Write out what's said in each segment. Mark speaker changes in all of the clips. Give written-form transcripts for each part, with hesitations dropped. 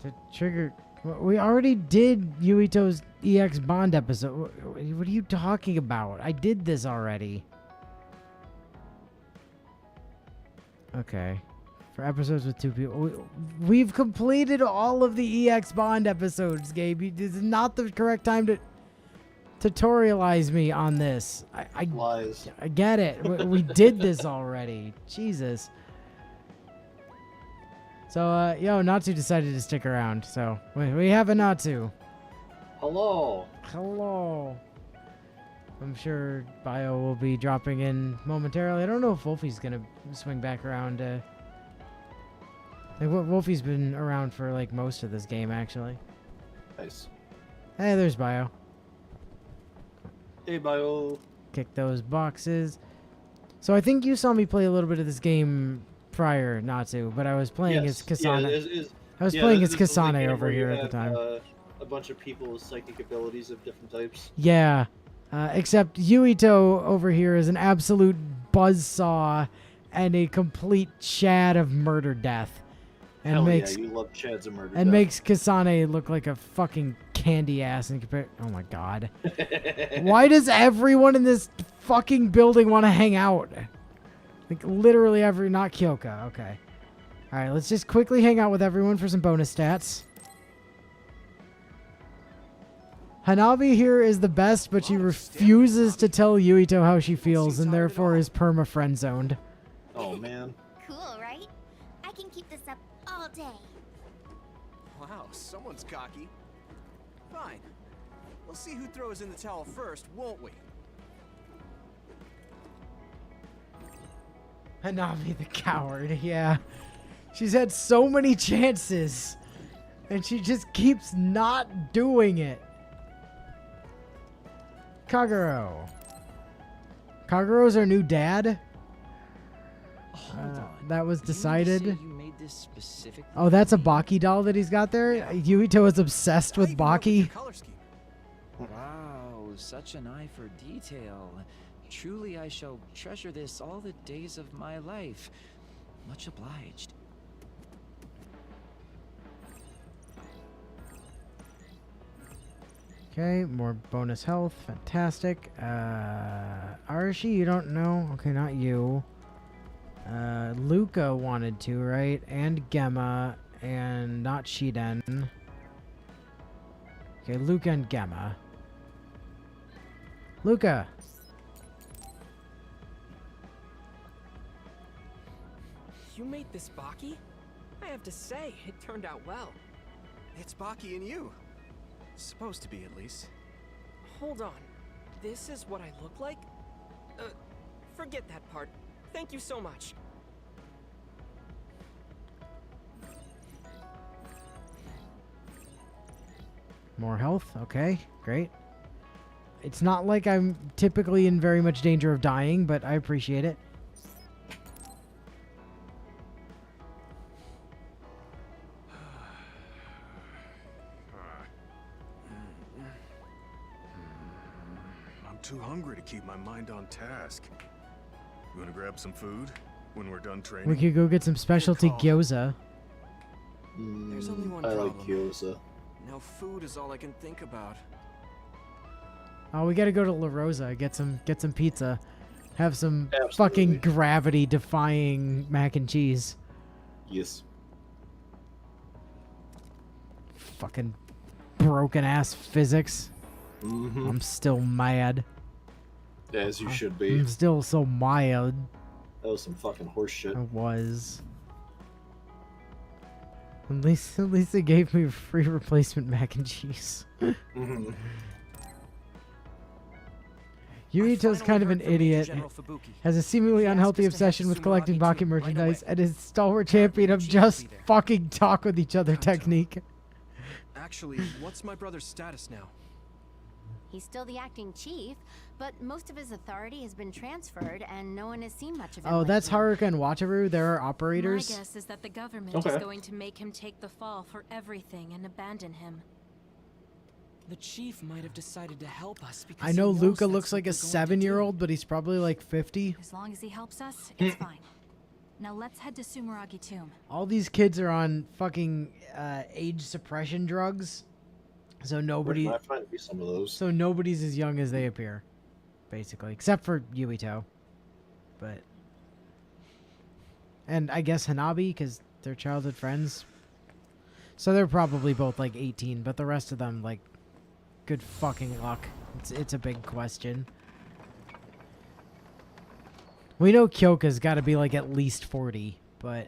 Speaker 1: To trigger... We already did Yuito's EX Bond episode. What are you talking about? I did this already. Okay. For episodes with 2 people. We've completed all of the EX Bond episodes, Gabe. This is not the correct time to tutorialize me on this.
Speaker 2: Lies.
Speaker 1: I get it. We did this already. Jesus. So, yo, Natsu decided to stick around. So, we have a Natsu.
Speaker 2: Hello.
Speaker 1: Hello. I'm sure Bio will be dropping in momentarily. I don't know if Wolfie's going to swing back around. Wolfie's been around for, like, most of this game, actually.
Speaker 2: Nice.
Speaker 1: Hey, there's Bio.
Speaker 2: Hey, Bio.
Speaker 1: Kick those boxes. So I think you saw me play a little bit of this game prior, Natsu, but I was playing as Kasane. I was playing as Kasane over here at the time.
Speaker 2: A bunch of people with psychic abilities of different types.
Speaker 1: Yeah, except Yuito over here is an absolute buzzsaw and a complete Chad of murder death. And
Speaker 2: Hell
Speaker 1: makes
Speaker 2: yeah, you love Chads of murder
Speaker 1: and
Speaker 2: death.
Speaker 1: makes Kasane look like a fucking candy ass in compare. Oh my god. Why does everyone in this fucking building want to hang out? Like literally not Kyoka. Okay. All right, let's just quickly hang out with everyone for some bonus stats. Hanabi here is the best, but she refuses to tell Yuito how she feels and therefore is perma friend zoned.
Speaker 2: Oh man.
Speaker 3: Cool, right? I can keep this up all day.
Speaker 4: Wow, someone's cocky. Fine. We'll see who throws in the towel first, won't we?
Speaker 1: Hanabi the coward, yeah. She's had so many chances, and she just keeps not doing it. Kaguro. Kaguro's our new dad?
Speaker 5: Hold on.
Speaker 1: That was decided.
Speaker 5: You made this specifically
Speaker 1: Oh, that's a
Speaker 5: for me?
Speaker 1: Baki doll that he's got there? Yuito is obsessed with Baki.
Speaker 5: Wow, such an eye for detail. Truly, I shall treasure this all the days of my life. Much obliged.
Speaker 1: Okay, more bonus health. Fantastic. Arashi, you don't know? Okay, not you. Luca wanted to, right? And Gemma, and not Shiden. Okay, Luca and Gemma. Luca!
Speaker 6: You made this Baki? I have to say, it turned out well.
Speaker 4: It's Baki and you. Supposed to be, at least.
Speaker 6: Hold on. This is what I look like? Forget that part. Thank you so much.
Speaker 1: More health. Okay, great. It's not like I'm typically in very much danger of dying, but I appreciate it.
Speaker 7: I'm too hungry to keep my mind on task. You wanna grab some food when we're done training?
Speaker 1: We could go get some specialty
Speaker 4: call.
Speaker 1: gyoza.
Speaker 4: There's only one
Speaker 2: I
Speaker 4: problem.
Speaker 2: like gyoza.
Speaker 4: Now food is all I can think about.
Speaker 1: Oh, we gotta go to La Rosa, get some pizza. Have some
Speaker 2: Absolutely.
Speaker 1: fucking gravity-defying mac and cheese.
Speaker 2: Yes.
Speaker 1: Fucking broken-ass physics.
Speaker 2: Mm-hmm.
Speaker 1: I'm still mad.
Speaker 2: As you should be.
Speaker 1: I'm still so mad.
Speaker 2: That was some fucking horse shit.
Speaker 1: I was. At least they gave me free replacement mac and cheese.
Speaker 2: Mm-hmm.
Speaker 1: Yuito's kind of an idiot. Has a seemingly unhealthy obsession with collecting Baki merchandise and is stalwart champion of just fucking talk with each other technique.
Speaker 4: Actually, what's my brother's status now?
Speaker 3: He's still the acting chief, but most of his authority has been transferred and no one has seen much of him.
Speaker 1: Oh, that's
Speaker 3: lately.
Speaker 1: Haruka and Wataru. They're
Speaker 8: My
Speaker 1: operators.
Speaker 8: guess is that the government
Speaker 2: Okay.
Speaker 8: is going to make him take the fall for everything and abandon him.
Speaker 6: The chief might have decided to help us because
Speaker 1: I know
Speaker 6: he knows
Speaker 1: Luca
Speaker 6: that's
Speaker 1: looks
Speaker 6: what
Speaker 1: like a
Speaker 6: we're going to
Speaker 1: 7-year-old, but he's probably like 50.
Speaker 8: As long as he helps us, it's fine. Now let's head to Sumeragi Tomb.
Speaker 1: All these kids are on fucking age suppression drugs, so nobody.
Speaker 2: Where can I find me some of those?
Speaker 1: So nobody's as young as they appear, basically, except for Yuito. But and I guess Hanabi, because they're childhood friends. So they're probably both like 18, but the rest of them, like, good fucking luck. It's a big question. We know Kyoka's got to be like at least 40, but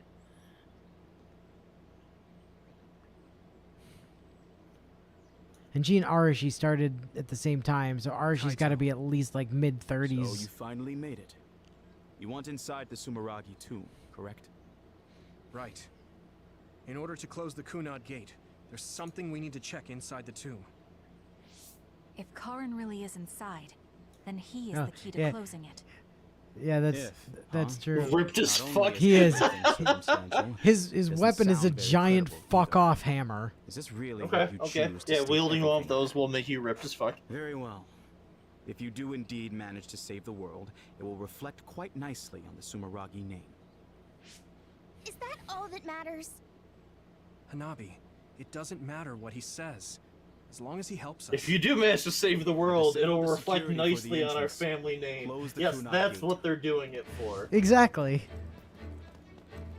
Speaker 1: and she and Arashi started at the same time, so Arashi's got to be at least like mid-30s.
Speaker 9: So you finally made it. You want inside the Sumeragi tomb, correct?
Speaker 10: Right. In order to close the Kunad gate, there's something we need to check inside the tomb.
Speaker 8: If Karin really is inside, then he is
Speaker 1: Oh,
Speaker 8: the key to
Speaker 1: yeah.
Speaker 8: closing it.
Speaker 1: Yeah, that's true.
Speaker 2: Ripped as fuck.
Speaker 1: He is. His
Speaker 9: Doesn't
Speaker 1: weapon is a
Speaker 9: sound very
Speaker 1: giant
Speaker 9: credible
Speaker 1: fuck
Speaker 9: either.
Speaker 1: off hammer.
Speaker 9: Is this really
Speaker 2: Okay,
Speaker 9: what you
Speaker 2: okay.
Speaker 9: choose to
Speaker 2: Yeah,
Speaker 9: stake
Speaker 2: wielding one of
Speaker 9: everything
Speaker 2: those will make you ripped as fuck.
Speaker 9: Very well. If you do indeed manage to save the world, it will reflect quite nicely on the Sumeragi name.
Speaker 3: Is that all that matters?
Speaker 10: Hanabi, it doesn't matter what he says, as long as he helps us.
Speaker 2: If you do manage to save the world,
Speaker 9: sake of
Speaker 2: it'll
Speaker 9: the
Speaker 2: reflect
Speaker 9: security for the
Speaker 2: nicely on our
Speaker 9: entrance,
Speaker 2: family name.
Speaker 9: close the
Speaker 2: Yes,
Speaker 9: Kunad
Speaker 2: that's
Speaker 9: gate.
Speaker 2: what they're doing it for.
Speaker 1: Exactly.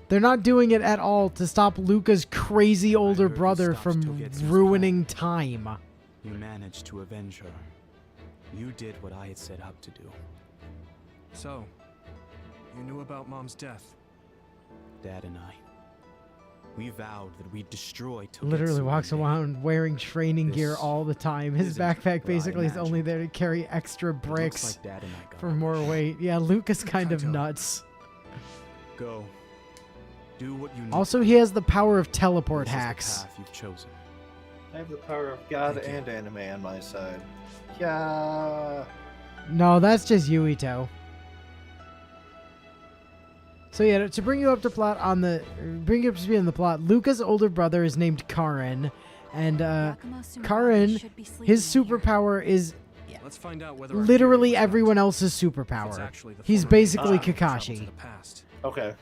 Speaker 1: They're not doing it at all to stop Luca's crazy older
Speaker 9: heard he
Speaker 1: brother
Speaker 9: stops
Speaker 1: from
Speaker 9: Togetsu's
Speaker 1: ruining time.
Speaker 9: You managed to avenge her. You did what I had set out to do.
Speaker 10: So, you knew about Mom's death.
Speaker 9: Dad and I. We vowed that we'd destroy Togetsu
Speaker 1: Literally walks
Speaker 9: one day.
Speaker 1: around wearing training gear
Speaker 9: This
Speaker 1: all the time. His
Speaker 9: isn't
Speaker 1: backpack
Speaker 9: what I
Speaker 1: basically is only
Speaker 9: imagined.
Speaker 1: there to carry extra
Speaker 9: It looks
Speaker 1: bricks
Speaker 9: like Dad and I got
Speaker 1: for
Speaker 9: it.
Speaker 1: more weight. Yeah, Luke is kind of
Speaker 10: Kaito.
Speaker 1: nuts.
Speaker 9: Go. Do what you need.
Speaker 1: Also, he has the power of teleport
Speaker 9: This is the
Speaker 1: hacks.
Speaker 9: path you've chosen.
Speaker 2: I have the power of God
Speaker 10: Thank you.
Speaker 2: and anime on my side. Yeah.
Speaker 1: No, that's just Yuito. So yeah, to bring you up to plot on the bring you up to speed on the plot, Luca's older brother is named Karin, and
Speaker 8: Yakumo Sumeragi
Speaker 1: Karin,
Speaker 8: should be sleeping
Speaker 1: his
Speaker 8: in here.
Speaker 1: superpower is
Speaker 10: Let's find out whether our
Speaker 1: literally
Speaker 10: theory was
Speaker 1: everyone
Speaker 10: right.
Speaker 1: else's
Speaker 10: If it's
Speaker 1: superpower.
Speaker 10: actually the
Speaker 1: He's
Speaker 10: former
Speaker 1: basically
Speaker 10: Kakashi traveled to
Speaker 1: Kakashi.
Speaker 10: the past.
Speaker 2: Okay.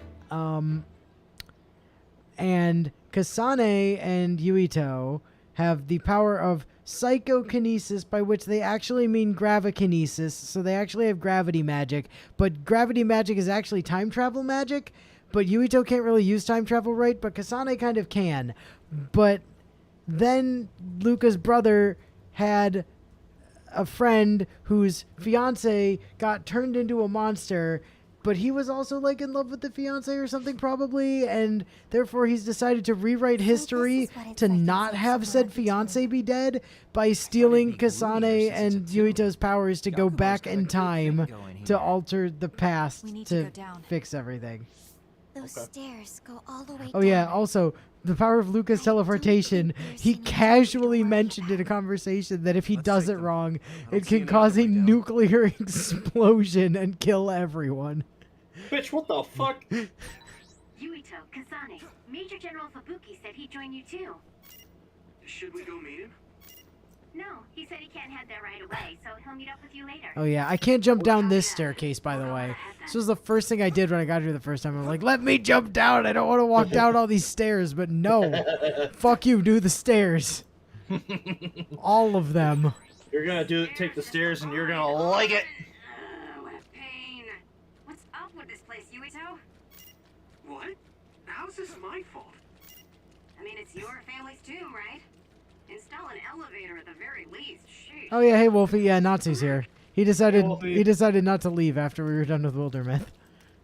Speaker 1: And Kasane and Yuito have the power of psychokinesis, by which they actually mean gravikinesis, so they actually have gravity magic, but gravity magic is actually time travel magic, but Yuito can't really use time travel right, but Kasane kind of can. But then Luca's brother had a friend whose fiance got turned into a monster, but he was also like in love with the fiance or something probably, and therefore he's decided to rewrite history
Speaker 3: this is what it's
Speaker 1: to
Speaker 3: like
Speaker 1: not
Speaker 3: inside
Speaker 1: have said
Speaker 3: Sumeragi
Speaker 1: fiance be dead by stealing
Speaker 5: be gloomier
Speaker 1: Kasane
Speaker 5: since
Speaker 1: and
Speaker 5: it's a tomb.
Speaker 1: Yuito's powers to go
Speaker 5: Yakumo's
Speaker 1: back
Speaker 5: got a
Speaker 1: in
Speaker 5: good thing
Speaker 1: time
Speaker 5: going
Speaker 1: to
Speaker 5: here.
Speaker 1: alter the past
Speaker 8: We need to
Speaker 1: to
Speaker 8: go down.
Speaker 1: fix everything.
Speaker 3: Those stairs go all the way
Speaker 1: Oh
Speaker 3: down.
Speaker 1: yeah, also the power of Luca's
Speaker 3: I don't
Speaker 1: teleportation,
Speaker 3: think there's
Speaker 1: he
Speaker 3: any way to
Speaker 1: casually
Speaker 3: worry
Speaker 1: mentioned in
Speaker 3: about
Speaker 1: a conversation that if he
Speaker 10: Let's
Speaker 1: does
Speaker 10: take
Speaker 1: it
Speaker 10: them.
Speaker 1: wrong,
Speaker 10: I don't
Speaker 1: it
Speaker 10: see
Speaker 1: can
Speaker 10: any
Speaker 1: cause a
Speaker 10: other way down.
Speaker 1: nuclear explosion and kill everyone.
Speaker 2: Bitch, what the fuck?
Speaker 11: Yuito, Kasane, Major General Fubuki said he'd join you too.
Speaker 10: Should we go meet him?
Speaker 11: No, he said he can't head there right away, so he'll meet up with you later.
Speaker 1: Oh yeah, I can't jump down this staircase, by the way. This was the first thing I did when I got here the first time. I'm like, let me jump down. I don't want to walk down all these stairs, but no. Fuck you, do the stairs. All of them.
Speaker 2: You're gonna take the stairs and you're gonna like it.
Speaker 11: What pain. What's up with this place, Yuito?
Speaker 10: What? How's this my fault?
Speaker 11: I mean, it's your family's tomb, right? Install an elevator at the very least. Sheesh.
Speaker 1: Oh yeah, hey Wolfie, yeah, Natsu's here. He decided
Speaker 2: Wolfie.
Speaker 1: he decided not to leave after we were done with Wildermyth.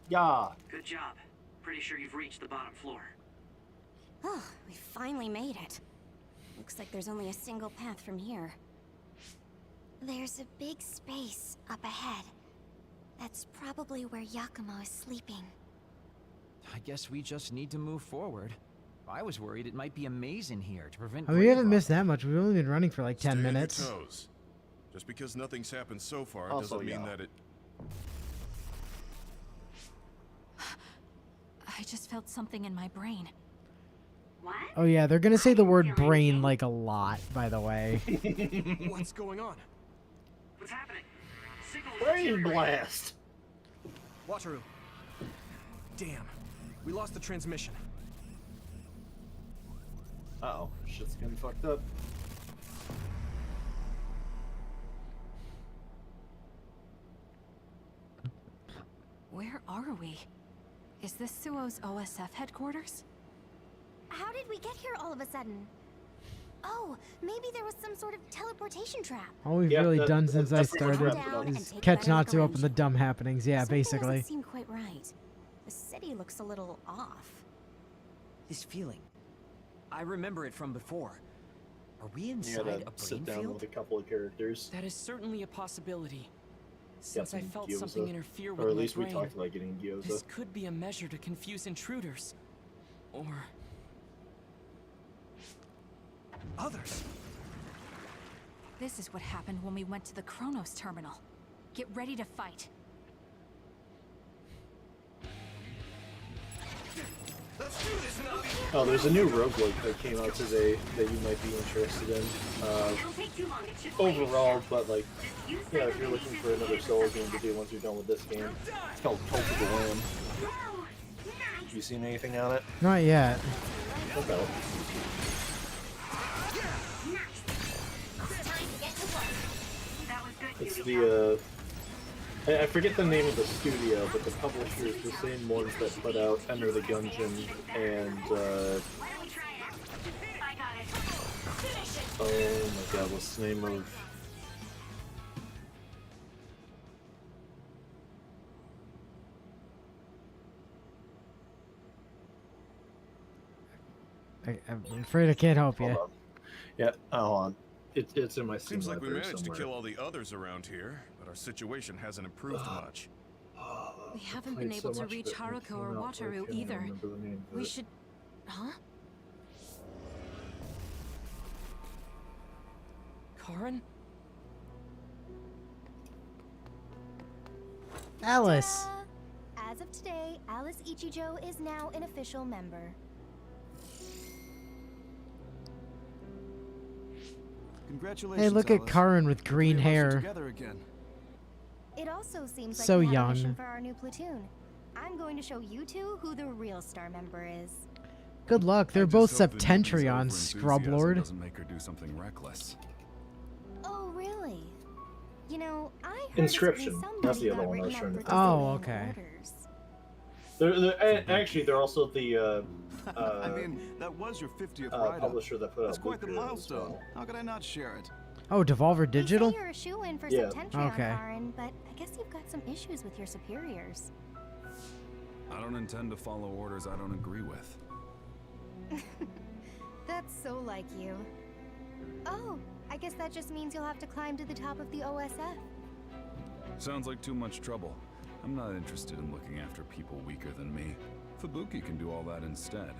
Speaker 2: Yeah.
Speaker 6: Good job. Pretty sure you've reached the bottom floor.
Speaker 3: Oh, we finally made it. Looks like there's only a single path from here. There's a big space up ahead. That's probably where Yakumo is sleeping.
Speaker 5: I guess we just need to move forward. I was worried it might be a maze in here to prevent.
Speaker 1: I mean, we
Speaker 5: grave
Speaker 1: haven't missed that
Speaker 5: robbing.
Speaker 1: much. We've only been running for like 10
Speaker 7: Stay on your
Speaker 1: minutes.
Speaker 7: toes. Just because nothing's happened so far
Speaker 2: Also,
Speaker 7: doesn't mean
Speaker 2: yeah.
Speaker 7: that it.
Speaker 8: I just felt something in my brain.
Speaker 11: What?
Speaker 1: Oh yeah, they're gonna say the word brain like a lot, by the way.
Speaker 10: What's going on?
Speaker 6: What's happening? Signal
Speaker 2: Brain blast.
Speaker 10: Wataru. Damn. We lost the transmission.
Speaker 2: Uh-oh, shit's getting fucked up.
Speaker 8: Where are we? Is this Suo's OSF headquarters?
Speaker 3: How did we get here all of a sudden? Oh, maybe there was some sort of teleportation trap.
Speaker 1: All we've
Speaker 2: Yeah,
Speaker 1: really
Speaker 2: that-
Speaker 1: done since I
Speaker 2: that's pretty
Speaker 1: started
Speaker 2: much wrapped it up.
Speaker 1: is catch Natsu up in the dumb happenings. Yeah,
Speaker 3: Something
Speaker 1: basically.
Speaker 3: doesn't seem quite right. The city looks a little off.
Speaker 6: This feeling. I remember it from before. Are we
Speaker 2: You
Speaker 6: inside
Speaker 2: gotta
Speaker 6: a
Speaker 2: sit
Speaker 6: brain
Speaker 2: down
Speaker 6: field?
Speaker 2: with a couple of characters.
Speaker 6: That is certainly a possibility. Since I
Speaker 2: some
Speaker 6: felt
Speaker 2: gyoza.
Speaker 6: something interfere with
Speaker 2: Or at
Speaker 6: my
Speaker 2: least we
Speaker 6: brain,
Speaker 2: talked about getting gyoza.
Speaker 6: this could be a measure to confuse intruders. Or...
Speaker 10: Others.
Speaker 8: This is what happened when we went to the Kronos terminal. Get ready to fight.
Speaker 2: Oh, there's a new roguelike that came out today that you might be interested in.
Speaker 11: It'll take too long. It should play
Speaker 2: Overall, but like,
Speaker 11: Just use
Speaker 2: yeah, if you're looking for another Souls game to do once you're done with this game, it's called Cult of the Lamb.
Speaker 11: Whoa, nice.
Speaker 2: You seen anything on it?
Speaker 1: Not yet.
Speaker 2: Okay.
Speaker 11: That was good.
Speaker 2: It's
Speaker 11: Cutie
Speaker 2: the I forget the name of the studio, but the publisher is the same ones that put out Enter the Gungeon and
Speaker 11: Why don't we try it out? I got it.
Speaker 2: oh my god, what's the name of
Speaker 1: I'm afraid I can't help
Speaker 2: hold
Speaker 1: you.
Speaker 2: on. Yeah, hold on. It's in my Steam
Speaker 7: Seems like we
Speaker 2: library
Speaker 7: managed
Speaker 2: somewhere.
Speaker 7: to kill all the others around here, but our situation hasn't improved much.
Speaker 8: We haven't
Speaker 2: played
Speaker 8: been able
Speaker 2: so
Speaker 8: to
Speaker 2: much
Speaker 8: reach
Speaker 2: of it when it
Speaker 8: Haruko
Speaker 2: came
Speaker 8: or
Speaker 2: out, but I
Speaker 8: Wataru
Speaker 2: can't
Speaker 8: either.
Speaker 2: remember the name of
Speaker 8: We
Speaker 2: it.
Speaker 8: should... Huh?
Speaker 6: Karen?
Speaker 1: Alice.
Speaker 3: Ta-da! As of today, Alice Ichijo is now an official member.
Speaker 10: Congratulations.
Speaker 1: Hey, look at
Speaker 10: Alice.
Speaker 1: Karin with green
Speaker 10: Three of us are
Speaker 1: hair.
Speaker 10: Together again.
Speaker 3: It also seems like
Speaker 1: So
Speaker 3: we have a
Speaker 1: young.
Speaker 3: mission for our new platoon. I'm going to show you two who the real star member is.
Speaker 1: Good luck. They're
Speaker 7: I
Speaker 1: both
Speaker 7: just hope that Yuki's
Speaker 1: Septentrion,
Speaker 7: overenthusiasm
Speaker 1: Scrublord.
Speaker 7: doesn't make her do something reckless.
Speaker 3: Oh, really? You know, I heard
Speaker 2: Inscription.
Speaker 3: it's been
Speaker 2: That's the
Speaker 3: somebody
Speaker 2: other
Speaker 3: got
Speaker 2: one I was
Speaker 3: written
Speaker 2: trying
Speaker 3: up
Speaker 2: to
Speaker 3: for
Speaker 1: Oh,
Speaker 3: disobeying
Speaker 1: okay.
Speaker 3: orders.
Speaker 2: Actually, they're also the
Speaker 12: I mean, that was your 50th write-up.
Speaker 2: publisher that put
Speaker 12: That's
Speaker 2: out
Speaker 12: quite the
Speaker 2: Luca as
Speaker 12: milestone.
Speaker 2: well.
Speaker 12: How could I not share it?
Speaker 1: Oh, Devolver
Speaker 3: They
Speaker 1: Digital?
Speaker 3: say you're a shoo-in for
Speaker 2: Yeah.
Speaker 3: Septentrion,
Speaker 1: Okay.
Speaker 3: Karin, but I guess you've got some issues with your superiors.
Speaker 7: I don't intend to follow orders I don't agree with.
Speaker 3: That's so like you. Oh, I guess that just means you'll have to climb to the top of the OSF.
Speaker 7: Sounds like too much trouble. I'm not interested in looking after people weaker than me. Fubuki can do all that instead.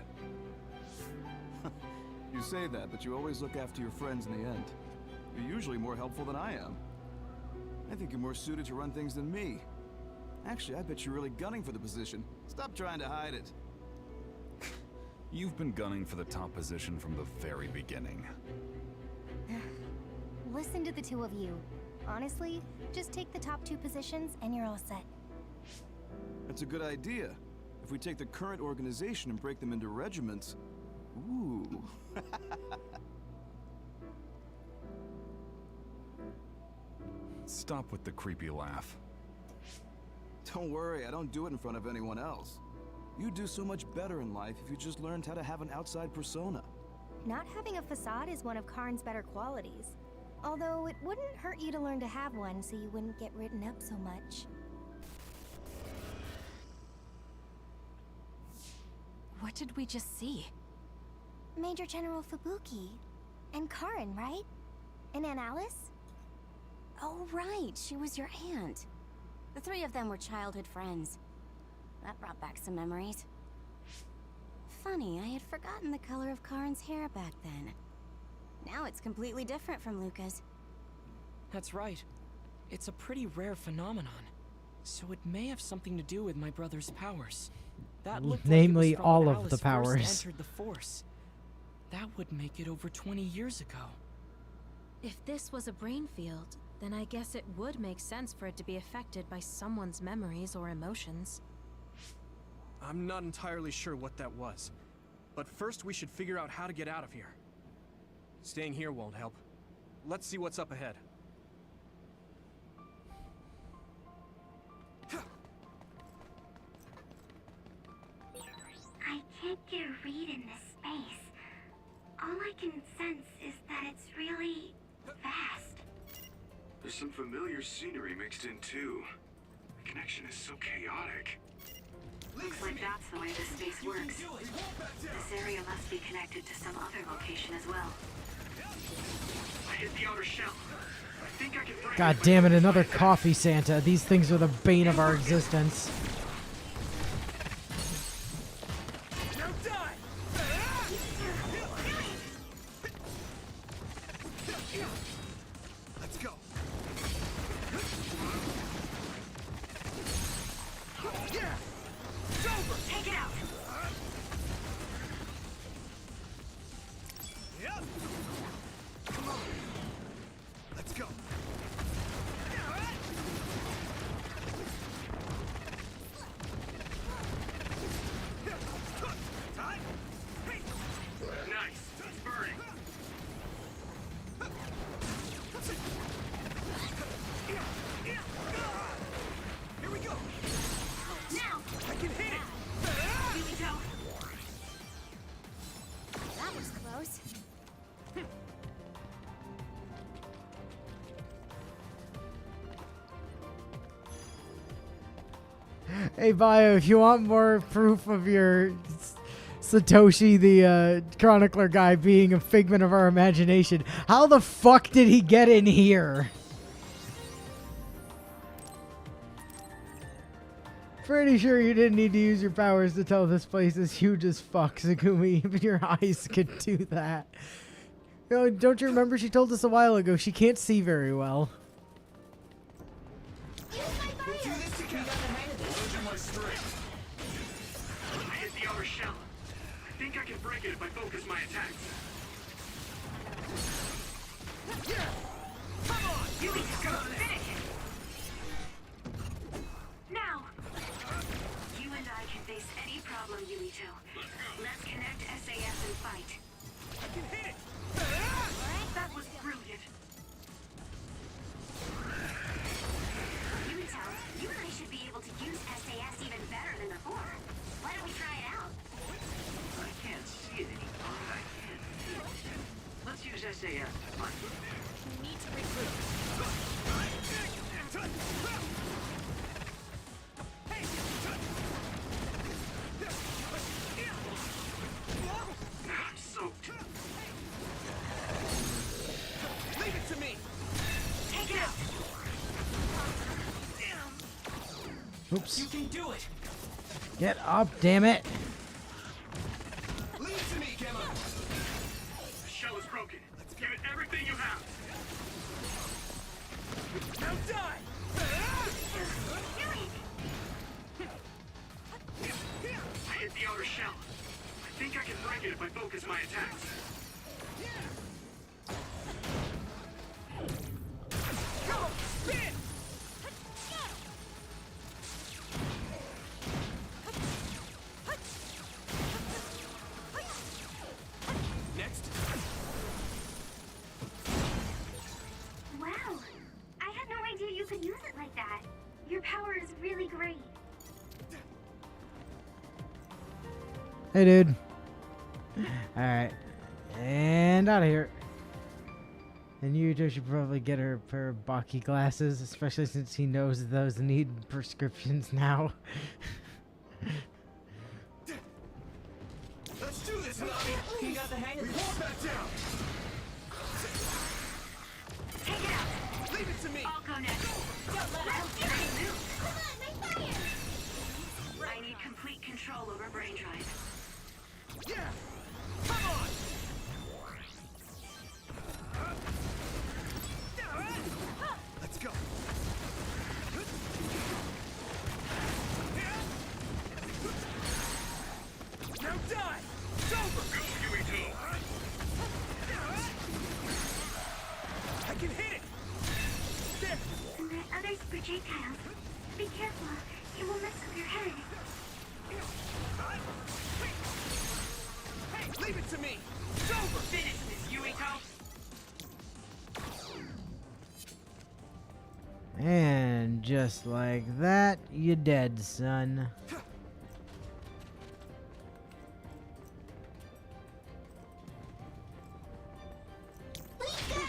Speaker 12: You say that, but you always look after your friends in the end. You're usually more helpful than I am. I think you're more suited to run things than me. Actually, I bet you're really gunning for the position. Stop trying to hide it.
Speaker 7: You've been gunning for the top position from the very beginning.
Speaker 3: Listen to the two of you. Honestly, just take the top two positions and you're all set.
Speaker 12: That's a good idea. If we take the current organization and break them into regiments... Ooh.
Speaker 7: Stop with the creepy laugh.
Speaker 12: Don't worry, I don't do it in front of anyone else. You'd do so much better in life if you just learned how to have an outside persona.
Speaker 3: Not having a facade is one of Karn's better qualities. Although it wouldn't hurt you to learn to have one so you wouldn't get written up so much.
Speaker 8: What did we just see?
Speaker 3: Major General Fubuki. And Karin, right? And Aunt Alice? Oh, right. She was your aunt. The three of them were childhood friends. That brought back some memories. Funny, I had forgotten the color of Karin's hair back then. Now it's completely different from Luca's.
Speaker 6: That's right. It's a pretty rare phenomenon. So it may have something to do with my brother's powers. That looked
Speaker 1: Namely,
Speaker 6: like it was from
Speaker 1: all
Speaker 6: when
Speaker 1: of
Speaker 6: Alice
Speaker 1: the
Speaker 6: first
Speaker 1: powers.
Speaker 6: entered the Force. That would make it over 20 years ago.
Speaker 13: If this was a brain field, then I guess it would make sense for it to be affected by someone's memories or emotions.
Speaker 10: I'm not entirely sure what that was. But first we should figure out how to get out of here. Staying here won't help. Let's see what's up ahead.
Speaker 3: I can't get a read in this space. All I can sense is that it's really vast.
Speaker 7: There's some familiar scenery mixed in too. The connection is so chaotic.
Speaker 11: Looks like that's the way this space works. This area must be connected to some other location as well. I hit the outer shell. I think I can break
Speaker 1: God damn it, another coffee Santa. These things are the bane of our existence.
Speaker 10: Let's go.
Speaker 11: It's over! Take it out!
Speaker 10: Yep. Come on. Let's go.
Speaker 7: Nice. It's burning.
Speaker 10: Here we go.
Speaker 11: Now!
Speaker 10: I can hit it.
Speaker 11: Yumito!
Speaker 3: That was close.
Speaker 1: Hey, Bio, if you want more proof of your Satoshi, the chronicler guy, being a figment of our imagination, how the fuck did he get in here? Pretty sure you didn't need to use your powers to tell this place is huge as fuck, Zagumi. Even your eyes could do that. You know, don't you remember she told us a while ago she can't see very well?
Speaker 7: I hit the outer shell. I think I can break it if I focus my attacks.
Speaker 11: Come on! Yumito! Finish it! Now! You and I can face any problem, Yumito. Let's connect SAS and fight.
Speaker 10: I can hit it.
Speaker 11: That was brilliant.
Speaker 3: Yumito, you and I should be able to use SAS even better than before. Why don't we try it out?
Speaker 14: I can't see it anymore, but I can feel it. Let's use SAS to find it.
Speaker 3: We need to regroup.
Speaker 7: I'm soaked.
Speaker 10: Leave it to me.
Speaker 11: Take it out!
Speaker 1: Oops.
Speaker 6: You can do it!
Speaker 1: Get up, damn it.
Speaker 10: Leave it to me, Gemma.
Speaker 7: The shell is broken. Give it everything you have.
Speaker 10: Now die.
Speaker 7: I hit the outer shell. I think I can break it if I focus my attacks.
Speaker 10: Go. Spin. Next.
Speaker 3: Wow. I had no idea you could use it like that. Your power is really great.
Speaker 1: Hey, dude. Alright. And out of here. And Yuto should probably get her a pair of Baki glasses, especially since he knows those need prescriptions now.
Speaker 10: Let's do this, Nami.
Speaker 6: You got the hang of
Speaker 10: We
Speaker 6: this.
Speaker 10: won't back down.
Speaker 11: Take it out!
Speaker 10: Leave it to me.
Speaker 11: I'll go next.
Speaker 3: Don't let us get it. Come on, my fire!
Speaker 11: I need complete control over brain drive.
Speaker 10: Yeah. Come on. Let's go. Now die. It's over. I can hit it. There.
Speaker 3: And that other's projectiles. Be careful. It will mess with your head.
Speaker 14: It's over! Finish this, Yuito!
Speaker 1: And just like that, you dead, son.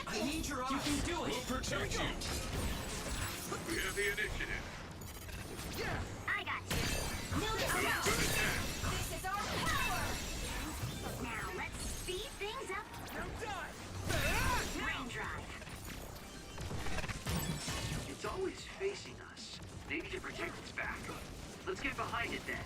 Speaker 10: I need your eyes. You can do it.
Speaker 7: We'll protect you. We have the initiative.
Speaker 3: I got you. This is our power. Now let's speed things up. Rain drive.
Speaker 14: It's always facing us. Maybe to protect its back. Let's get behind it then.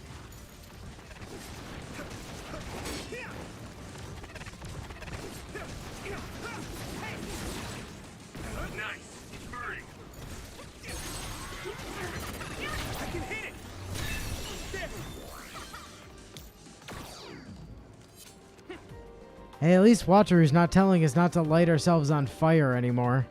Speaker 14: Nice. It's burning.
Speaker 10: I can hit it.
Speaker 1: Hey, at least Wataru's not telling us not to light ourselves on fire anymore.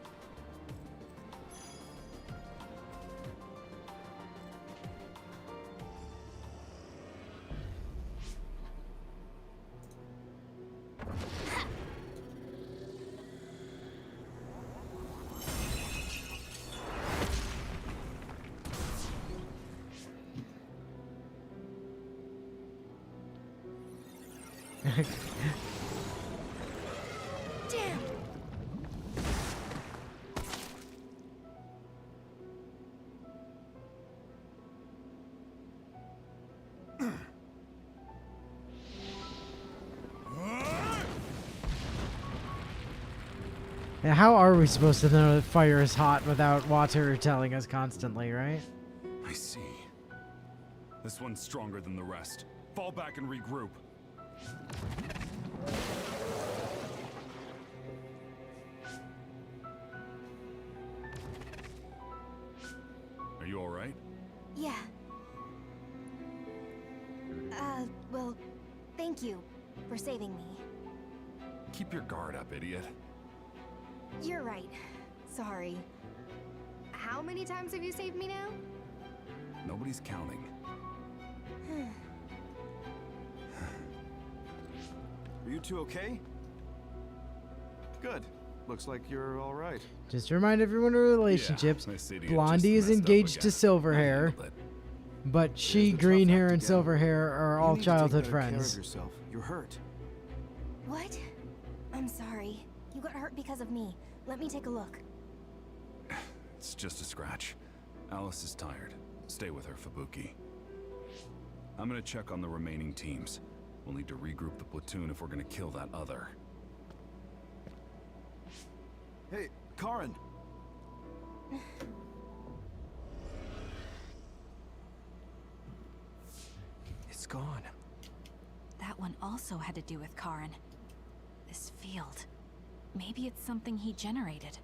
Speaker 3: Damn.
Speaker 1: Now, how are we supposed to know that fire is hot without Wataru telling us constantly, right?
Speaker 7: I see. This one's stronger than the rest. Fall back and regroup. Are you all right?
Speaker 3: Yeah. Well, thank you for saving me.
Speaker 7: Keep your guard up, idiot.
Speaker 3: You're right. Sorry. How many times have you saved me now?
Speaker 7: Nobody's counting.
Speaker 12: Are you two okay? Good. Looks like you're all right.
Speaker 1: Just to remind everyone of relationships,
Speaker 7: this idiot
Speaker 1: Blondie
Speaker 7: just
Speaker 1: is
Speaker 7: messed up
Speaker 1: engaged to
Speaker 7: again.
Speaker 1: Silverhair,
Speaker 7: Handled it.
Speaker 1: but she,
Speaker 12: the
Speaker 1: green
Speaker 12: tough
Speaker 1: hair,
Speaker 12: act
Speaker 1: and
Speaker 12: again.
Speaker 1: Silverhair are all
Speaker 12: You need to take
Speaker 1: childhood
Speaker 12: better care of
Speaker 1: friends.
Speaker 12: yourself. You're hurt.
Speaker 3: What? I'm sorry. You got hurt because of me. Let me take a look.
Speaker 7: It's just a scratch. Alice is tired. Stay with her, Fubuki. I'm gonna check on the remaining teams. We'll need to regroup the platoon if we're gonna kill that other.
Speaker 12: Hey, Karin.
Speaker 10: It's gone.
Speaker 8: That one also had to do with Karin. This field. Maybe it's something he generated.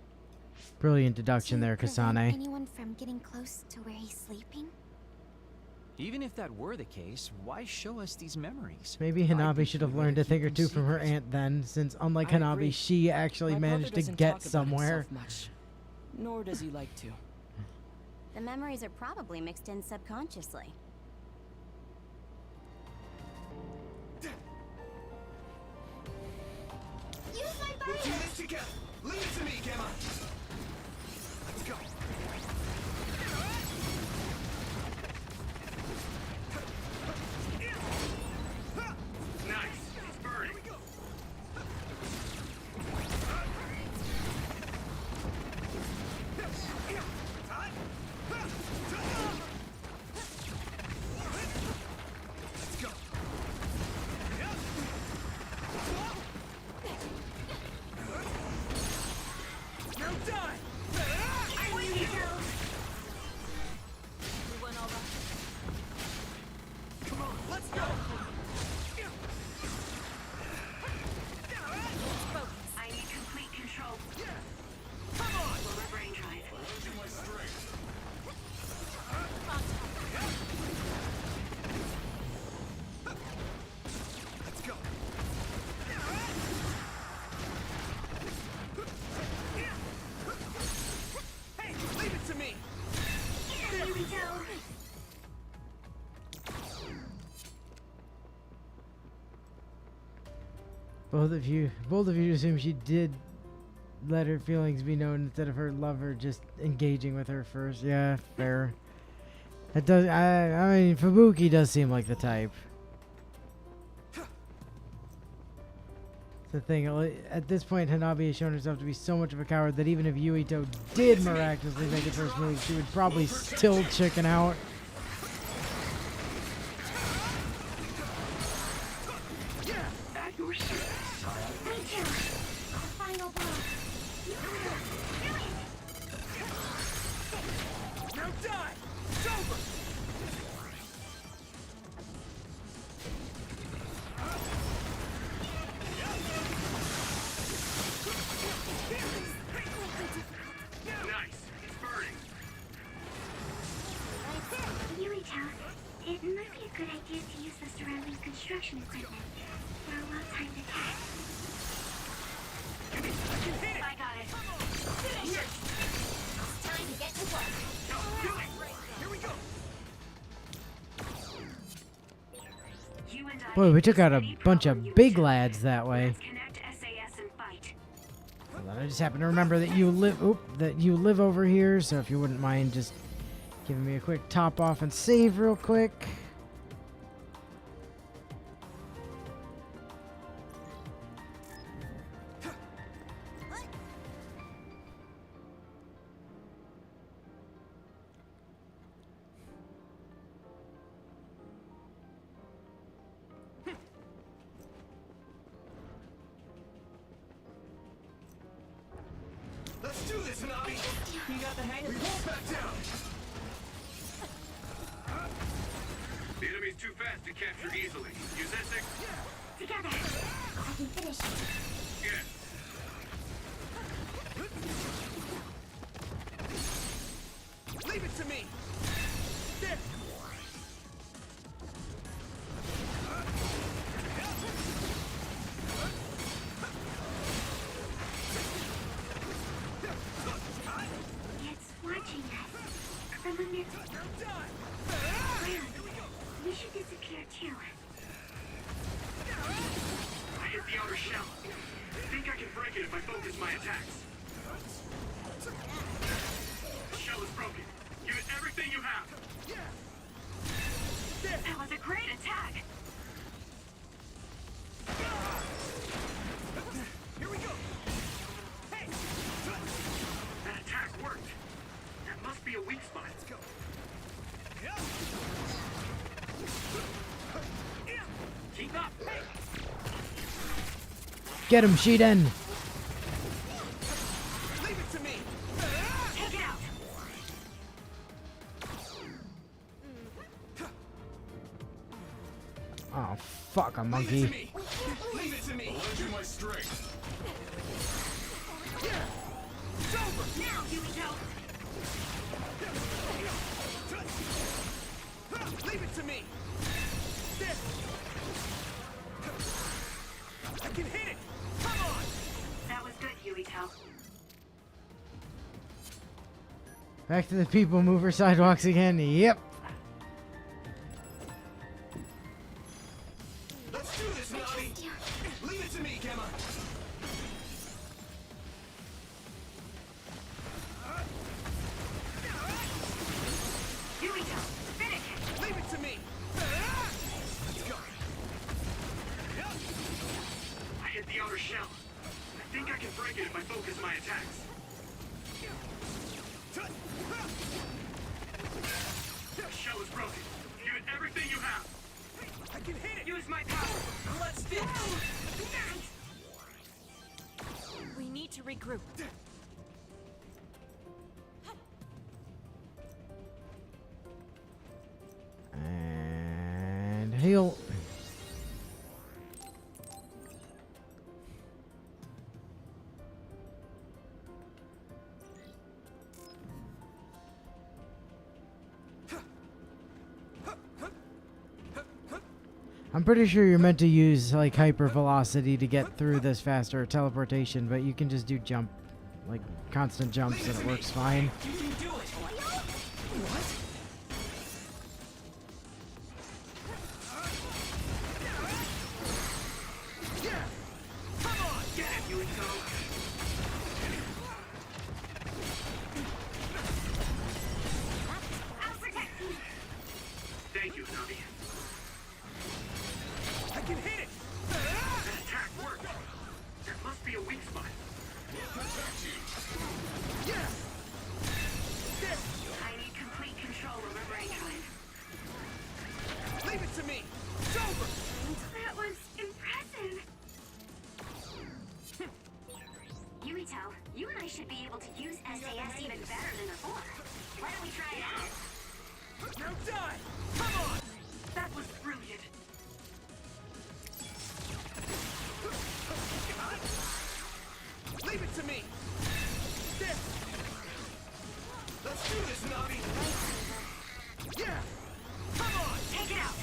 Speaker 1: Brilliant deduction there,
Speaker 3: Prevent
Speaker 1: Kasane.
Speaker 3: anyone from getting close to where he's sleeping?
Speaker 5: Even if that were the case, why show us these memories?
Speaker 1: Maybe Hanabi should have learned a thing or two from her aunt then, since unlike
Speaker 6: I
Speaker 1: Hanabi,
Speaker 6: agree.
Speaker 1: she actually
Speaker 6: My brother
Speaker 1: managed to
Speaker 6: doesn't
Speaker 1: get
Speaker 6: talk about
Speaker 1: somewhere.
Speaker 6: himself much, nor does he like to.
Speaker 3: The memories are probably mixed in subconsciously. Use my
Speaker 10: We'll do
Speaker 3: fire!
Speaker 10: this together. Leave it to me, Gemma. Let's go.
Speaker 14: Nice. It's burning.
Speaker 10: Let's go. Now die.
Speaker 3: I want you to
Speaker 1: Both of you assume she did let her feelings be known instead of her lover just engaging with her first. Yeah, fair. That does. I mean, Fubuki does seem like the type. The thing, at this point, Hanabi has shown herself to be so much of a coward that even if Yuito did miraculously make a first move, she would probably still chicken out.
Speaker 14: At your service.
Speaker 3: Final blow.
Speaker 10: Now die! It's over!
Speaker 14: Nice. It's burning.
Speaker 15: Yuito, it might be a good idea to use the surrounding construction equipment for a well-timed attack.
Speaker 11: I got it.
Speaker 3: Finish it! It's time to get to work.
Speaker 10: Here we go!
Speaker 11: You and I
Speaker 1: Boy, we took out a bunch of big lads that way.
Speaker 11: Let's connect SAS and fight.
Speaker 1: Hold on, I just happen to remember that you live over here, so if you wouldn't mind just giving me a quick top off and save real quick.
Speaker 10: Let's do this, Hanabi!
Speaker 6: You got the hang of
Speaker 10: We
Speaker 6: it.
Speaker 10: won't back down!
Speaker 14: The enemy's too fast to capture easily. Use that six.
Speaker 15: Together, I can finish it.
Speaker 14: Yes.
Speaker 10: Leave it to me! There!
Speaker 15: It's watching us. From a mid- Well, we should disappear too.
Speaker 14: I hit the outer shell. I think I can break it if I focus my attacks. The shell is broken. Give it everything you have.
Speaker 11: That was a great attack.
Speaker 10: Here we go! Hey!
Speaker 14: That attack worked. That must be a weak spot.
Speaker 10: Let's go!
Speaker 14: Keep up.
Speaker 1: Get him, Shiden!
Speaker 10: Leave it to me!
Speaker 11: Take it out.
Speaker 1: Oh, fuck a
Speaker 10: Leave it to
Speaker 1: monkey.
Speaker 10: me! Leave it to me!
Speaker 14: Lend you my strength.
Speaker 10: It's over!
Speaker 11: Now, Yuito.
Speaker 10: Leave it to me! There! I can hit it! Come on!
Speaker 11: That was good, Yuito.
Speaker 1: Back to the people mover sidewalks again. Yep.
Speaker 10: Let's do this, Navi! Leave it to me, Gemma!
Speaker 11: Yuito, finish it.
Speaker 10: Leave it to me! Let's go!
Speaker 14: I hit the outer shell. I think I can break it if I focus my attacks. The shell is broken. Give it everything you have.
Speaker 10: I can hit it!
Speaker 11: Use my power.
Speaker 6: Let's do
Speaker 8: We need to regroup.
Speaker 1: And heal. I'm pretty sure you're meant to use like hyper velocity to get through this faster, or teleportation, but you can just do jump, like constant jumps, and it works fine.
Speaker 6: You can do it. What?
Speaker 14: Yumiko.
Speaker 15: I'll protect you.
Speaker 14: Thank you, Navi.
Speaker 4: I can hit it!
Speaker 14: That attack worked. There must be a weak spot.
Speaker 4: Yeah!
Speaker 11: I need complete control over brain drive.
Speaker 4: Leave it to me! It's over!
Speaker 15: That was impressive. Yumito, you and I should be able to use SAS even better than before. Why don't we try it out?
Speaker 4: Now die! Come on!
Speaker 11: That was brilliant.
Speaker 4: Leave it to me! There! Let's do this, Navi! Yeah! Come on!
Speaker 11: Take it out.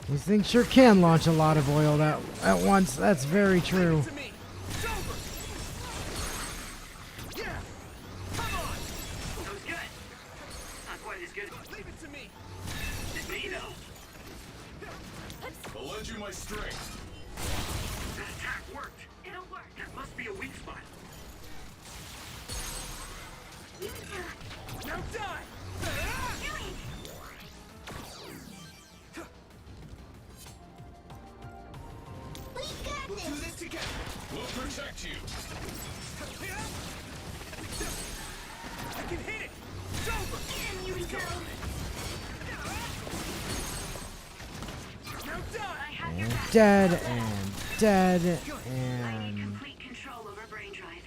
Speaker 1: These things sure can launch a lot of oil at once. That's very true.
Speaker 4: Leave it to me! It's over! Yeah! Come on!
Speaker 14: That was good. Not quite as good.
Speaker 4: Leave it to me!
Speaker 14: It's me, though.
Speaker 7: I'll lend you my strength.
Speaker 14: That attack worked.
Speaker 11: It'll work.
Speaker 14: There must be a weak spot.
Speaker 4: Now die!
Speaker 15: We got
Speaker 4: We'll do
Speaker 15: this.
Speaker 4: this together!
Speaker 7: We'll protect you.
Speaker 4: I can hit it! It's over!
Speaker 15: And here we go.
Speaker 4: Now die!
Speaker 11: I have your back.
Speaker 1: Dead and dead
Speaker 11: I need
Speaker 1: and
Speaker 11: complete control over brain drive.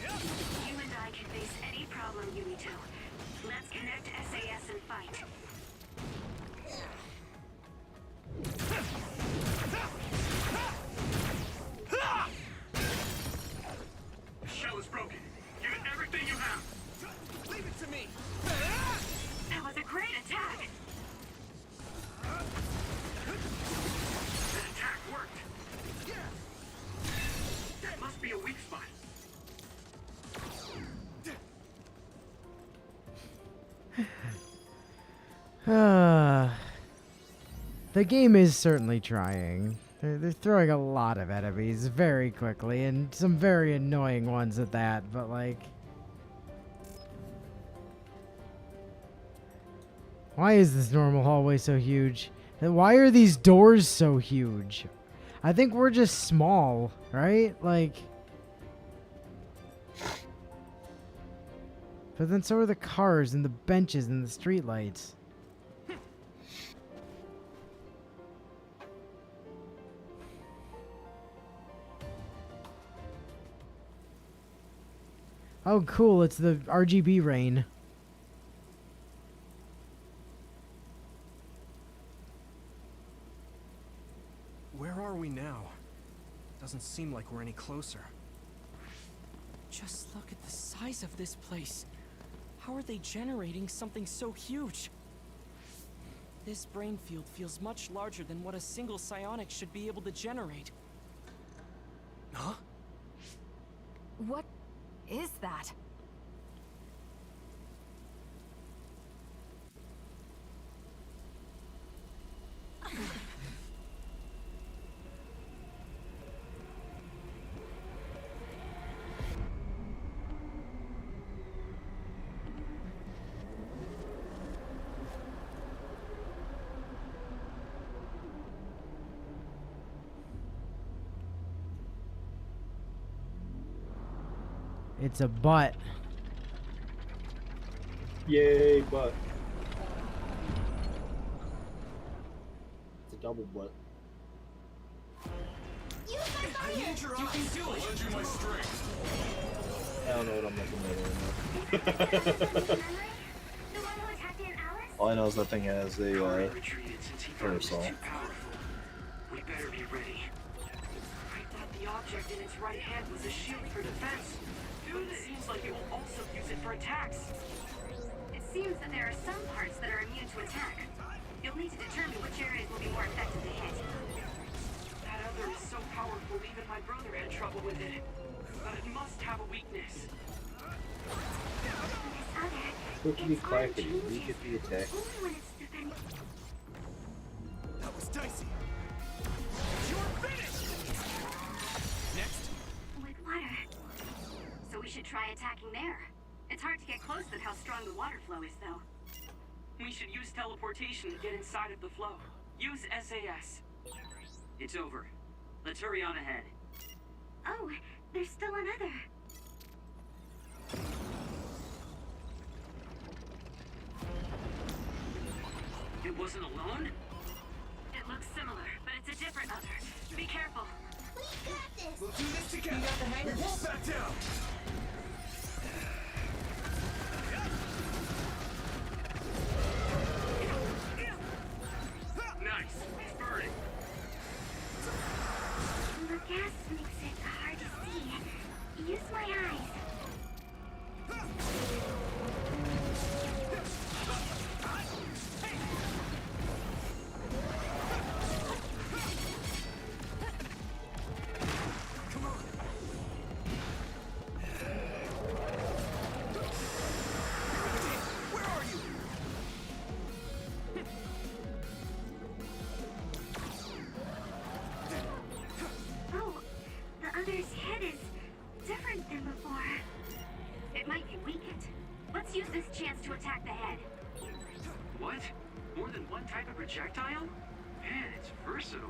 Speaker 11: You and I can face any problem, Yumito. Let's connect SAS and fight.
Speaker 14: The shell is broken. Give it everything you have.
Speaker 4: Leave it to me!
Speaker 11: That was a great attack.
Speaker 14: That attack worked. There must be a weak spot.
Speaker 1: The game is certainly trying. They're throwing a lot of enemies very quickly, and some very annoying ones at that, but like... Why is this normal hallway so huge? And why are these doors so huge? I think we're just small, right? Like... But then so are the cars and the benches and the streetlights. Oh, cool. It's the RGB rain.
Speaker 10: Where are we now? Doesn't seem like we're any closer.
Speaker 6: Just look at the size of this place. How are they generating something so huge? This brain field feels much larger than what a single psionic should be able to generate.
Speaker 10: Huh?
Speaker 8: What is that?
Speaker 1: It's a butt.
Speaker 2: Yay, butt. It's a double butt.
Speaker 4: I need your eyes!
Speaker 7: I'll lend you my strength.
Speaker 2: I don't know what I'm looking at right now.
Speaker 15: The one who attacked Aunt Alice?
Speaker 2: All I know is that thing has a
Speaker 14: Corey retreated since he thought it was
Speaker 2: parasol.
Speaker 14: too powerful. We better be ready.
Speaker 11: I thought the object in its right hand was a shield for defense. But it seems like it will also use it for attacks.
Speaker 15: It seems that there are some parts that are immune to attack. You'll need to determine which areas will be more effective to hit.
Speaker 11: That other is so powerful even my brother had trouble with it. But it must have a weakness.
Speaker 15: This other,
Speaker 2: Quickly
Speaker 15: its arm
Speaker 2: clackety,
Speaker 15: changes
Speaker 2: weak at the attack.
Speaker 15: only when it's defending.
Speaker 4: That was dicey. You're finished!
Speaker 15: try attacking there. It's hard to get close with how strong the water flow is, though.
Speaker 14: We should use teleportation to get inside of the flow. Use SAS. It's over. Let's hurry on ahead.
Speaker 15: Oh, there's still another.
Speaker 14: It wasn't alone?
Speaker 15: It looks similar, but it's a different other. Be careful. We got this!
Speaker 4: We'll do this together! You got the hang of this? Won't back down!
Speaker 14: Nice! It's burning!
Speaker 15: The gas makes it hard to see. Use my eyes. Oh, the other's head is different than before. It might be weakened. Let's use this chance to attack the head.
Speaker 14: What? More than one type of projectile? Man, it's versatile.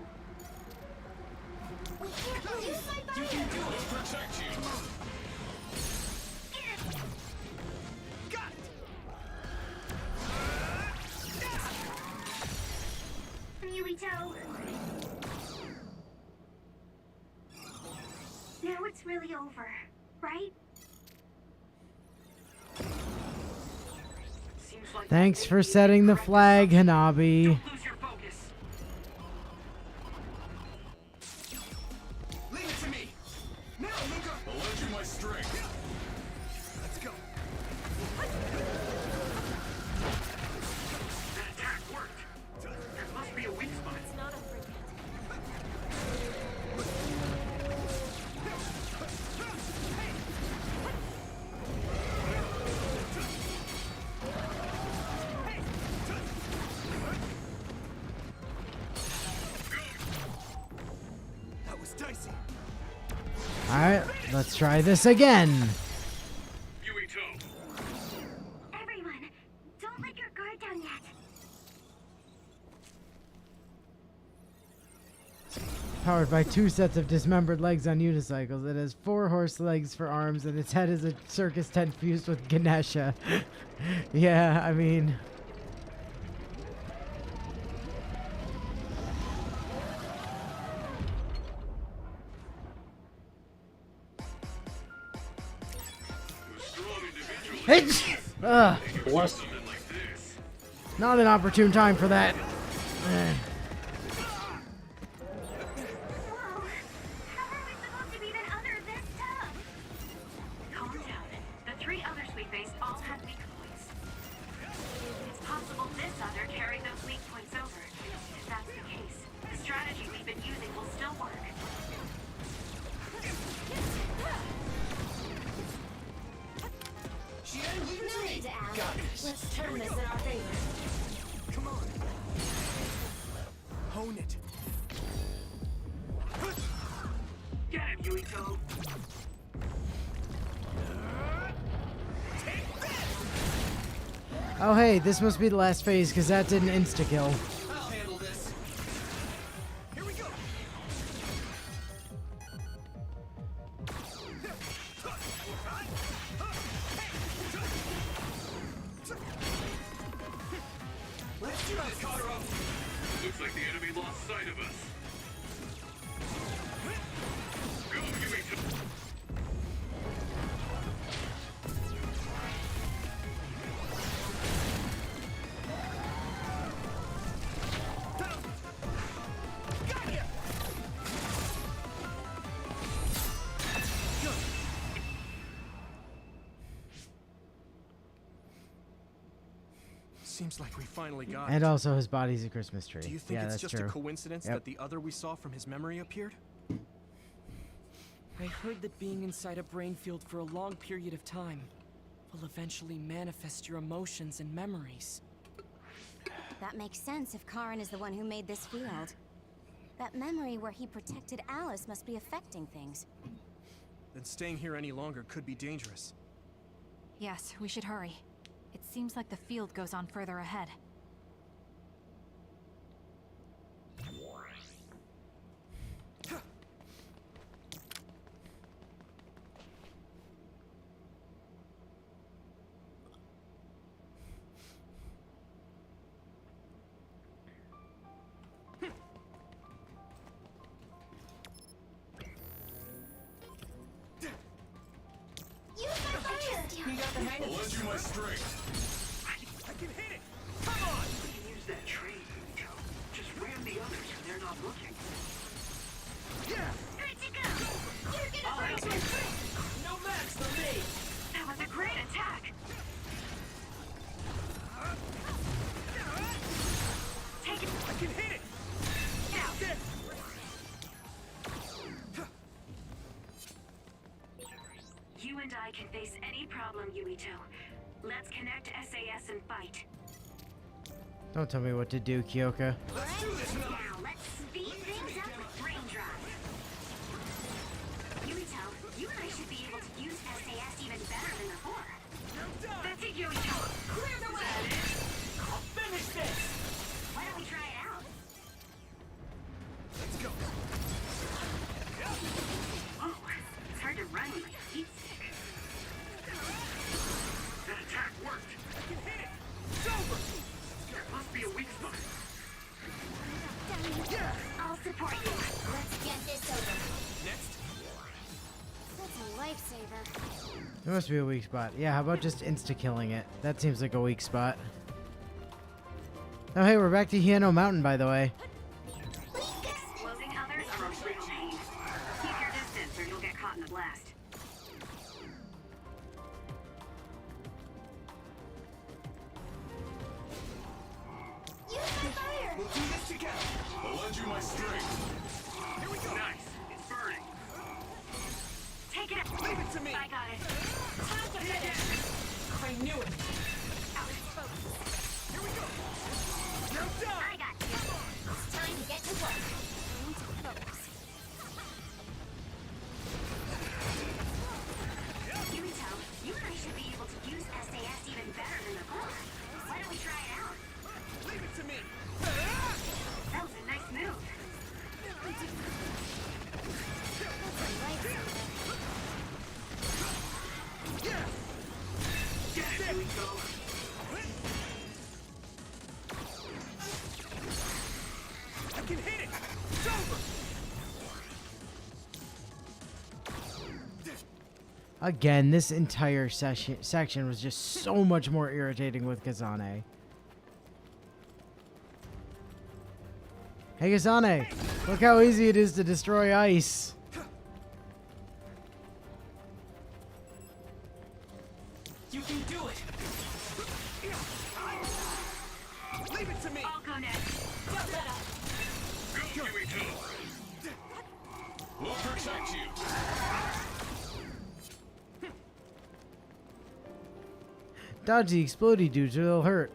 Speaker 15: We can't lose my body!
Speaker 4: You can do it! Protect you! Got it!
Speaker 15: Ryuito! Now it's really over, right?
Speaker 14: Seems like
Speaker 1: Thanks for setting the flag, Hanabi.
Speaker 14: lose your focus.
Speaker 4: Leave it to me! Now, Luca!
Speaker 7: I'll lend you my strength.
Speaker 4: Let's go!
Speaker 14: That attack worked. There must be a weak spot.
Speaker 13: It's not over yet.
Speaker 4: That was dicey.
Speaker 1: Alright, let's try this again.
Speaker 14: Yuito.
Speaker 15: Everyone, don't let your guard down yet.
Speaker 1: Powered by 2 sets of dismembered legs on unicycles. It has 4 horse legs for arms, and its head is a circus tent fused with Ganesha. Yeah, I mean... Ugh.
Speaker 2: Bless
Speaker 1: Not an opportune time for that. Eh.
Speaker 15: Whoa! How are we supposed to be the other this tough? Calm down. The 3 others we faced all had weak points. It's possible this other carried those weak points over. If that's the case, the strategy we've been using will still work.
Speaker 13: No need to ask. Let's turn this in our favor.
Speaker 4: Come on. Hone it.
Speaker 14: Get him, Yuito.
Speaker 1: Oh hey, this must be the last phase because that didn't insta-kill.
Speaker 4: I'll handle this. Here we go. Let's do this, Kotaro.
Speaker 14: Looks like the enemy lost sight of us. Go, Yuito.
Speaker 4: Got ya!
Speaker 10: Seems like we finally got
Speaker 1: And
Speaker 10: it.
Speaker 1: also his body's a Christmas tree.
Speaker 10: Do you think
Speaker 1: Yeah,
Speaker 10: it's
Speaker 1: that's
Speaker 10: just
Speaker 1: true.
Speaker 10: a coincidence
Speaker 1: Yep.
Speaker 10: that the other we saw from his memory appeared?
Speaker 6: I heard that being inside a brain field for a long period of time will eventually manifest your emotions and memories.
Speaker 3: That makes sense if Karin is the one who made this field. That memory where he protected Alice must be affecting things.
Speaker 10: then staying here any longer could be dangerous.
Speaker 8: Yes, we should hurry. It seems like the field goes on further ahead.
Speaker 7: I'll lend you my strength.
Speaker 10: I can hit it! Come on!
Speaker 14: You can use that trade, Joe. Just ram the others when they're not looking.
Speaker 10: Yeah!
Speaker 13: Good to go! You're gonna
Speaker 14: I'll help
Speaker 13: break
Speaker 14: you.
Speaker 13: my
Speaker 14: No match for me!
Speaker 15: That was a great attack! Take it!
Speaker 10: I can hit it!
Speaker 15: Now!
Speaker 11: You and I can face any problem, Yuito. Let's connect SAS and fight.
Speaker 1: Don't tell me what to do, Kyoka.
Speaker 10: Let's do this now!
Speaker 13: Now, let's speed things up with brain drive.
Speaker 11: Yuito, you and I should be able to use SAS even better than before.
Speaker 15: That's it, Yuito! Clear the way!
Speaker 14: I'll finish this!
Speaker 11: Why don't we try it out?
Speaker 10: Let's go!
Speaker 11: Oh, it's hard to run with my feet.
Speaker 14: That attack worked!
Speaker 10: I can hit it! It's over!
Speaker 14: There must be a weak spot.
Speaker 10: Yeah!
Speaker 11: I'll support you.
Speaker 13: Let's get this over.
Speaker 10: Next!
Speaker 3: That's a lifesaver.
Speaker 1: There must be a weak spot. Yeah, how about just insta-killing it? That seems like a weak spot. Oh, hey, we're back to Hieno Mountain, by the way.
Speaker 11: Exploding others are a real pain. Keep your distance or you'll get caught in the blast.
Speaker 13: Use the fire!
Speaker 10: We'll do this together!
Speaker 7: I'll lend you my strength.
Speaker 10: Here we go!
Speaker 14: Nice. It's burning.
Speaker 11: Take it!
Speaker 10: Leave it to me!
Speaker 11: I got it.
Speaker 15: Time to finish! I knew it!
Speaker 11: Out of focus.
Speaker 10: Here we go! Now die!
Speaker 11: I got you.
Speaker 13: It's time to get to work. Need to focus.
Speaker 11: Yuito, you and I should be able to use SAS even better than before. Why don't we try it out?
Speaker 10: Leave it to me!
Speaker 11: That was a nice move.
Speaker 10: Yeah!
Speaker 14: Get it, Yuito!
Speaker 10: I can hit it! It's over!
Speaker 1: Again, this entire section was just so much more irritating with Kazane. Hey, Kazane! Look how easy it is to destroy ice.
Speaker 6: You can do it!
Speaker 10: Leave it to me!
Speaker 11: I'll go next.
Speaker 14: Go, Yuito!
Speaker 7: We'll protect you.
Speaker 1: Dodge the explodey dudes or they'll hurt.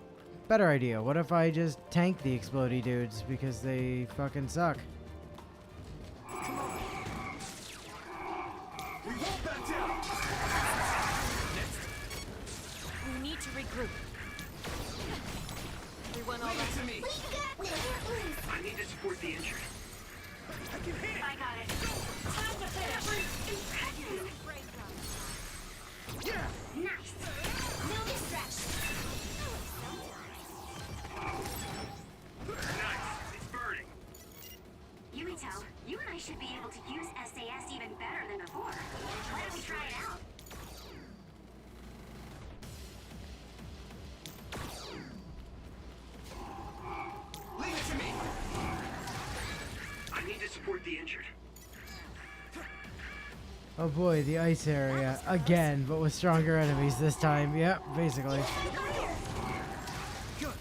Speaker 1: Better idea. What if I just tank the explodey dudes because they fucking suck?
Speaker 10: We won't back down!
Speaker 8: We need to regroup. Everyone all
Speaker 10: Leave
Speaker 8: right?
Speaker 10: it to me!
Speaker 14: I need to support the injured.
Speaker 10: I can hit it!
Speaker 11: I got it.
Speaker 15: Time to finish!
Speaker 10: Yeah!
Speaker 13: Nice. No distraction.
Speaker 14: Nice. It's burning.
Speaker 11: Yuito, you and I should be able to use SAS even better than before. Why don't we try it out?
Speaker 10: Leave it to me!
Speaker 14: I need to support the injured.
Speaker 1: Oh boy, the ice area. Again, but with stronger enemies this time. Yep, basically.
Speaker 10: Good!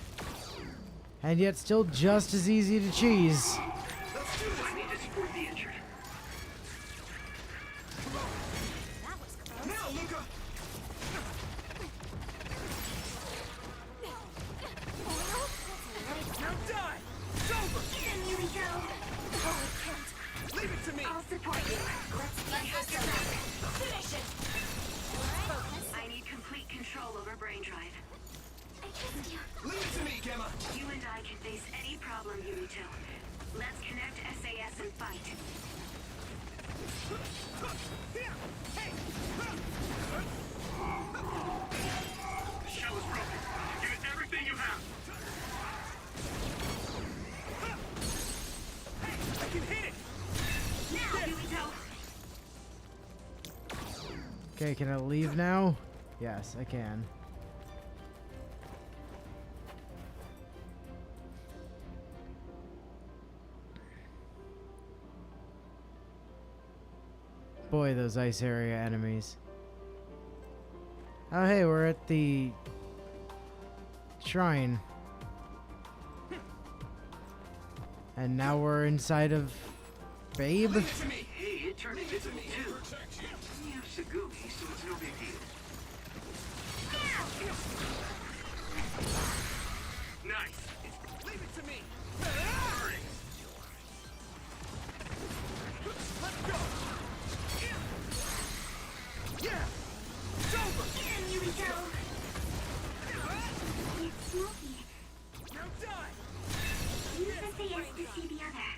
Speaker 1: And yet still just as easy to cheese.
Speaker 10: Let's do this!
Speaker 14: I need to support the injured.
Speaker 13: That was close.
Speaker 10: Now, Luca! Now die! It's over!
Speaker 11: Get him, Yuito!
Speaker 13: Oh, I can't.
Speaker 10: Leave it to me!
Speaker 11: I'll support I need complete control over brain drive.
Speaker 4: Leave it to me, Gemma!
Speaker 11: You and I can face any problem, Yumito. Let's connect SAS and fight.
Speaker 16: The shell is broken. Give it everything you have.
Speaker 4: I can hit it!
Speaker 11: Now, Yumito!
Speaker 1: Okay, can I leave now? Yes, I can. Boy, those ice area enemies. Oh, hey, we're at the shrine. And now we're inside of Babe.
Speaker 16: Hey, it turned invisible too. You have Sagumi, so it's no big deal. Nice.
Speaker 4: Leave it to me!
Speaker 16: Hurry.
Speaker 4: Let's go! Yeah! It's over!
Speaker 3: Yumito! It's smoky.
Speaker 4: Now die!
Speaker 3: Use SAS to see the other.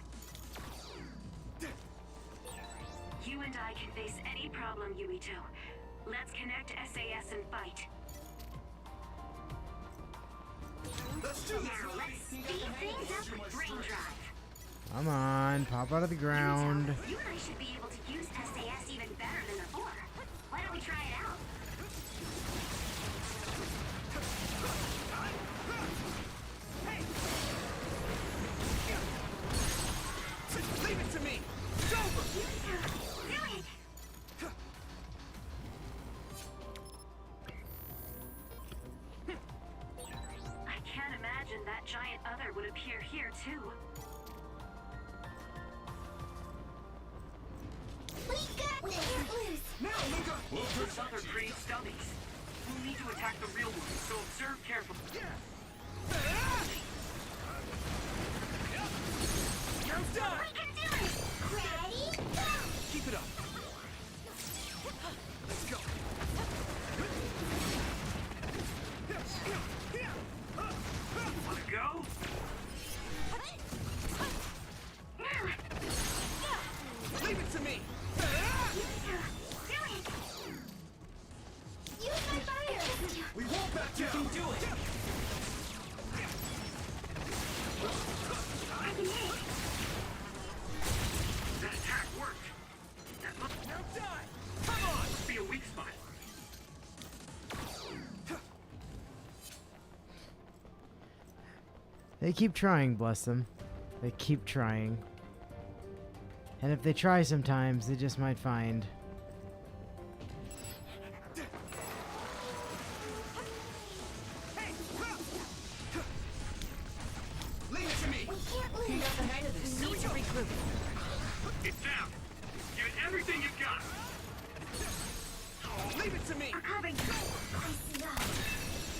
Speaker 11: You and I can face any problem, Yumito. Let's connect SAS and fight.
Speaker 4: Let's do this!
Speaker 11: Now let's speed things up with brain drive.
Speaker 1: Come on, pop out of the ground.
Speaker 3: You and I should be able to use SAS even better than before. Why don't we try it out?
Speaker 4: Leave it to me! It's over!
Speaker 11: I can't imagine that giant other would appear here too.
Speaker 3: We got this!
Speaker 4: Now, Luca!
Speaker 14: This other creates dummies. We'll need to attack the real ones, so observe carefully.
Speaker 4: Now die!
Speaker 3: We can do it! Ready? Go!
Speaker 4: Keep it up! Let's go!
Speaker 14: Wanna go?
Speaker 4: Leave it to me!
Speaker 3: Use my fire!
Speaker 4: We won't back down!
Speaker 6: You can do it!
Speaker 3: I can hit!
Speaker 14: That attack worked. That must
Speaker 4: Now die! Come on!
Speaker 14: be a weak spot.
Speaker 1: They keep trying, bless them. They keep trying. And if they try sometimes, they just might find.
Speaker 4: Leave it to me!
Speaker 3: We can't lose!
Speaker 6: Got the hang of this.
Speaker 8: We need to regroup.
Speaker 16: It's down. Give it everything you've got.
Speaker 4: Leave it to me!
Speaker 3: Covering you! I see now!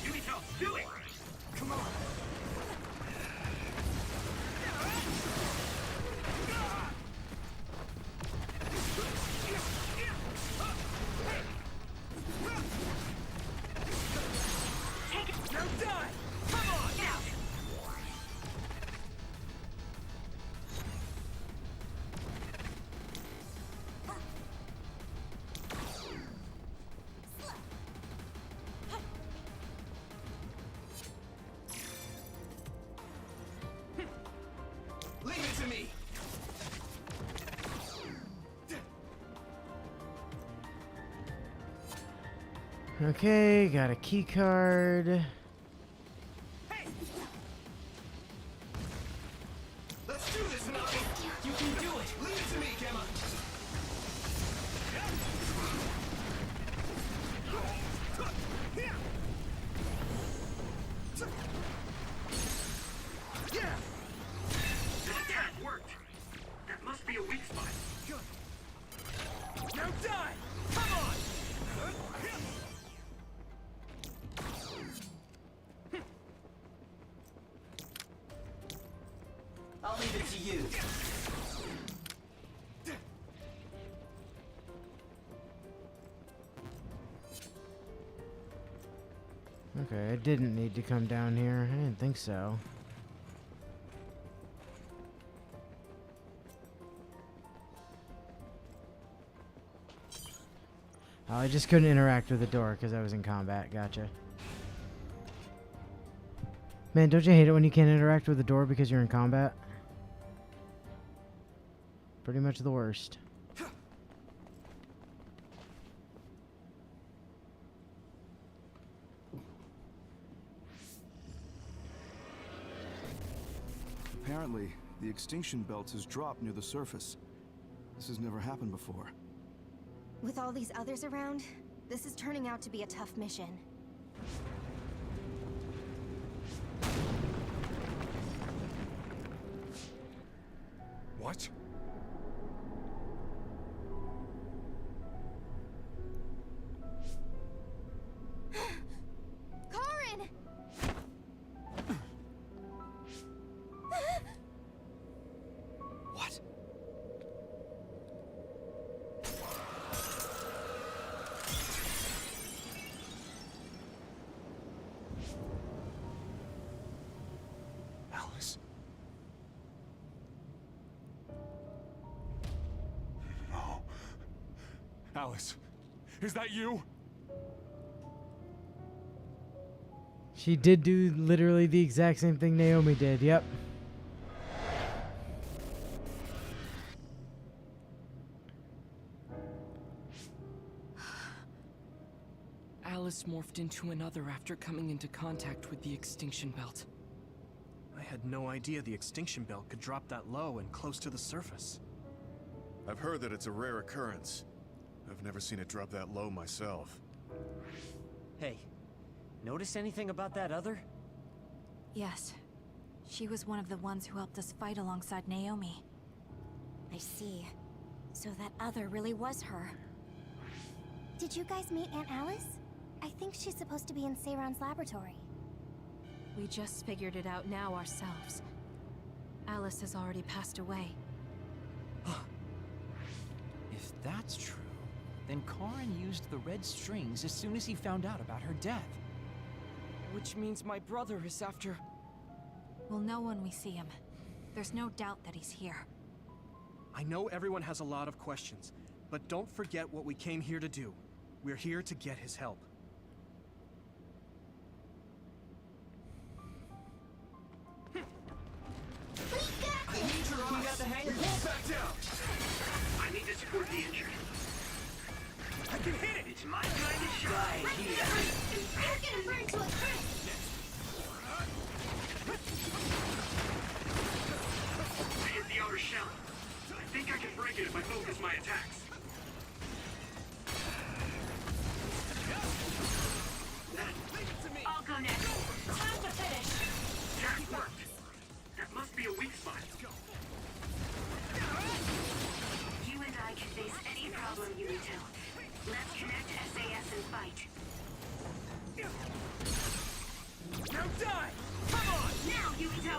Speaker 16: Yumito, do it.
Speaker 4: Come on!
Speaker 11: Take it.
Speaker 4: Now die! Come on!
Speaker 11: Out.
Speaker 4: Leave it to me!
Speaker 1: Okay, got a key card.
Speaker 4: Let's do this, Nami!
Speaker 6: You can do it!
Speaker 4: Leave it to me, Gemma! Yeah!
Speaker 14: That attack worked. That must be a weak spot.
Speaker 4: Now die! Come on!
Speaker 6: I'll leave it to you.
Speaker 1: Okay, I didn't need to come down here. I didn't think so. Oh, I just couldn't interact with the door because I was in combat. Gotcha. Man, don't you hate it when you can't interact with the door because you're in combat? Pretty much the worst.
Speaker 12: Apparently, the extinction belt has dropped near the surface. This has never happened before.
Speaker 3: With all these others around, this is turning out to be a tough mission.
Speaker 7: What?
Speaker 3: Karin!
Speaker 4: What?
Speaker 7: Alice? No. Alice, is that you?
Speaker 1: She did do literally the exact same thing Naomi did. Yep.
Speaker 6: Alice morphed into another after coming into contact with the extinction belt.
Speaker 10: I had no idea the extinction belt could drop that low and close to the surface.
Speaker 17: I've heard that it's a rare occurrence. I've never seen it drop that low myself.
Speaker 18: Hey, notice anything about that other?
Speaker 8: Yes. She was one of the ones who helped us fight alongside Naomi.
Speaker 3: I see. So that other really was her. Did you guys meet Aunt Alice? I think she's supposed to be in Seiron's laboratory.
Speaker 8: We just figured it out now ourselves. Alice has already passed away.
Speaker 5: If that's true, then Karin used the red strings as soon as he found out about her death.
Speaker 6: Which means my brother is after...
Speaker 8: We'll know when we see him. There's no doubt that he's here.
Speaker 10: I know everyone has a lot of questions, but don't forget what we came here to do. We're here to get his help.
Speaker 16: I need to support the injured.
Speaker 10: I can hit it!
Speaker 16: It's my kind of shot. Right here.
Speaker 13: I'm gonna burn to a crisp!
Speaker 16: I hit the outer shell. I think I can break it if I focus my attacks.
Speaker 11: I'll go next. Time to finish.
Speaker 16: Attack worked. That must be a weak spot.
Speaker 11: You and I can face any problem, Yurito. Let's connect SAS and fight.
Speaker 10: Now die! Come on!
Speaker 11: Now, Yurito!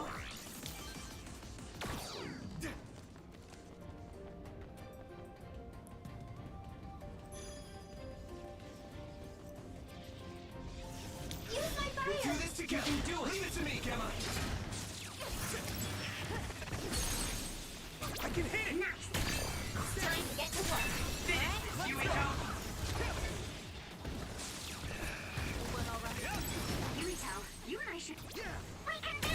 Speaker 13: Use my fire!
Speaker 10: We'll do this together! You can do it! Leave it to me, Gemma! I can hit it!
Speaker 13: Nice! Time to get to work!
Speaker 16: Yurito!
Speaker 11: Yurito, you and I should... We can do it!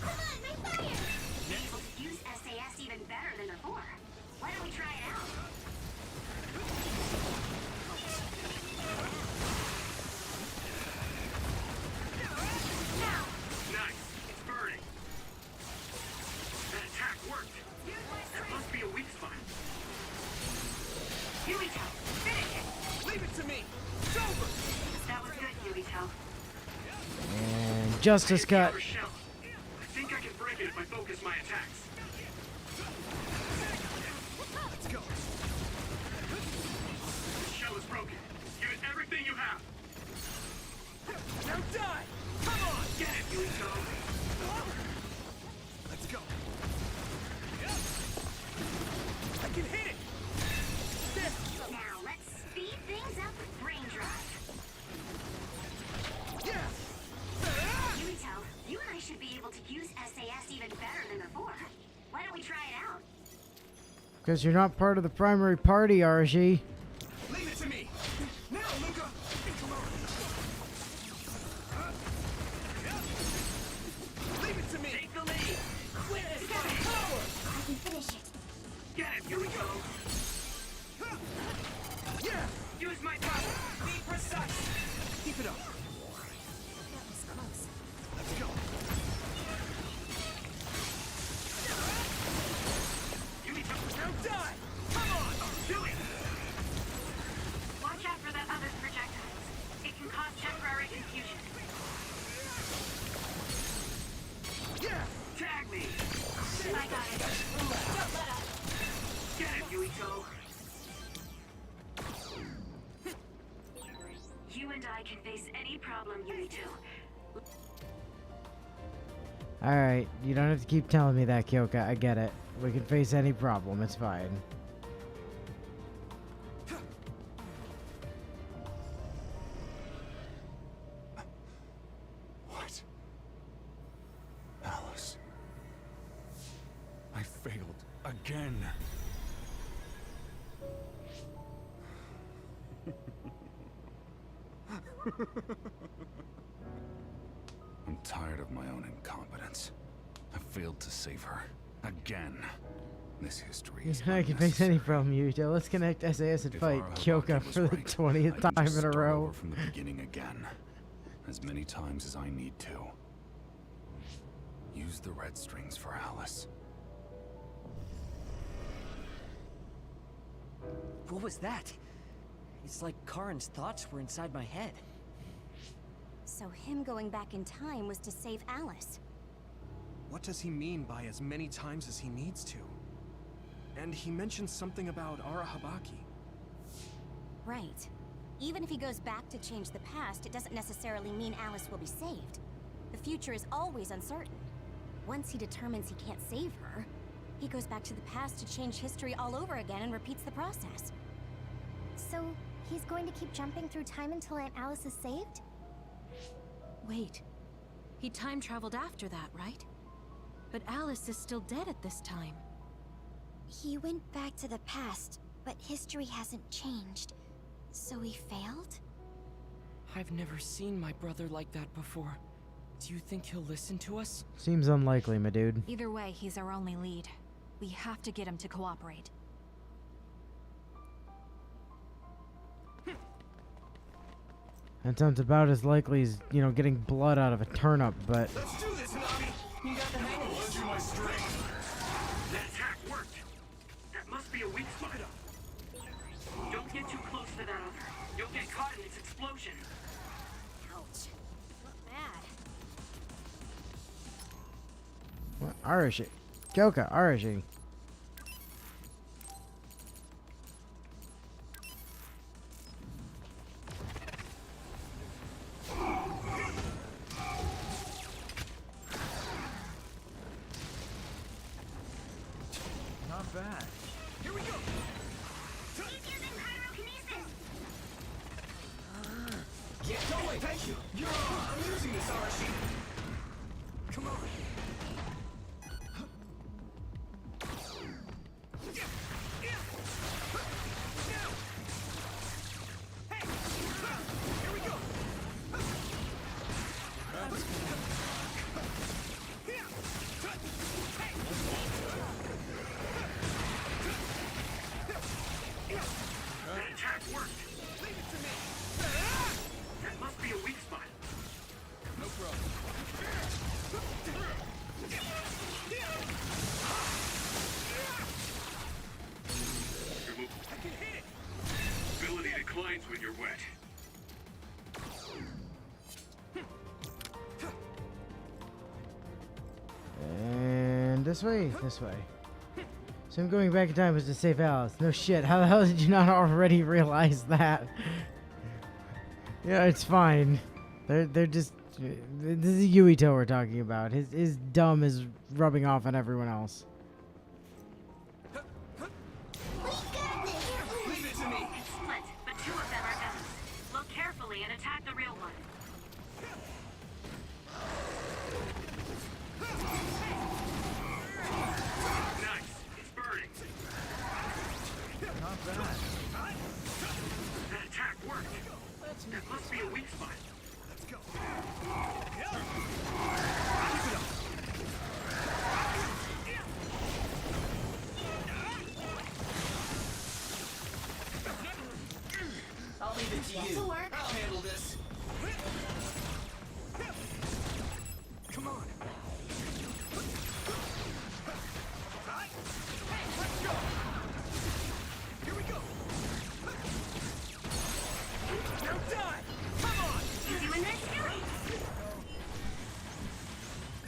Speaker 13: Come on, my fire!
Speaker 11: Be able to use SAS even better than before. Why don't we try it out?
Speaker 16: Nice. It's burning. That attack worked. That must be a weak spot.
Speaker 11: Yurito, finish it!
Speaker 10: Leave it to me! It's over!
Speaker 11: That was good, Yurito.
Speaker 1: And Justice cut.
Speaker 16: Outer shell. I think I can break it if I focus my attacks.
Speaker 10: Let's go!
Speaker 16: The shell is broken. Give it everything you have.
Speaker 10: Now die! Come on!
Speaker 16: Get it, Yurito.
Speaker 10: Let's go! I can hit it! This!
Speaker 11: Now let's speed things up with brain drive.
Speaker 10: Yes!
Speaker 1: Because you're not part of the primary party, RG.
Speaker 10: Leave it to me! Now, Luca! Come on! Leave it to me!
Speaker 14: Take the lead!
Speaker 13: Witness my power! I can finish it.
Speaker 14: Get it, here we go!
Speaker 10: Yeah!
Speaker 14: Use my power!
Speaker 10: Be precise! Keep it up!
Speaker 3: That was close.
Speaker 10: Let's go! Now die! Come on!
Speaker 14: Do it!
Speaker 15: Watch out for that other's projectiles. It can cause temporary confusion.
Speaker 10: Yeah!
Speaker 14: Tag me!
Speaker 15: I got it.
Speaker 13: Don't let up.
Speaker 14: Get it, Yuito!
Speaker 15: You and I can face any problem, Yuito.
Speaker 1: Alright, you don't have to keep telling me that, Kyoka. I get it. We can face any problem. It's fine.
Speaker 7: What? Alice. I failed again. I'm tired of my own incompetence. I failed to save her. Again. This history is
Speaker 1: I can face any problem, Yuto. Let's connect SAS and
Speaker 7: If
Speaker 1: fight
Speaker 7: our
Speaker 1: Kyoka
Speaker 7: Habaki was
Speaker 1: for the
Speaker 7: right,
Speaker 1: 20th
Speaker 7: I can
Speaker 1: time
Speaker 7: just
Speaker 1: in a
Speaker 7: start
Speaker 1: row.
Speaker 7: over from the beginning again. As many times as I need to. Use the red strings for Alice.
Speaker 6: What was that? It's like Karin's thoughts were inside my head.
Speaker 3: So him going back in time was to save Alice.
Speaker 10: What does he mean by as many times as he needs to? And he mentioned something about Arahabaki.
Speaker 3: Right. Even if he goes back to change the past, it doesn't necessarily mean Alice will be saved. The future is always uncertain. Once he determines he can't save her, he goes back to the past to change history all over again and repeats the process.
Speaker 13: So, he's going to keep jumping through time until Aunt Alice is saved?
Speaker 8: Wait. He time traveled after that, right? But Alice is still dead at this time.
Speaker 3: He went back to the past, but history hasn't changed. So he failed?
Speaker 6: I've never seen my brother like that before. Do you think he'll listen to us?
Speaker 1: Seems unlikely, my dude.
Speaker 8: Either way, he's our only lead. We have to get him to cooperate.
Speaker 1: That sounds about as likely as, you know, getting blood out of a turnip, but...
Speaker 10: Let's do this, Nami! You got the hang of this!
Speaker 16: Lend you my strength! That attack worked! That must be a weak spot.
Speaker 14: Don't get too close to that other. You'll get caught in its explosion.
Speaker 3: Ouch. Not bad.
Speaker 1: What? Arashi. Kyoka, Arashi.
Speaker 5: Not bad.
Speaker 10: Here we go!
Speaker 13: He's using pyrokinesis!
Speaker 10: Yeah, don't wait! Thank you! I'm using this, Arashi! Come on! Here we go!
Speaker 16: That attack worked!
Speaker 10: Leave it to me!
Speaker 16: That must be a weak spot.
Speaker 10: No problem. I can hit it!
Speaker 16: Ability declines when you're wet.
Speaker 1: And this way, this way. So him going back in time was to save Alice. No shit, how the hell did you not already realize that? Yeah, it's fine. They're just... This is Yuito we're talking about. His dumb is rubbing off on everyone else.
Speaker 10: Leave it to me!
Speaker 15: It's split, but two of them are done. Look carefully and attack the real one.
Speaker 16: Nice! It's burning!
Speaker 18: leave it to you.
Speaker 13: This'll work.
Speaker 18: I'll handle this.
Speaker 10: Come on.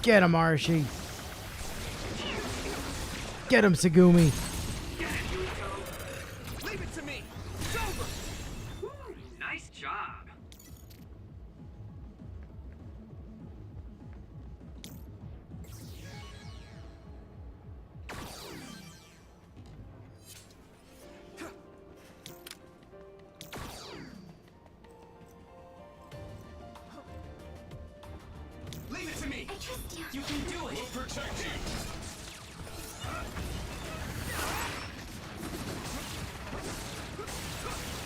Speaker 1: Get him, Archie. Get him, Segumi.
Speaker 10: Leave it to me. It's over.
Speaker 14: Woo, nice job.
Speaker 18: Leave it to me.
Speaker 3: I trust you.
Speaker 18: You can do it.
Speaker 17: We'll protect you.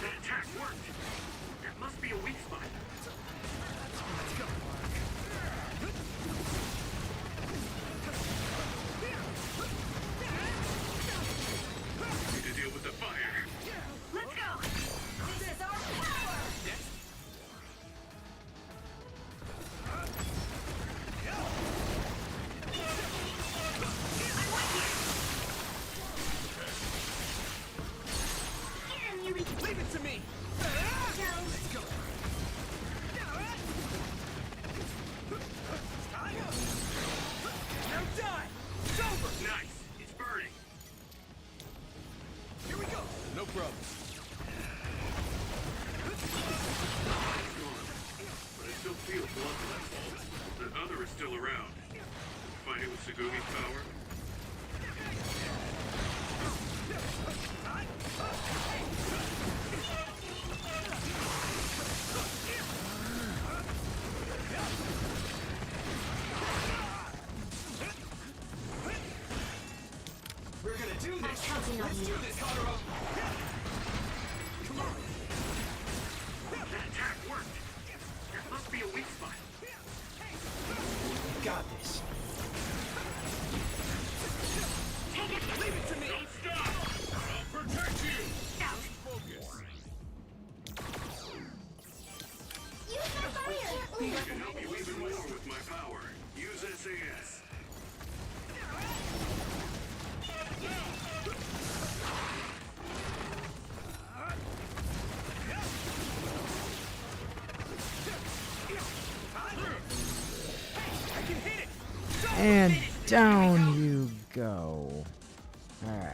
Speaker 16: That attack worked. There must be a weak spot.
Speaker 10: Let's go.
Speaker 16: Need to deal with the fire.
Speaker 13: Let's go. This is our power.
Speaker 10: Leave it to me. Let's go. Now die. It's over.
Speaker 16: Nice. It's burning.
Speaker 10: Here we go.
Speaker 17: No problem.
Speaker 16: But I still feel blood left. The other is still around. Find it with Segumi's power.
Speaker 18: We're gonna do this.
Speaker 13: I'm counting on
Speaker 18: Let's
Speaker 13: you.
Speaker 18: do this, Haruo.
Speaker 10: Come on.
Speaker 16: That attack worked. There must be a weak spot.
Speaker 18: Got this.
Speaker 10: Leave it to me.
Speaker 16: Don't stop! I'll protect you!
Speaker 17: Focus.
Speaker 13: Use my fire.
Speaker 16: I can help you even more with my power. Use SAS.
Speaker 10: I can hit it.
Speaker 1: And down you go. Alright.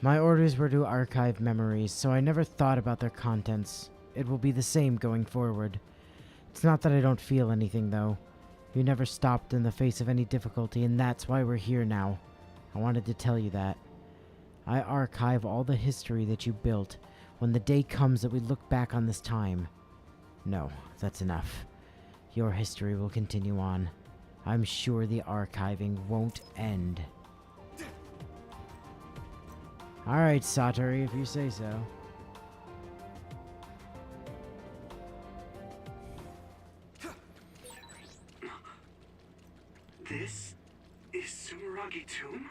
Speaker 1: My orders were to archive memories, so I never thought about their contents. It will be the same going forward. It's not that I don't feel anything, though. You never stopped in the face of any difficulty, and that's why we're here now. I wanted to tell you that. I archive all the history that you built when the day comes that we look back on this time. No, that's enough. Your history will continue on. I'm sure the archiving won't end. Alright, Satoru, if you say so.
Speaker 16: This is Sumeragi Tomb?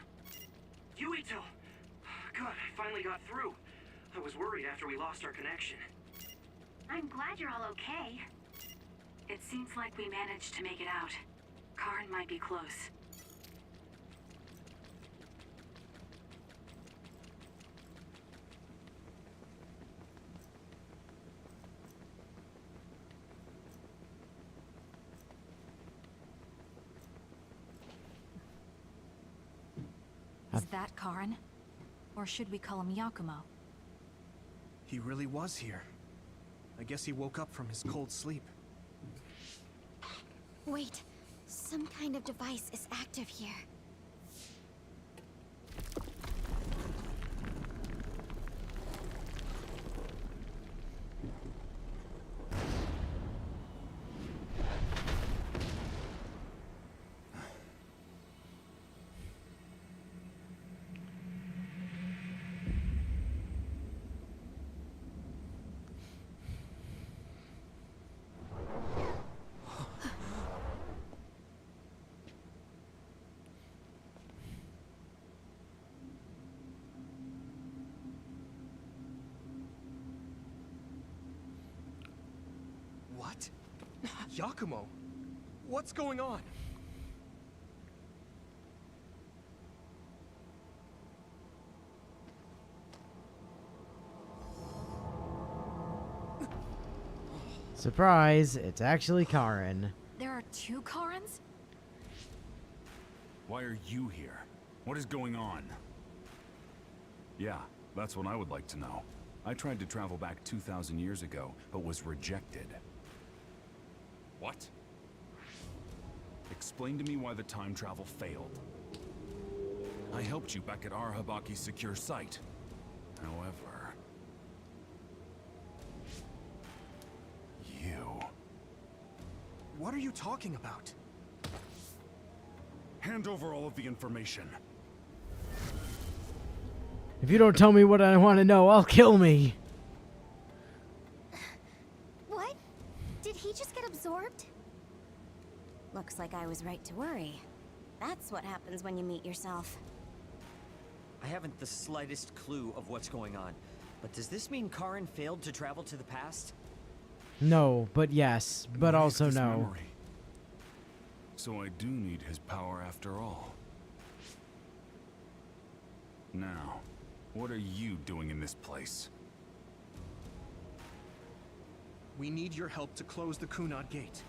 Speaker 14: Yuito! Good, I finally got through. I was worried after we lost our connection.
Speaker 15: I'm glad you're all okay. It seems like we managed to make it out. Karn might be close.
Speaker 8: Is that Karn? Or should we call him Yakumo?
Speaker 10: He really was here. I guess he woke up from his cold sleep.
Speaker 3: Wait, some kind of device is active here.
Speaker 10: Yakumo, what's going on?
Speaker 1: Surprise, it's actually Karen.
Speaker 8: There are 2 Karens?
Speaker 7: Why are you here? What is going on? Yeah, that's what I would like to know. I tried to travel back 2,000 years ago, but was rejected. What? Explain to me why the time travel failed. I helped you back at Arahabaki's secure site. However... you...
Speaker 10: What are you talking about?
Speaker 7: Hand over all of the information.
Speaker 1: If you don't tell me what I want to know, I'll kill me.
Speaker 3: What? Did he just get absorbed? Looks like I was right to worry. That's what happens when you meet yourself.
Speaker 18: I haven't the slightest clue of what's going on. But does this mean Karen failed to travel to the past?
Speaker 1: No, but yes, but
Speaker 7: Why
Speaker 1: also
Speaker 7: this
Speaker 1: no.
Speaker 7: memory? So I do need his power after all. Now, what are you doing in this place?
Speaker 10: We need your help to close the Kunad Gate.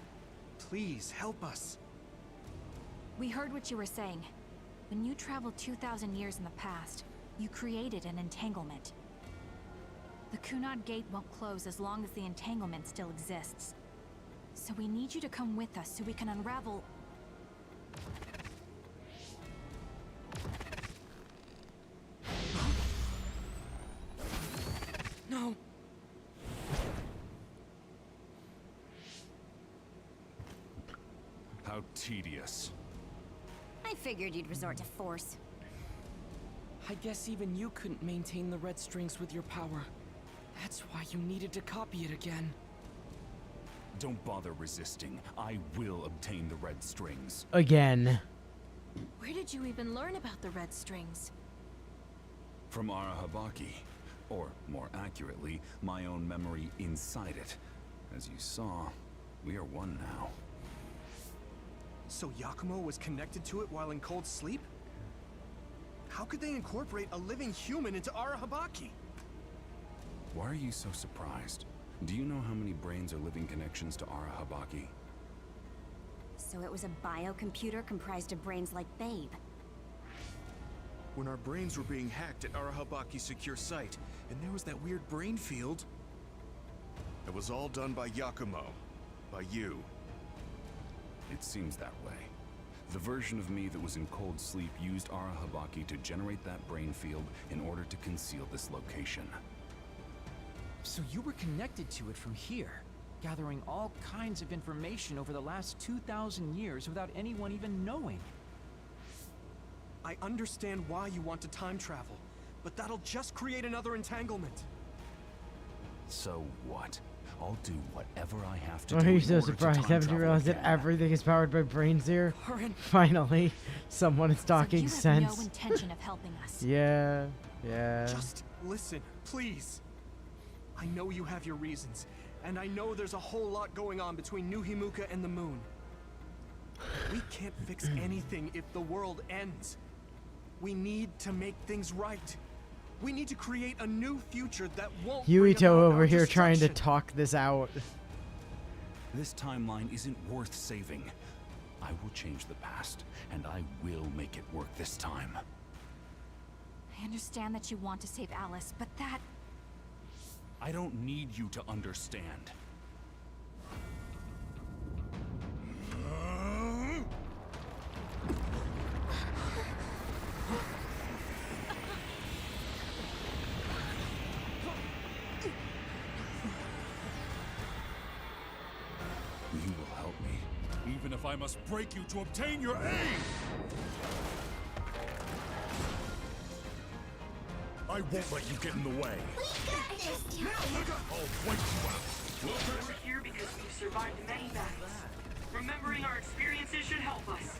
Speaker 10: Please, help us.
Speaker 8: We heard what you were saying. When you traveled 2,000 years in the past, you created an entanglement. The Kunad Gate won't close as long as the entanglement still exists. So we need you to come with us so we can unravel...
Speaker 6: No!
Speaker 7: How tedious.
Speaker 3: I figured you'd resort to force.
Speaker 6: I guess even you couldn't maintain the red strings with your power. That's why you needed to copy it again.
Speaker 7: Don't bother resisting. I will obtain the red strings.
Speaker 1: Again.
Speaker 13: Where did you even learn about the red strings?
Speaker 7: From Arahabaki. Or, more accurately, my own memory inside it. As you saw, we are one now.
Speaker 10: So Yakumo was connected to it while in cold sleep? How could they incorporate a living human into Arahabaki?
Speaker 7: Why are you so surprised? Do you know how many brains are living connections to Arahabaki?
Speaker 3: So it was a biocomputer comprised of brains like Babe.
Speaker 17: When our brains were being hacked at Arahabaki's secure site, and there was that weird brain field. It was all done by Yakumo. By you.
Speaker 7: It seems that way. The version of me that was in cold sleep used Arahabaki to generate that brain field in order to conceal this location.
Speaker 5: So you were connected to it from here, gathering all kinds of information over the last 2,000 years without anyone even knowing.
Speaker 10: I understand why you want to time travel, but that'll just create another entanglement.
Speaker 7: So what? I'll do whatever I have to
Speaker 1: Why
Speaker 7: do.
Speaker 1: are you
Speaker 7: in
Speaker 1: so
Speaker 7: order to
Speaker 1: surprised?
Speaker 7: time
Speaker 1: Haven't you
Speaker 7: travel
Speaker 1: realized that
Speaker 7: again.
Speaker 1: everything is powered by brains here?
Speaker 6: Karen.
Speaker 1: Finally, someone is talking
Speaker 8: so you have
Speaker 1: sense.
Speaker 8: no intention of helping us.
Speaker 1: Yeah, yeah.
Speaker 10: Just listen, please. I know you have your reasons, and I know there's a whole lot going on between New Himuka and the moon. We can't fix anything if the world ends. We need to make things right. We need to create a new future that won't bring
Speaker 1: Yuito
Speaker 10: about
Speaker 1: over
Speaker 10: our
Speaker 1: here trying to
Speaker 10: destruction.
Speaker 1: talk this out.
Speaker 7: This timeline isn't worth saving. I will change the past, and I will make it work this time.
Speaker 8: I understand that you want to save Alice, but that...
Speaker 7: I don't need you to understand. You will help me, even if I must break you to obtain your aid! I won't let you get in the way. I'll wipe you out.
Speaker 14: We're here because we've survived many battles. Remembering our experiences should help us.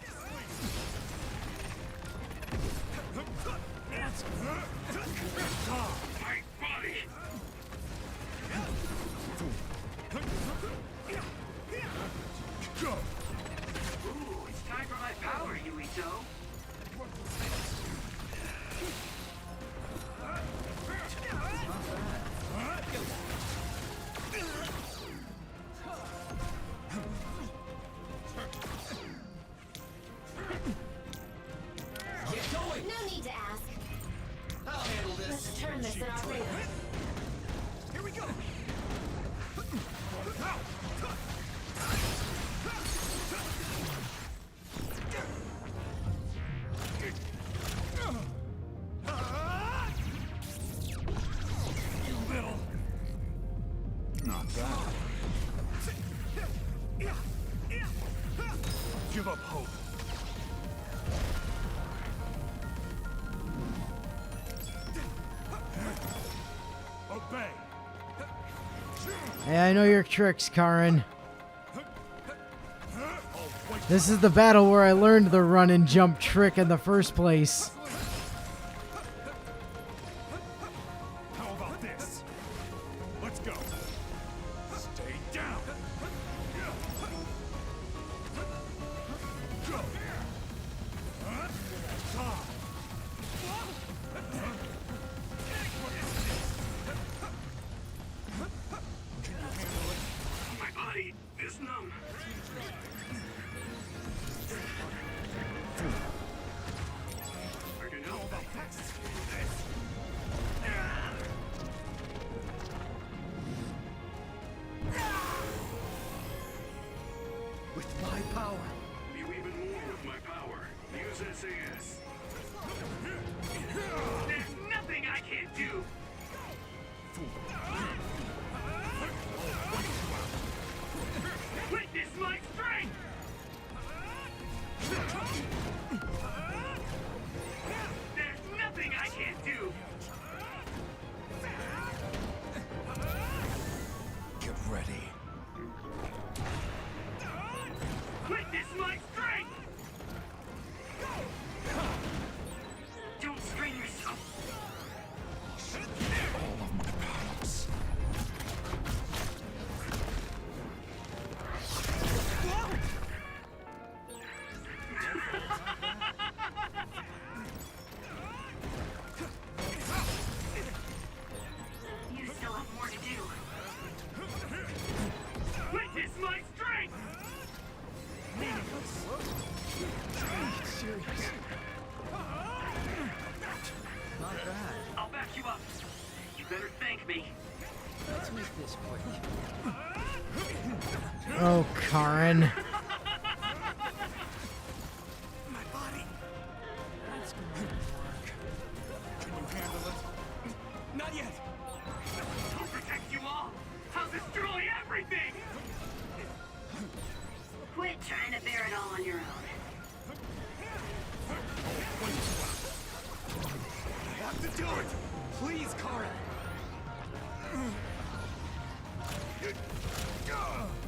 Speaker 16: My body!
Speaker 14: So?
Speaker 13: Get going! No need to ask.
Speaker 10: I'll handle this.
Speaker 13: Let's turn this in our favor.
Speaker 10: Here we go.
Speaker 7: You little. Not bad. Give up hope. Obey.
Speaker 1: Hey, I know your tricks, Karin. This is the battle where I learned the run and jump trick in the first place.
Speaker 7: How about this? Let's go. Stay down. Go.
Speaker 16: My body is numb. I can help.
Speaker 10: With my power.
Speaker 16: Do even more with my power. Use SAS. There's nothing I can't do. Witness my strength. There's nothing I can't do.
Speaker 7: Get ready.
Speaker 16: Witness my strength. Don't strain yourself.
Speaker 7: All of my powers.
Speaker 15: You still have more to do.
Speaker 16: Witness my strength.
Speaker 10: Serious.
Speaker 18: Not bad.
Speaker 14: I'll back you up. You better thank me.
Speaker 5: Let's make this quick.
Speaker 1: Oh, Karin.
Speaker 10: My body.
Speaker 5: That's gonna work.
Speaker 10: Can you handle it? Not yet.
Speaker 16: I'll protect you all. I'll destroy everything.
Speaker 15: Quit trying to bear it all on your own.
Speaker 10: I have to do it. Please, Karin.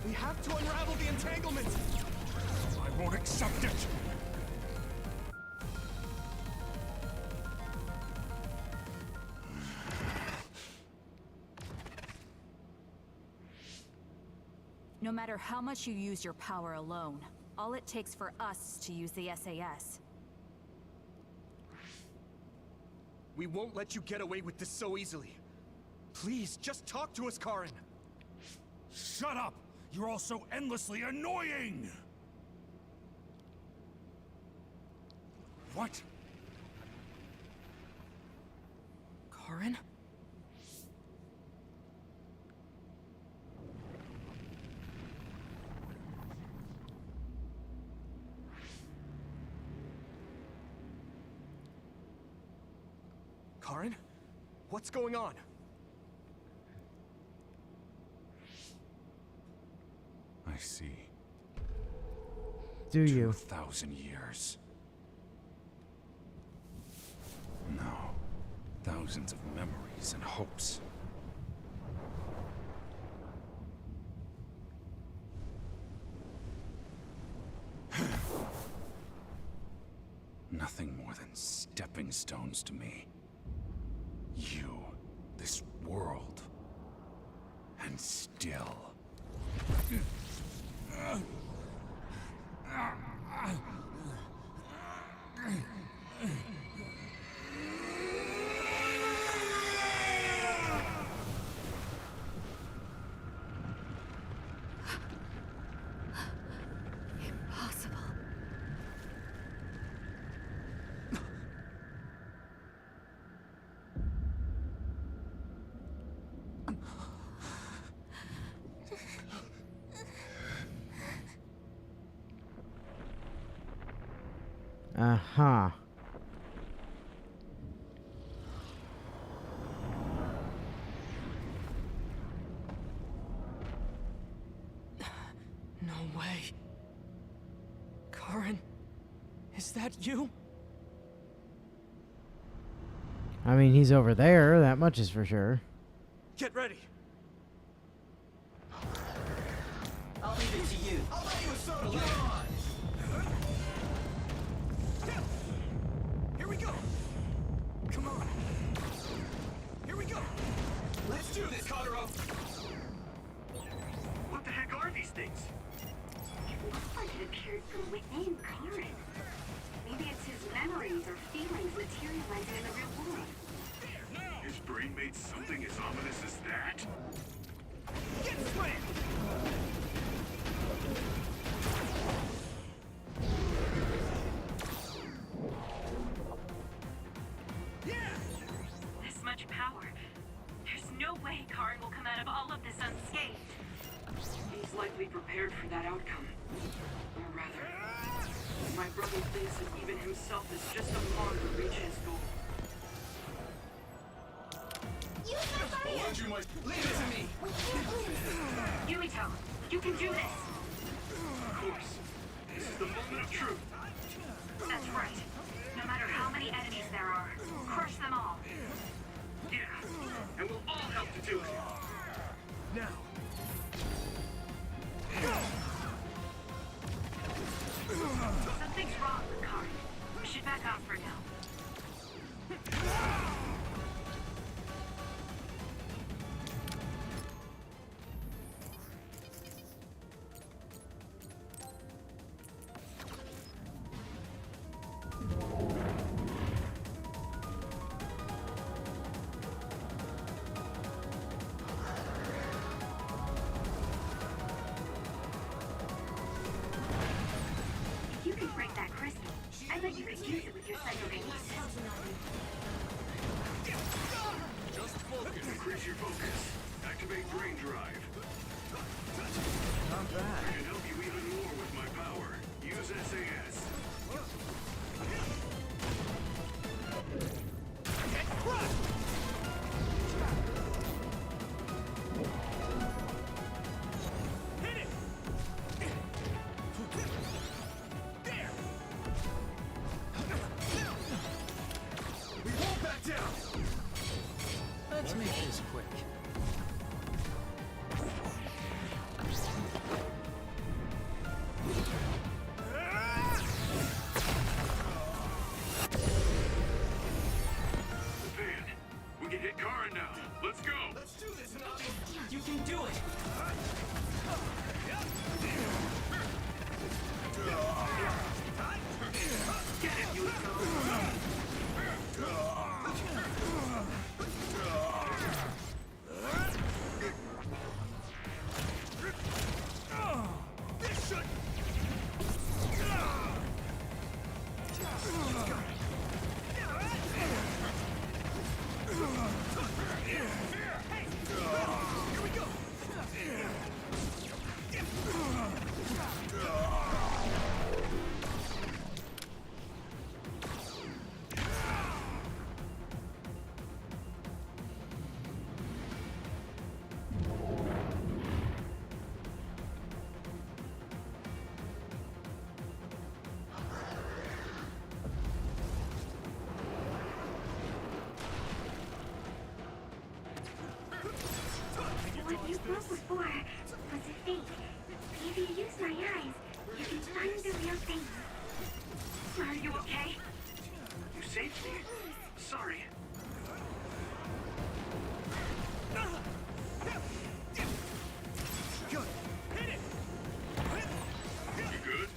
Speaker 10: We have to unravel the entanglement.
Speaker 7: I won't accept it.
Speaker 8: No matter how much you use your power alone, all it takes for us is to use the SAS.
Speaker 10: We won't let you get away with this so easily. Please, just talk to us, Karin.
Speaker 7: Shut up! You're all so endlessly annoying! What?
Speaker 6: Karin?
Speaker 10: Karin? What's going on?
Speaker 7: I see.
Speaker 1: Do you?
Speaker 7: 2,000 years. No. Thousands of memories and hopes. Nothing more than stepping stones to me. You, this world, and still.
Speaker 1: Uh-huh.
Speaker 6: No way. Karen, is that you?
Speaker 1: I mean, he's over there. That much is for sure.
Speaker 10: Get ready.
Speaker 18: I'll leave it to you.
Speaker 10: I'll let you assert a lay on. Here we go. Come on. Here we go. Let's do this, Conroe.
Speaker 16: What the heck are these things?
Speaker 15: It looks like it appeared from within Karen. Maybe it's his memories or feelings materializing in the real world.
Speaker 16: His brain made something as ominous as that?
Speaker 10: Get slammed!
Speaker 15: This much power. There's no way Karen will come out of all of this unscathed.
Speaker 14: He's likely prepared for that outcome. Or rather, my brother thinks that even himself is just a pawn to reach his goal.
Speaker 10: Leave it to me!
Speaker 15: Yumito, you can do this!
Speaker 16: Of course. This is the moment of truth.
Speaker 15: That's right. No matter how many enemies there are, crush them all.
Speaker 16: Yeah. And we'll all help to do it.
Speaker 10: Now.
Speaker 15: Something's wrong with Karen. We should back off for now. If you could break that crystal, I bet you could use it with your psychokinesis.
Speaker 16: Just focus. Increase your focus. Activate brain drive.
Speaker 9: Not bad.
Speaker 16: I can help you even more with my power. Use SAS.
Speaker 10: We won't back down!
Speaker 5: Let's make this quick.
Speaker 16: Van, we can hit Karen now. Let's go.
Speaker 10: Let's do this, Navi!
Speaker 6: You can do it!
Speaker 16: Get it,
Speaker 10: This should... Here we go!
Speaker 15: What you broke before was a fake. If you use my eyes, you can find the real thing.
Speaker 14: Are you okay?
Speaker 16: You saved me. Sorry.
Speaker 10: Good. Hit it!
Speaker 16: You good?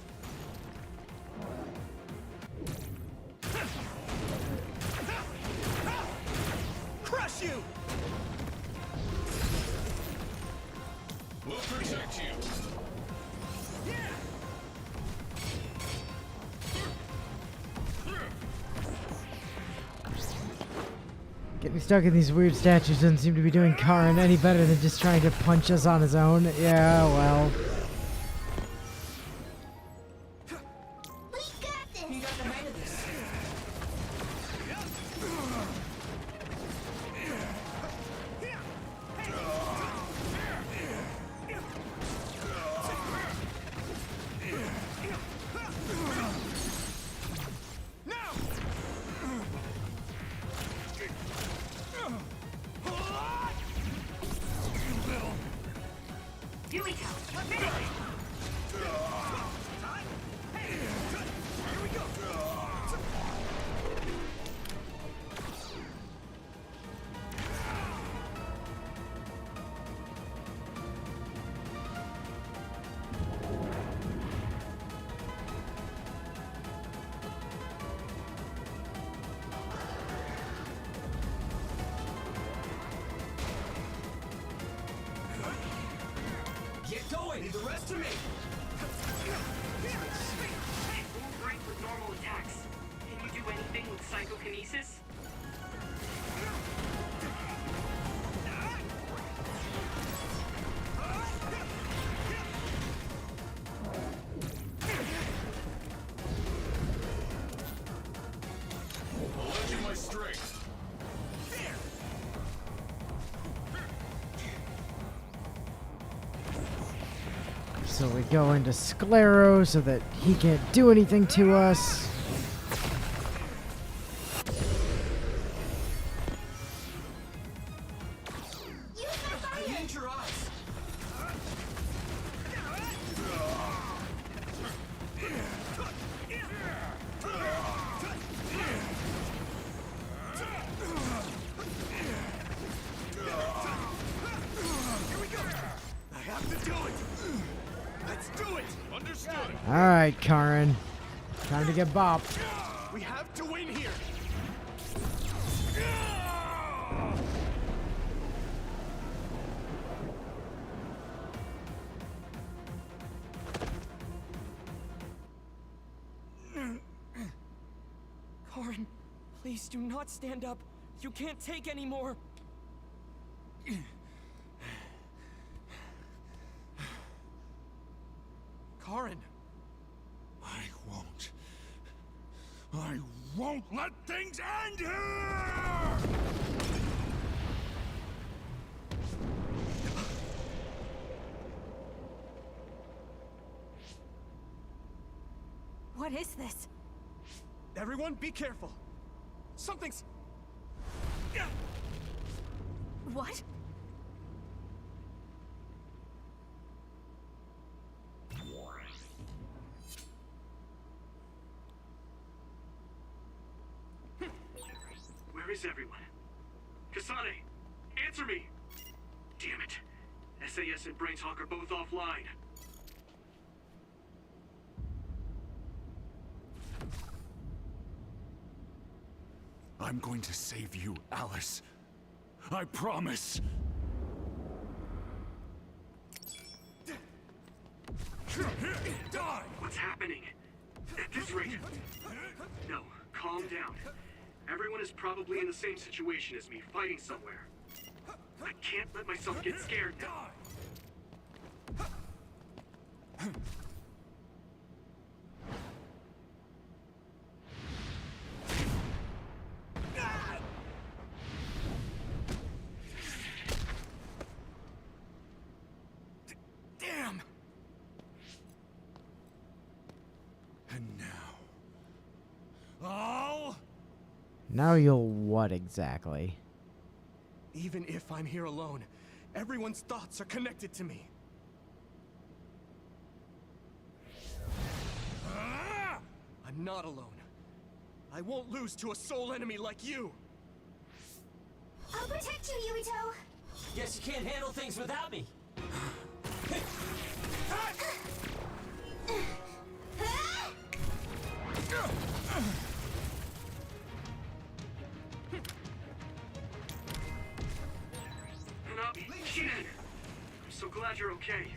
Speaker 10: Crush you!
Speaker 16: We'll protect you.
Speaker 10: Yeah!
Speaker 1: Getting stuck in these weird statues doesn't seem to be doing Karen any better than just trying to punch us on his own. Yeah, well.
Speaker 13: We got this!
Speaker 6: You got the hang of
Speaker 10: to me!
Speaker 14: It won't break with normal attacks. Can you do anything with psychokinesis?
Speaker 17: Lending my strength.
Speaker 1: So we go into Sclero so that he can't do anything to us.
Speaker 10: I need your eyes! Here we go! I have to do it! Let's do it!
Speaker 17: Understood.
Speaker 1: All right, Karen. Time to get bopped.
Speaker 10: We have to win here!
Speaker 6: Karin, please do not stand up. You can't take any more.
Speaker 10: Karin!
Speaker 17: I won't let things end here!
Speaker 8: What is this?
Speaker 10: Everyone, be careful. Something's...
Speaker 8: What?
Speaker 16: Where is everyone? Kasane, answer me! Damn it. SAS and Braintalk are both offline.
Speaker 7: I'm going to save you, Alice. I promise.
Speaker 16: Die! What's happening? At this rate... No, calm down. Everyone is probably in the same situation as me, fighting somewhere. I can't let myself get scared now.
Speaker 10: Damn!
Speaker 17: And now...
Speaker 1: Now you'll what exactly?
Speaker 10: Even if I'm here alone, everyone's thoughts are connected to me. I'm not alone. I won't lose to a soul enemy like you!
Speaker 13: I'll protect you, Yuito!
Speaker 18: Guess you can't handle things without me.
Speaker 16: Shiden! I'm so glad you're okay.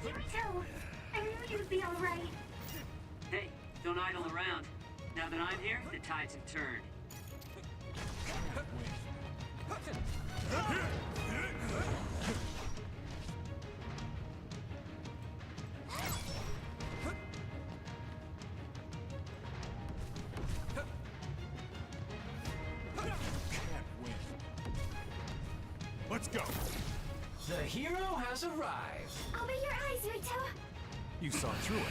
Speaker 13: Yuito! I knew you'd be alright.
Speaker 14: Hey, don't idle around. Now that I'm here, the tides have turned.
Speaker 17: Let's go.
Speaker 18: The hero has arrived.
Speaker 13: I'll be your eyes, Yuito!
Speaker 17: You saw through it.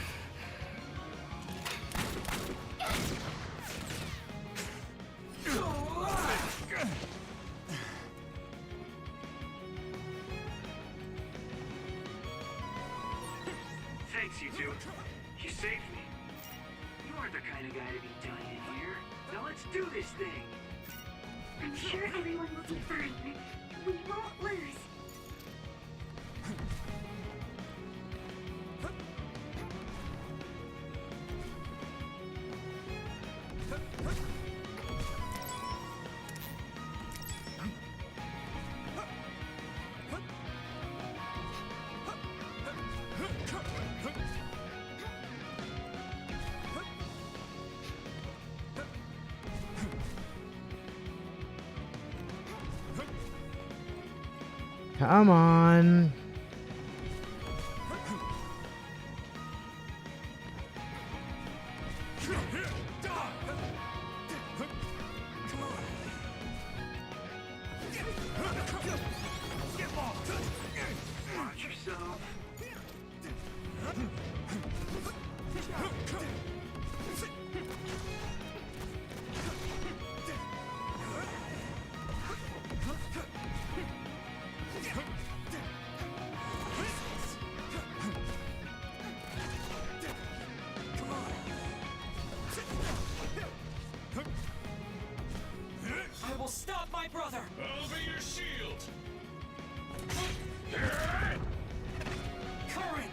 Speaker 16: Thanks, you two. You saved me. You aren't the kind of guy to be dying here. Now let's do this thing.
Speaker 13: I'm sure everyone will be fine. We won't lose.
Speaker 1: Come on.
Speaker 16: Watch yourself.
Speaker 6: I will stop my brother!
Speaker 7: I'll be your shield!
Speaker 6: Current!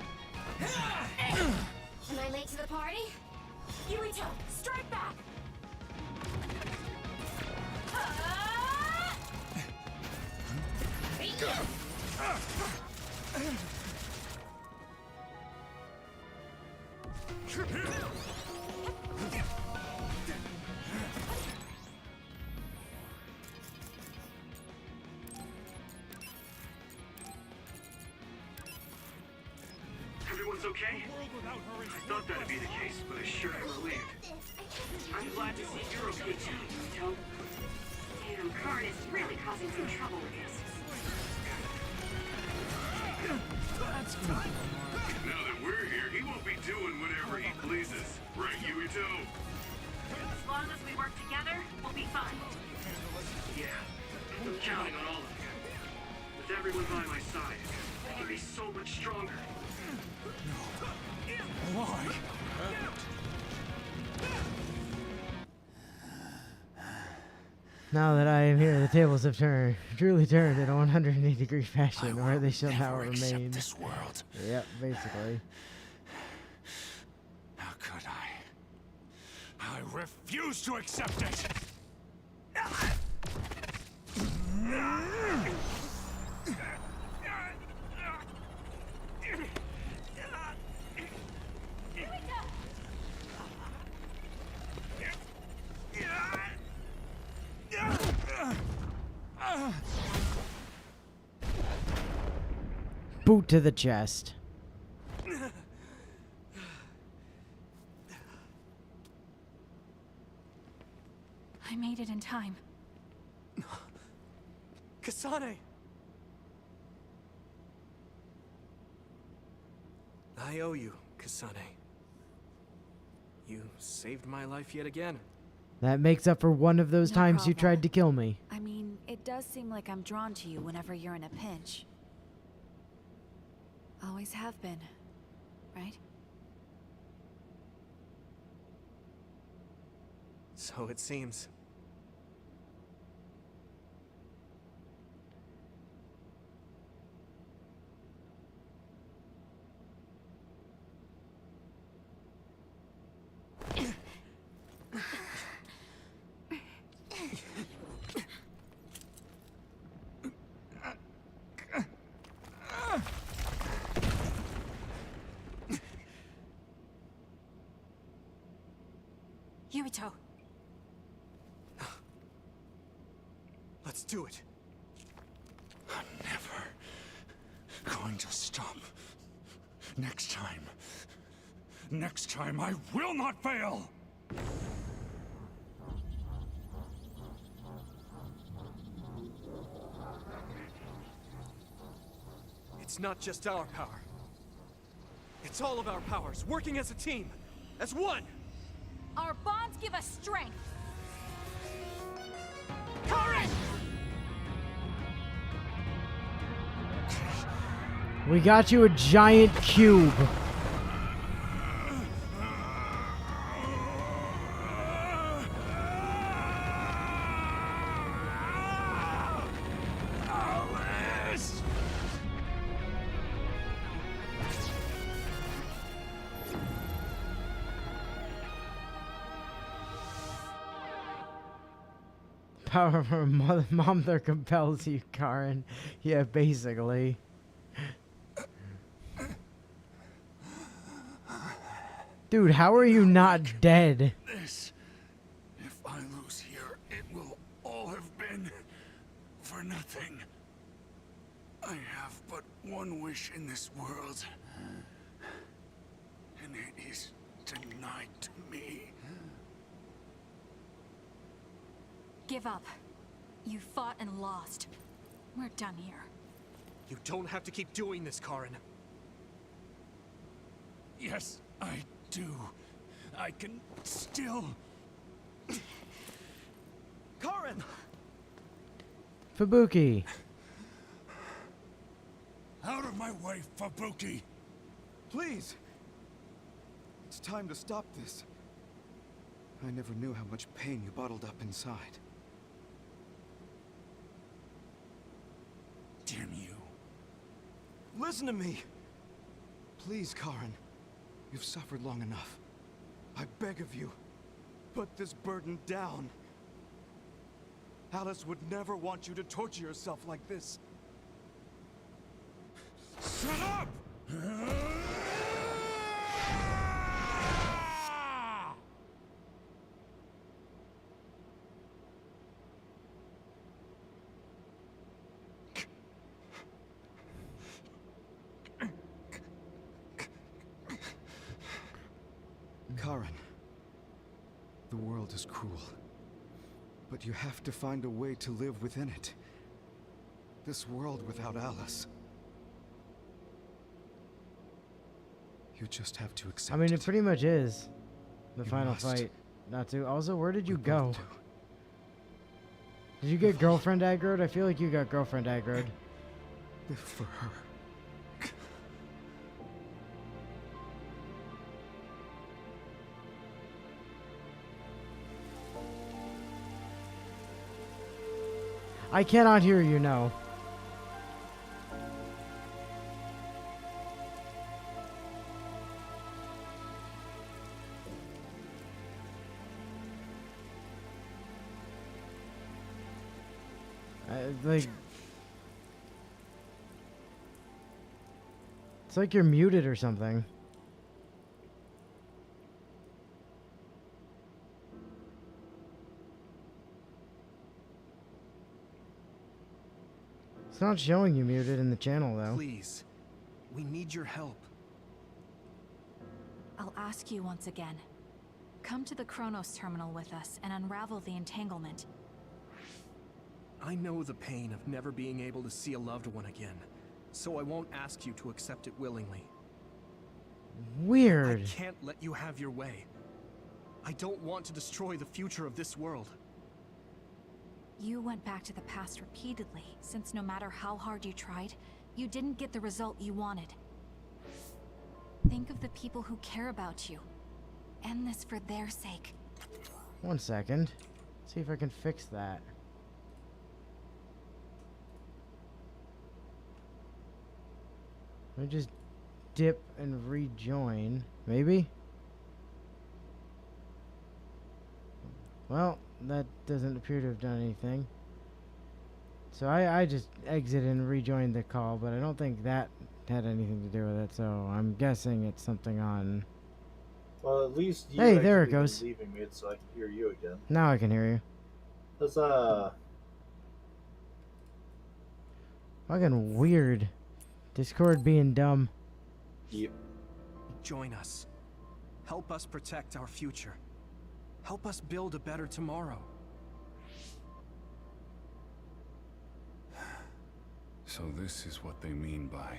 Speaker 13: Am I late to the party? Yuito, strike back!
Speaker 16: Everyone's okay? I thought that'd be the case, but I sure am relieved. I'm glad to see you're okay too, Yuito.
Speaker 11: Damn, Karn is really causing some trouble with this.
Speaker 7: That's good. Now that we're here, he won't be doing whatever he pleases. Right, Yuito?
Speaker 11: As long as we work together, we'll be fine.
Speaker 16: Yeah, I'm counting on all of you. With everyone by my side, I can be so much stronger.
Speaker 17: Why?
Speaker 1: Now that I am here, the tables have turned, truly turned in a 180-degree fashion, or they shall now remain.
Speaker 17: This world.
Speaker 1: Yep, basically.
Speaker 17: How could I? I refuse to accept it!
Speaker 1: Boot to the chest.
Speaker 8: I made it in time.
Speaker 10: Kasane! I owe you, Kasane. You saved my life yet again.
Speaker 1: That makes up for one of those
Speaker 8: No
Speaker 1: times you
Speaker 8: problem.
Speaker 1: tried to kill me.
Speaker 8: I mean, it does seem like I'm drawn to you whenever you're in a pinch. Always have been, right?
Speaker 10: So it seems.
Speaker 8: Yuito!
Speaker 10: Let's do it.
Speaker 17: I'm never going to stop. Next time I will not fail!
Speaker 10: It's not just our power. It's all of our powers, working as a team, as one!
Speaker 8: Our bonds give us strength!
Speaker 1: We got you a giant cube. Power of her mother compels you, Karen. Yeah, basically. Dude, how are you not dead?
Speaker 17: This, if I lose here, it will all have been for nothing. I one wish in this world, and it is denied to me.
Speaker 8: Give up. You fought and lost. We're done here.
Speaker 10: You don't have to keep doing this, Karin.
Speaker 17: Yes, I do. I can still...
Speaker 10: Karin!
Speaker 1: Fubuki.
Speaker 17: Out of my way, Fubuki!
Speaker 12: Please! It's time to stop this. I never knew how much pain you bottled up inside.
Speaker 17: Damn you.
Speaker 12: Listen to me! Please, Karin. You've suffered long enough. I beg of you, put this burden down. Alice would never want you to torture yourself like this.
Speaker 17: Shut up!
Speaker 12: Karin, the world is cruel, but you have to find a way to live within it. This world without Alice. You just have to accept it.
Speaker 1: I mean, it pretty much is the
Speaker 12: You
Speaker 1: final
Speaker 12: must.
Speaker 1: fight. Not to. Also, where did you
Speaker 12: We
Speaker 1: go?
Speaker 12: both do.
Speaker 1: Did you get girlfriend aggroed? I feel like you got girlfriend aggroed.
Speaker 12: Live for her.
Speaker 1: I cannot hear you, no. Like... It's like you're muted or something. It's not showing you muted in the channel, though.
Speaker 10: Please. We need your help.
Speaker 8: I'll ask you once again. Come to the Kronos terminal with us and unravel the entanglement.
Speaker 10: I know the pain of never being able to see a loved one again, so I won't ask you to accept it willingly.
Speaker 1: Weird.
Speaker 10: I can't let you have your way. I don't want to destroy the future of this world.
Speaker 8: You went back to the past repeatedly, since no matter how hard you tried, you didn't get the result you wanted. Think of the people who care about you. End this for their sake.
Speaker 1: 1 second. See if I can fix that. Let me just dip and rejoin. Maybe? Well, that doesn't appear to have done anything. So I just exited and rejoined the call, but I don't think that had anything to do with it, so I'm guessing it's something on...
Speaker 2: Well, at least you
Speaker 1: Hey, there it
Speaker 2: actually
Speaker 1: goes.
Speaker 2: leaving it so I can hear you again.
Speaker 1: Now I can hear you.
Speaker 2: That's
Speaker 1: Fucking weird. Discord being dumb.
Speaker 2: Yep.
Speaker 10: Join us. Help us protect our future. Help us build a better tomorrow.
Speaker 7: So this is what they mean by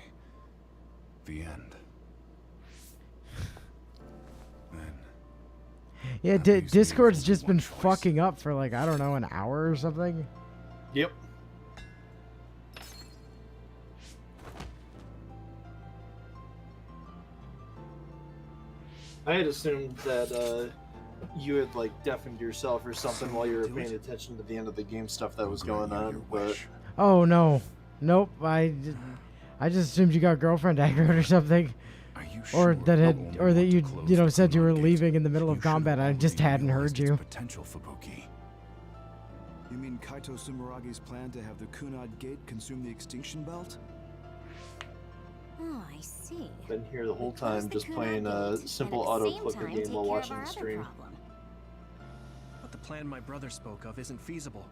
Speaker 7: the end. Then
Speaker 1: Yeah, Discord's just been fucking up for like, I don't know, an hour or something.
Speaker 2: Yep. I had assumed that you had like deafened yourself or something while you were paying attention to the end of the game stuff that was going on, but
Speaker 1: Oh no, nope. I just assumed you got girlfriend aggroed or something, or that had, or that you know said you were leaving in the middle of combat. I just hadn't heard you.
Speaker 7: potential Fubuki.
Speaker 12: You mean Kaito Sumeragi's plan to have the Kunad Gate consume the extinction belt?
Speaker 3: Oh, I see.
Speaker 2: been here the whole
Speaker 3: Close
Speaker 2: time
Speaker 3: the
Speaker 2: just
Speaker 3: Kunad
Speaker 2: playing
Speaker 3: Gate,
Speaker 2: a
Speaker 3: and
Speaker 2: simple
Speaker 3: at the
Speaker 2: auto
Speaker 3: same
Speaker 2: clicker
Speaker 3: time
Speaker 2: game
Speaker 3: take
Speaker 2: while
Speaker 3: care of
Speaker 2: watching
Speaker 3: our
Speaker 2: the
Speaker 3: other
Speaker 2: stream.
Speaker 3: problem.
Speaker 10: But the plan my brother spoke of isn't feasible.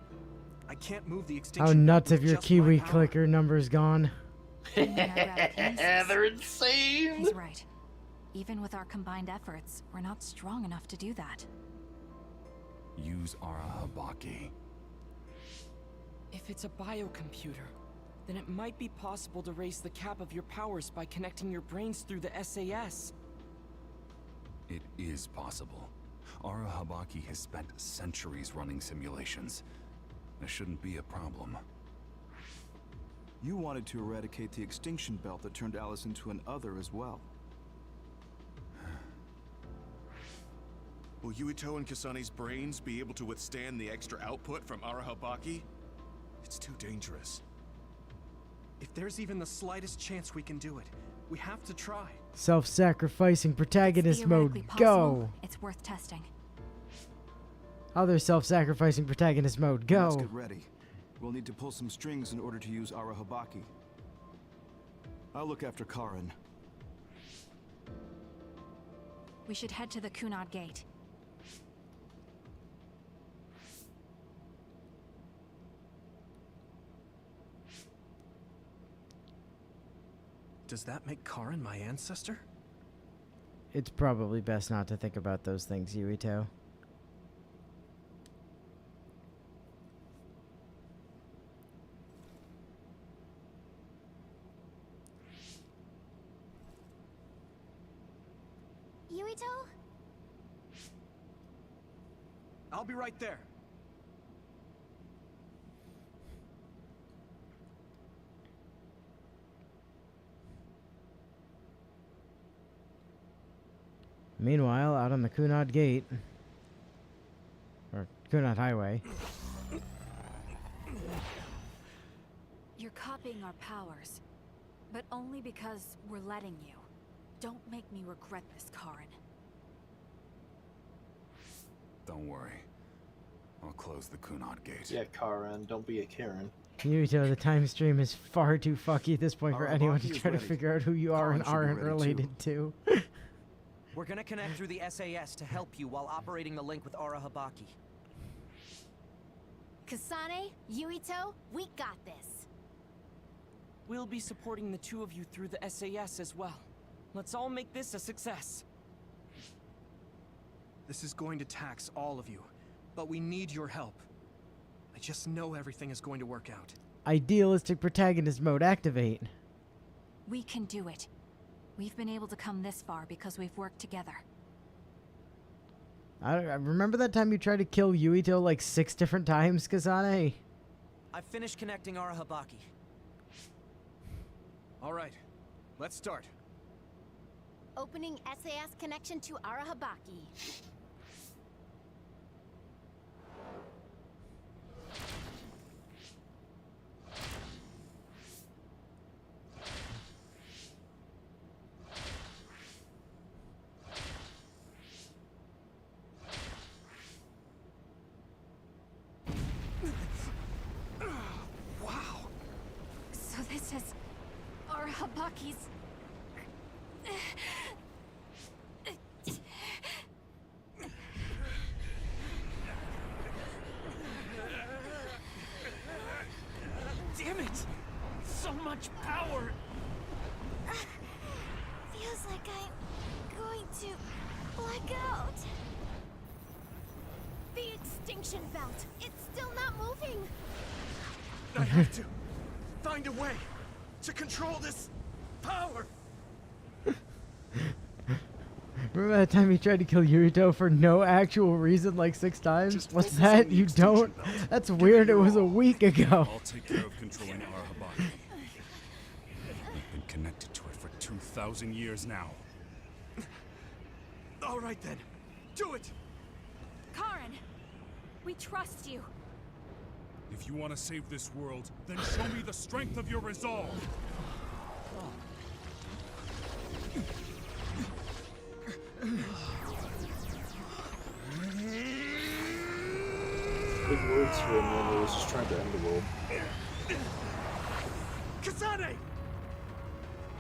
Speaker 10: I can't move the
Speaker 1: How
Speaker 10: extinction belt
Speaker 1: nuts
Speaker 10: with
Speaker 1: have your
Speaker 10: just my
Speaker 1: Kiwi
Speaker 10: power.
Speaker 1: clicker numbers gone?
Speaker 2: They're insane!
Speaker 8: He's right. Even with our combined efforts, we're not strong enough to do that.
Speaker 7: Use Arahabaki.
Speaker 6: If it's a biocomputer, then it might be possible to raise the cap of your powers by connecting your brains through the SAS.
Speaker 7: It is possible. Arahabaki has spent centuries running simulations. There shouldn't be a problem.
Speaker 12: You wanted to eradicate the extinction belt that turned Alice into an other as well.
Speaker 17: Will Yuito and Kasane's brains be able to withstand the extra output from Arahabaki? It's too dangerous.
Speaker 10: If there's even the slightest chance we can do it, we have to try.
Speaker 1: Self-sacrificing protagonist mode.
Speaker 8: Theoretically
Speaker 1: Go.
Speaker 8: possible, it's worth testing.
Speaker 1: Other self-sacrificing protagonist mode.
Speaker 12: Let's
Speaker 1: Go.
Speaker 12: get ready. We'll need to pull some strings in order to use Arahabaki. I'll look after Karin.
Speaker 8: We should head to the Kunad Gate.
Speaker 10: Does that make Karin my ancestor?
Speaker 1: It's probably best not to think about those things, Yuito.
Speaker 3: Yuito?
Speaker 10: I'll be right there.
Speaker 1: Meanwhile, out on the Kunad Gate, or Kunad Highway,
Speaker 8: You're copying our powers, but only because we're letting you. Don't make me regret this, Karin.
Speaker 7: Don't worry. I'll close the Kunad Gate.
Speaker 2: Yeah, Karin, don't be a Karen.
Speaker 1: Yuito, the time stream is far too fucky at this point for anyone to
Speaker 12: Arahabaki is
Speaker 1: try to
Speaker 12: ready.
Speaker 1: figure out who you are and
Speaker 12: Karin should be
Speaker 1: aren't
Speaker 12: ready
Speaker 1: related to.
Speaker 18: We're gonna connect through the SAS to help you while operating the link with Arahabaki.
Speaker 3: Kasane, Yuito, we got this.
Speaker 6: We'll be supporting the two of you through the SAS as well. Let's all make this a success.
Speaker 10: This is going to tax all of you, but we need your help. I just know everything is going to work out.
Speaker 1: Idealistic protagonist mode activate.
Speaker 8: We can do it. We've been able to come this far because we've worked together.
Speaker 1: I remember that time you tried to kill Yuito like 6 different times, Kasane?
Speaker 18: I've finished connecting Arahabaki.
Speaker 10: All right, let's start.
Speaker 3: Opening SAS connection to Arahabaki.
Speaker 10: Wow.
Speaker 8: So this is Arahabaki's...
Speaker 6: Damn it! So much power!
Speaker 3: Feels like I'm going to black out. The extinction belt. It's still not moving.
Speaker 10: I have to find a way to control this power.
Speaker 1: Remember that time you tried to kill Yuito for no actual reason like 6 times? What's that? You don't? That's weird. It was a week ago.
Speaker 7: I'll take care of controlling Arahabaki. We've been connected to it for 2,000 years now.
Speaker 10: All right then, do it.
Speaker 8: Karin, we trust you.
Speaker 7: If you want to save this world, then show me the strength of your resolve.
Speaker 2: Big words for a man who was just trying to end the world.
Speaker 10: Kasane!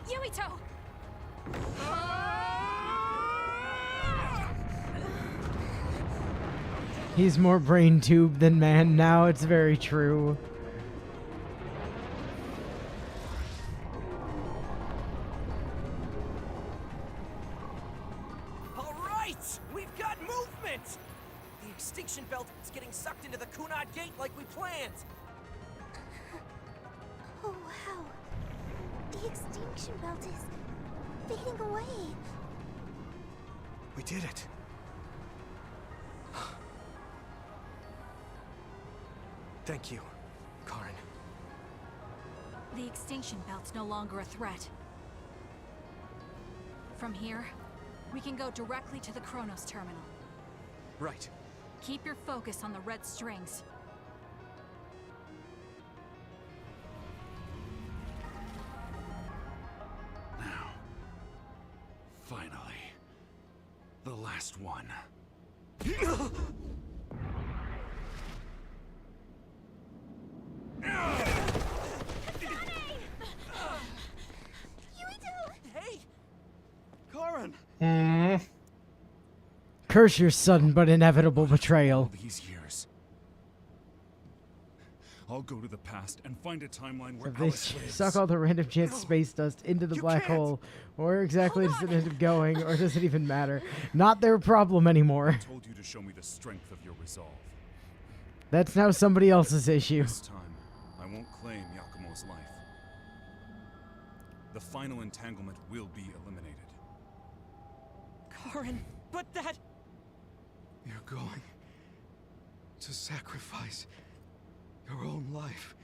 Speaker 8: Yuito!
Speaker 1: He's more brain tube than man now. It's very true.
Speaker 6: extinction belt is getting sucked into the Kunad Gate like we planned!
Speaker 3: Oh, wow. The extinction belt is fading away.
Speaker 10: We did it. Thank you, Karin.
Speaker 8: The extinction belt's no longer a threat. From here, we can go directly to the Kronos terminal.
Speaker 10: Right.
Speaker 8: Keep your focus on the red strings.
Speaker 7: Now, finally, the last one.
Speaker 6: Hey!
Speaker 10: Karin!
Speaker 1: Curse your sudden but inevitable betrayal.
Speaker 7: These years. I'll go to the past and find a timeline where
Speaker 1: If they
Speaker 7: Alice lives.
Speaker 1: suck all the random chance space dust into the black hole, where exactly does it end up going, or does it even matter? Not their problem anymore.
Speaker 7: I told you to show me the strength of your resolve.
Speaker 1: That's now somebody else's issue.
Speaker 7: This time, I won't claim Yakumo's life. The final entanglement will be eliminated.
Speaker 6: Karin, but that...
Speaker 12: You're going to sacrifice your own life.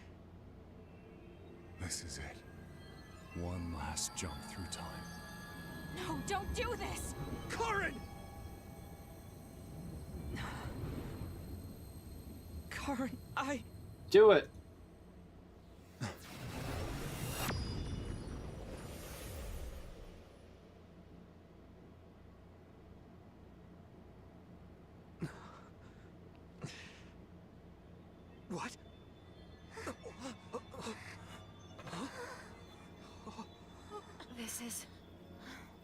Speaker 7: This is it. One last jump through time.
Speaker 8: No, don't do this!
Speaker 6: Karin! Karin,
Speaker 2: Do it.
Speaker 10: What?
Speaker 8: This is...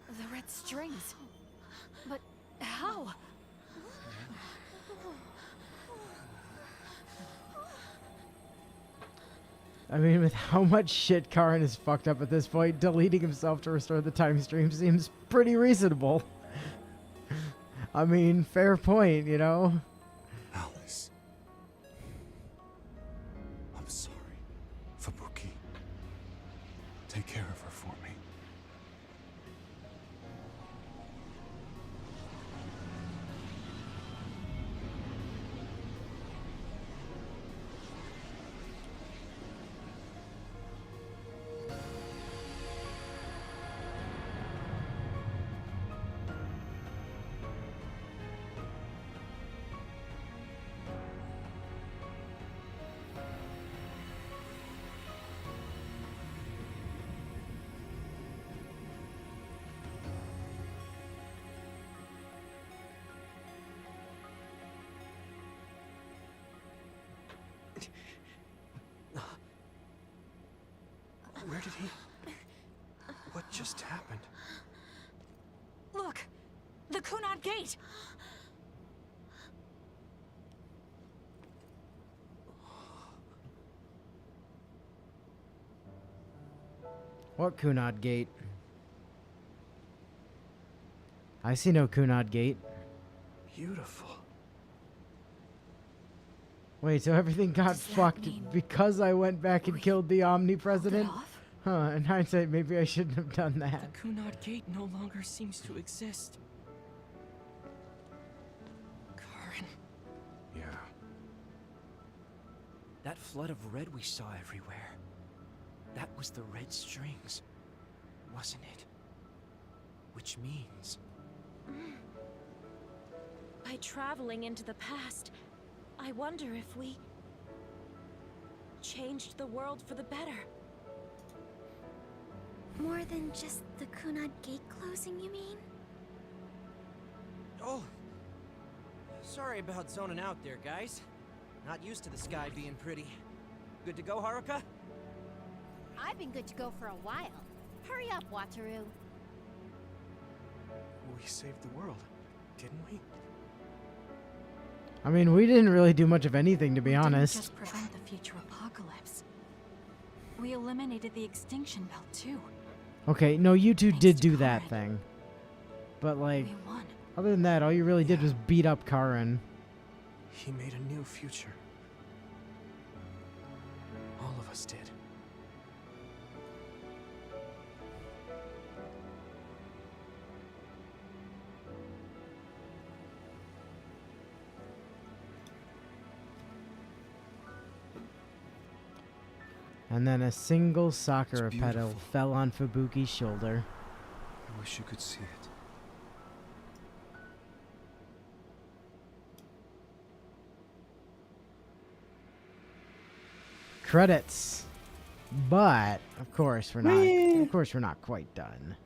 Speaker 8: the red strings. But how?
Speaker 1: I mean, with how much shit Karin has fucked up at this point, deleting himself to restore the time stream seems pretty reasonable. I mean, fair point, you know?
Speaker 7: Alice. I'm sorry, Fubuki. Take care of her for me.
Speaker 10: Where did he... What just happened?
Speaker 8: Look! The Kunad Gate!
Speaker 1: What Kunad Gate? I see no Kunad Gate.
Speaker 10: Beautiful.
Speaker 1: Wait, so everything got fucked because I went back and killed the Omnipresident? Huh, in hindsight, maybe I shouldn't have done that.
Speaker 6: The Kunad Gate no longer seems to exist. Karin.
Speaker 7: Yeah.
Speaker 5: That flood of red we saw everywhere. That was the red strings, wasn't it? Which means...
Speaker 19: By traveling into the past, I wonder if we... changed the world for the better.
Speaker 3: More than just the Kunad Gate closing, you mean?
Speaker 6: Oh. Sorry about zoning out there, guys. Not used to the sky being pretty. Good to go, Haruka?
Speaker 13: I've been good to go for a while. Hurry up, Wataru.
Speaker 10: We saved the world, didn't we?
Speaker 1: I mean, we didn't really do much of anything, to be honest.
Speaker 8: Just prevent the future apocalypse. We eliminated the extinction belt, too.
Speaker 1: Okay, no, you two did do that thing. But, like,
Speaker 8: We won.
Speaker 1: other than that, all you really did was beat up Karin.
Speaker 10: He made a new future. All of us did.
Speaker 1: And then a single Sakura petal fell on Fubuki's shoulder.
Speaker 17: I wish you could see it.
Speaker 1: Credits. But of course we're not. Of course we're not quite done.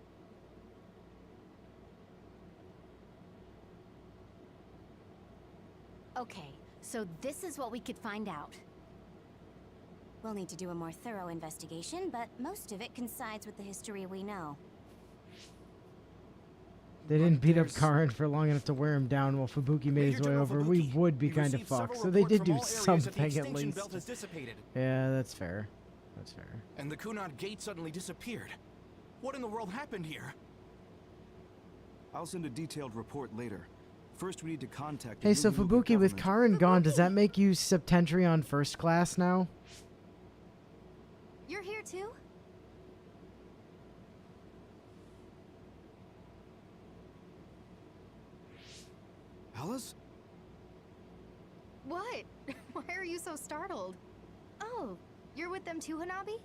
Speaker 8: Okay, so this is what we could find out.
Speaker 3: We'll need to do a more thorough investigation, but most of it coincides with the history we know.
Speaker 1: They didn't beat up Karin for long enough to wear him down while Fubuki made his way over. We would be kind of fucked. So they did do something at least. Yeah, that's fair. That's fair.
Speaker 17: And the Kunad Gate suddenly disappeared. What in the world happened here?
Speaker 12: I'll send a detailed report later. First, we need to contact.
Speaker 1: Hey, so Fubuki, with Karin gone, does that make you Septentrion first class now?
Speaker 8: You're here too?
Speaker 12: Alice?
Speaker 8: What? Why are you so startled? Oh, you're with them too, Hanabi?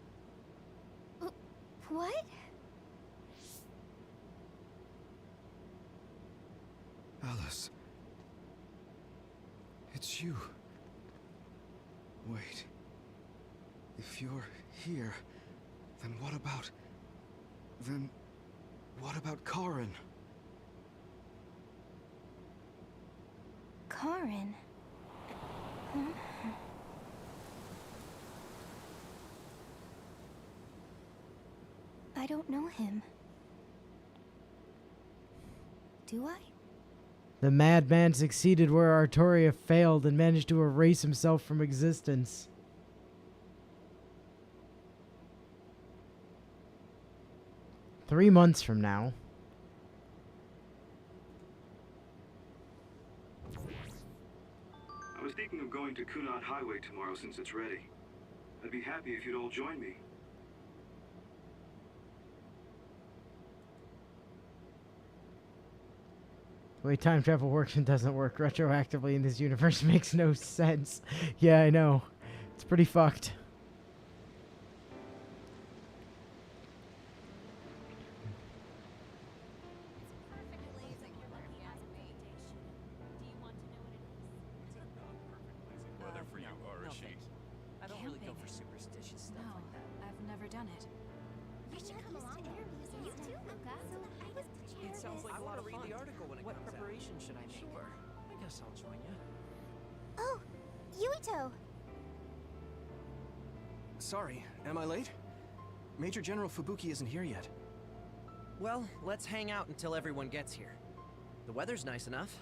Speaker 8: What?
Speaker 12: Alice. It's you. Wait. If you're here, then what about... Then... what about Karin?
Speaker 3: Karin? I don't know him. Do I?
Speaker 1: The madman succeeded where Artoria failed and managed to erase himself from existence. Three months from now.
Speaker 16: I was thinking of going to Kunad Highway tomorrow since it's ready. I'd be happy if you'd all join me.
Speaker 1: The way time travel works and doesn't work retroactively in this universe makes no sense. Yeah, I know. It's pretty fucked.
Speaker 5: Weather for you, Arashi. I don't really go for superstitious stuff like that.
Speaker 8: I've never done it.
Speaker 3: You should come along. You too, Luca.
Speaker 6: It sounds like
Speaker 5: I
Speaker 6: a lot
Speaker 5: want to
Speaker 6: of
Speaker 5: read
Speaker 6: fun.
Speaker 5: the article when it
Speaker 6: What
Speaker 5: comes out.
Speaker 6: preparation should I make?
Speaker 5: Sure. I guess I'll join you.
Speaker 3: Oh, Yuito.
Speaker 10: Sorry, am I late? Major General Fubuki isn't here yet.
Speaker 6: Well, let's hang out until everyone gets here. The weather's nice enough.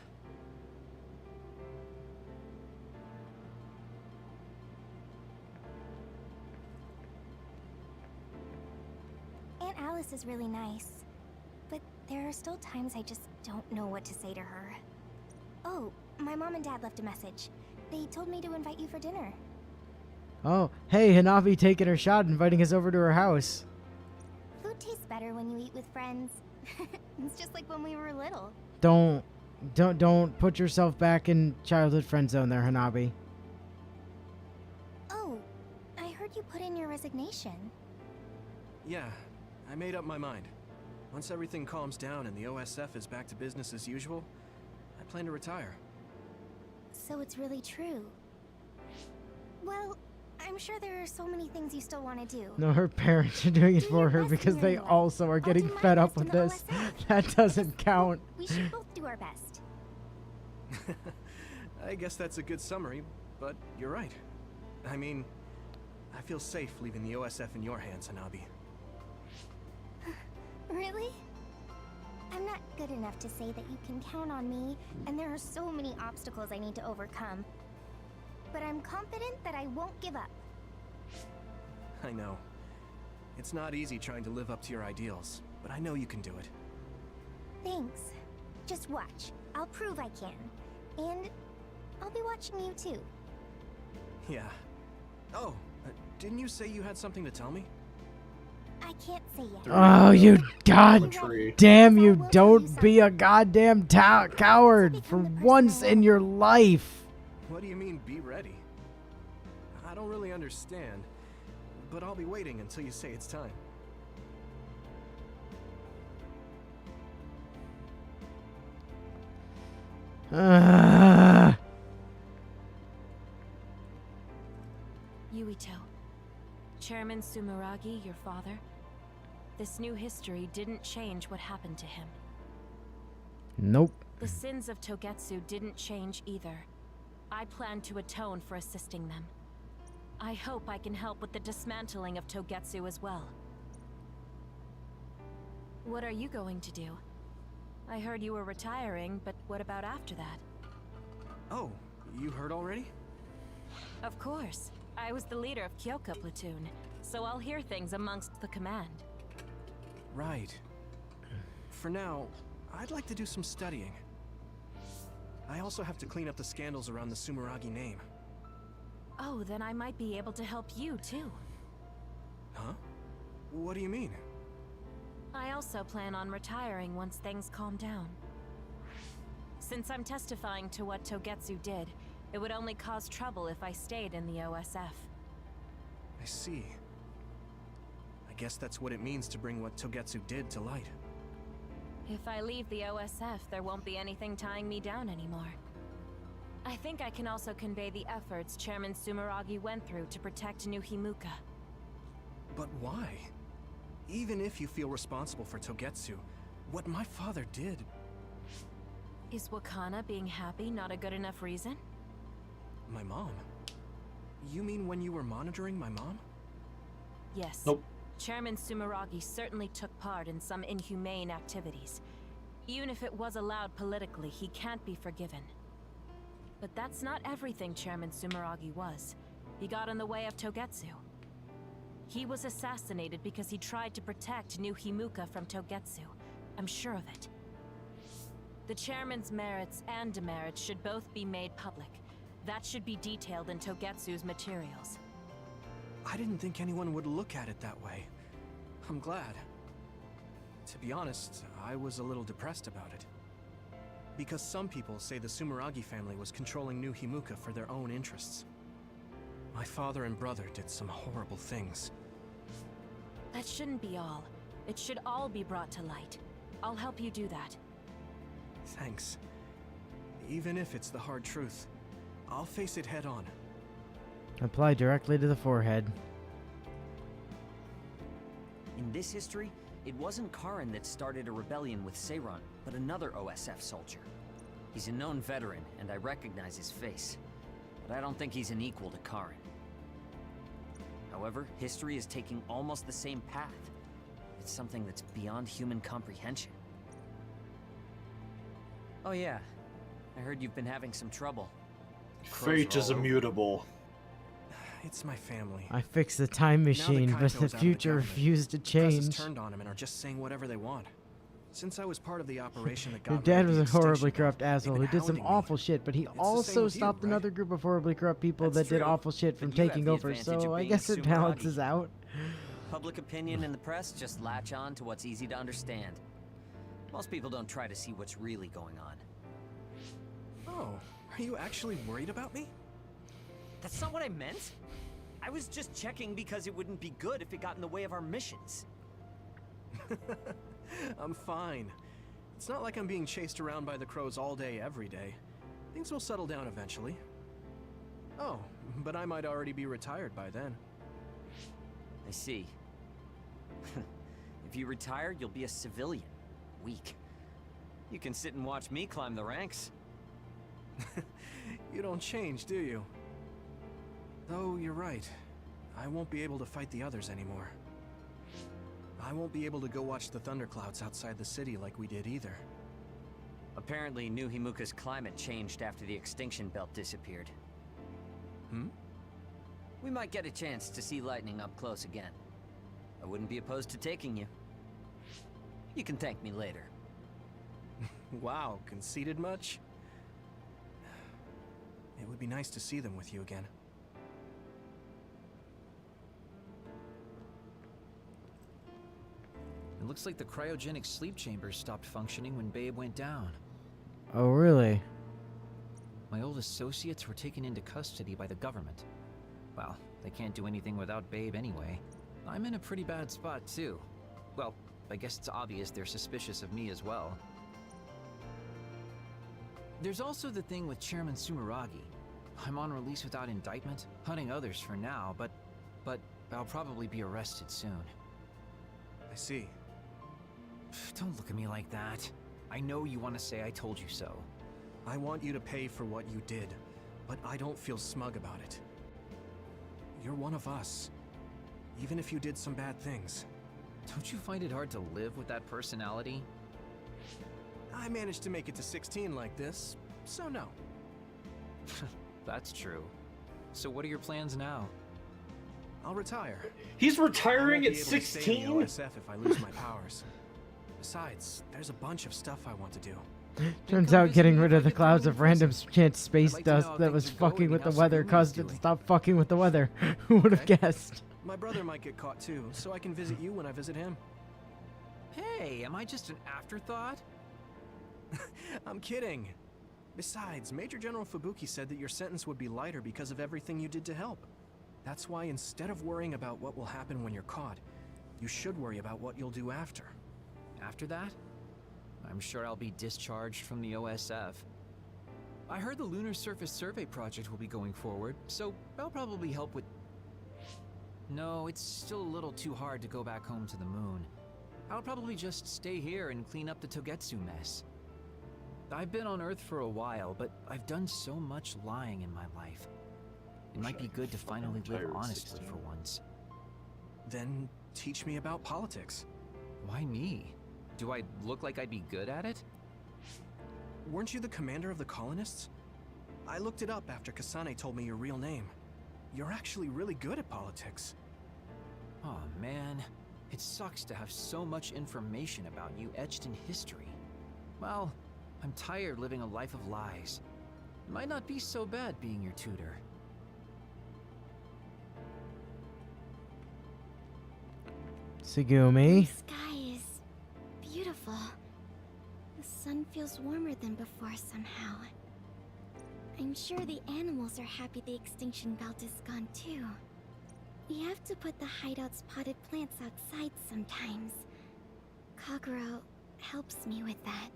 Speaker 3: Aunt Alice is really nice, but there are still times I just don't know what to say to her. Oh, my mom and dad left a message. They told me to invite you for dinner.
Speaker 1: Oh, hey, Hanabi taking her shot, inviting us over to her house.
Speaker 3: Food tastes better when you eat with friends. It's just like when we were little.
Speaker 1: Don't put yourself back in childhood friend zone there, Hanabi.
Speaker 3: Oh, I heard you put in your resignation.
Speaker 10: Yeah, I made up my mind. Once everything calms down and the OSF is back to business as usual, I plan to retire.
Speaker 3: So it's really true. Well, I'm sure there are so many things you still want to do.
Speaker 1: No, her parents are doing it for her because they also are getting fed up with this. That doesn't count.
Speaker 3: We should both do our best.
Speaker 10: I guess that's a good summary, but you're right. I mean, I feel safe leaving the OSF in your hands, Hanabi.
Speaker 3: Really? I'm not good enough to say that you can count on me, and there are so many obstacles I need to overcome. But I'm confident that I won't give up.
Speaker 10: I know. It's not easy trying to live up to your ideals, but I know you can do it.
Speaker 3: Thanks. Just watch. I'll prove I can. And I'll be watching you too.
Speaker 10: Yeah. Oh, didn't you say you had something to tell me?
Speaker 3: I can't say yet.
Speaker 1: Oh, you goddamn! You don't be a goddamn coward for once in your life.
Speaker 10: What do you mean, be ready? I don't really understand, but I'll be waiting until you say it's time.
Speaker 19: Yuito. Chairman Sumeragi, your father? This new history didn't change what happened to him.
Speaker 1: Nope.
Speaker 19: The sins of Togetsu didn't change either. I plan to atone for assisting them. I hope I can help with the dismantling of Togetsu as well. What are you going to do? I heard you were retiring, but what about after that?
Speaker 10: Oh, you heard already?
Speaker 19: Of course. I was the leader of Kyoka platoon, so I'll hear things amongst the command.
Speaker 10: Right. For now, I'd like to do some studying. I also have to clean up the scandals around the Sumeragi name.
Speaker 19: Oh, then I might be able to help you, too.
Speaker 10: Huh? What do you mean?
Speaker 19: I also plan on retiring once things calm down. Since I'm testifying to what Togetsu did, it would only cause trouble if I stayed in the OSF.
Speaker 10: I see. I guess that's what it means to bring what Togetsu did to light.
Speaker 19: If I leave the OSF, there won't be anything tying me down anymore. I think I can also convey the efforts Chairman Sumeragi went through to protect New Himuka.
Speaker 10: But why? Even if you feel responsible for Togetsu, what my father did...
Speaker 19: Is Wakana being happy not a good enough reason?
Speaker 10: My mom? You mean when you were monitoring my mom?
Speaker 19: Yes.
Speaker 2: Nope.
Speaker 19: Chairman Sumeragi certainly took part in some inhumane activities. Even if it was allowed politically, he can't be forgiven. But that's not everything Chairman Sumeragi was. He got in the way of Togetsu. He was assassinated because he tried to protect New Himuka from Togetsu. I'm sure of it. The chairman's merits and demerits should both be made public. That should be detailed in Togetsu's materials.
Speaker 10: I didn't think anyone would look at it that way. I'm glad. To be honest, I was a little depressed about it. Because some people say the Sumeragi family was controlling New Himuka for their own interests. My father and brother did some horrible things.
Speaker 19: That shouldn't be all. It should all be brought to light. I'll help you do that.
Speaker 10: Thanks. Even if it's the hard truth, I'll face it head on.
Speaker 1: Apply directly to the forehead.
Speaker 18: In this history, it wasn't Karin that started a rebellion with Seiran, but another OSF soldier. He's a known veteran, and I recognize his face. But I don't think he's an equal to Karin. However, history is taking almost the same path. It's something that's beyond human comprehension. Oh yeah, I heard you've been having some trouble.
Speaker 2: Fate is immutable.
Speaker 10: It's my family.
Speaker 1: I fixed the time machine, but the future refused to change.
Speaker 10: Turned on him and are just saying whatever they want. Since I was part of the operation that got
Speaker 1: Your dad
Speaker 10: rid of
Speaker 1: was
Speaker 10: the
Speaker 1: a horribly
Speaker 10: extinction
Speaker 1: corrupt
Speaker 10: belt,
Speaker 1: asshole
Speaker 10: they've
Speaker 1: who
Speaker 10: been
Speaker 1: did some
Speaker 10: hounding me.
Speaker 1: awful shit, but he
Speaker 10: It's the
Speaker 1: also
Speaker 10: same with you,
Speaker 1: stopped
Speaker 10: right?
Speaker 1: another group of horribly corrupt people
Speaker 18: That's
Speaker 1: that did
Speaker 18: true,
Speaker 1: awful shit from
Speaker 18: but you have
Speaker 1: taking
Speaker 18: the
Speaker 1: over,
Speaker 18: advantage
Speaker 1: so
Speaker 18: of
Speaker 1: I
Speaker 18: being
Speaker 1: guess it
Speaker 18: Sumeragi.
Speaker 1: balances out.
Speaker 18: Public opinion and the press just latch on to what's easy to understand. Most people don't try to see what's really going on.
Speaker 10: Oh, are you actually worried about me?
Speaker 18: That's not what I meant. I was just checking because it wouldn't be good if it got in the way of our missions.
Speaker 10: I'm fine. It's not like I'm being chased around by the crows all day, every day. Things will settle down eventually. Oh, but I might already be retired by then.
Speaker 18: I see. If you retire, you'll be a civilian. Weak. You can sit and watch me climb the ranks.
Speaker 10: You don't change, do you? Though you're right. I won't be able to fight the others anymore. I won't be able to go watch the thunderclouds outside the city like we did either.
Speaker 18: Apparently, New Himuka's climate changed after the extinction belt disappeared. We might get a chance to see lightning up close again. I wouldn't be opposed to taking you. You can thank me later.
Speaker 10: Wow, conceited much? It would be nice to see them with you again.
Speaker 5: It looks like the cryogenic sleep chambers stopped functioning when Babe went down.
Speaker 1: Oh, really?
Speaker 5: My old associates were taken into custody by the government. Well, they can't do anything without Babe anyway. I'm in a pretty bad spot, too. Well, I guess it's obvious they're suspicious of me as well. There's also the thing with Chairman Sumeragi. I'm on release without indictment, hunting others for now, but I'll probably be arrested soon.
Speaker 10: I see.
Speaker 5: Don't look at me like that. I know you want to say I told you so.
Speaker 10: I want you to pay for what you did, but I don't feel smug about it. You're one of us, even if you did some bad things.
Speaker 5: Don't you find it hard to live with that personality?
Speaker 10: I managed to make it to 16 like this, so no.
Speaker 5: That's true. So what are your plans now?
Speaker 10: I'll retire.
Speaker 2: He's retiring at
Speaker 10: I won't be able to stay in
Speaker 2: 16?
Speaker 10: the OSF if I lose my powers. Besides, there's a bunch of stuff I want to do.
Speaker 1: Turns out getting rid of the clouds of random chance space dust that was fucking with the weather caused it to stop fucking with the weather. Who would have guessed?
Speaker 10: My brother might get caught too, so I can visit you when I visit him.
Speaker 5: Hey, am I just an afterthought?
Speaker 10: I'm kidding. Besides, Major General Fubuki said that your sentence would be lighter because of everything you did to help. That's why instead of worrying about what will happen when you're caught, you should worry about what you'll do after.
Speaker 5: After that? I'm sure I'll be discharged from the OSF. I heard the Lunar Surface Survey project will be going forward, so I'll probably help with... No, it's still a little too hard to go back home to the moon. I'll probably just stay here and clean up the Togetsu mess. I've been on Earth for a while, but I've done so much lying in my life. It might be good to finally live honestly for once.
Speaker 10: Then teach me about politics.
Speaker 5: Why me? Do I look like I'd be good at it?
Speaker 10: Weren't you the commander of the colonists? I looked it up after Kasane told me your real name. You're actually really good at politics.
Speaker 5: Oh man, it sucks to have so much information about you etched in history. Well, I'm tired living a life of lies. It might not be so bad being your tutor.
Speaker 1: Tsugumi.
Speaker 3: The sky is beautiful. The sun feels warmer than before somehow. I'm sure the animals are happy the extinction belt is gone too. We have to put the hideout's potted plants outside sometimes. Kaguro helps me with that.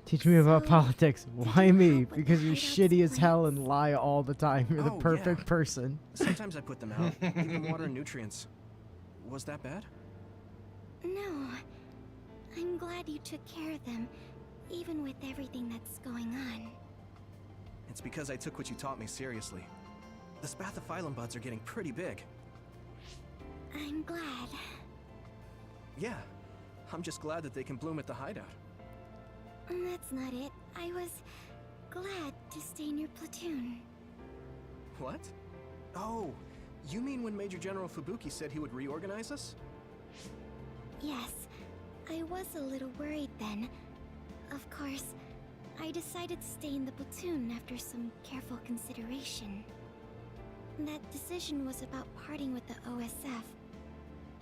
Speaker 1: Teach me about politics. Why me? Because you're shitty as hell and lie all the time. You're the perfect person.
Speaker 10: Sometimes I put them out, give them water and nutrients. Was that bad?
Speaker 3: No. I'm glad you took care of them, even with everything that's going on.
Speaker 10: It's because I took what you taught me seriously. The spathiphyllum buds are getting pretty big.
Speaker 3: I'm glad.
Speaker 10: Yeah, I'm just glad that they can bloom at the hideout.
Speaker 3: That's not it. I was glad to stay in your platoon.
Speaker 10: What? Oh, you mean when Major General Fubuki said he would reorganize us?
Speaker 3: Yes, I was a little worried then. Of course, I decided to stay in the platoon after some careful consideration. That decision was about parting with the OSF.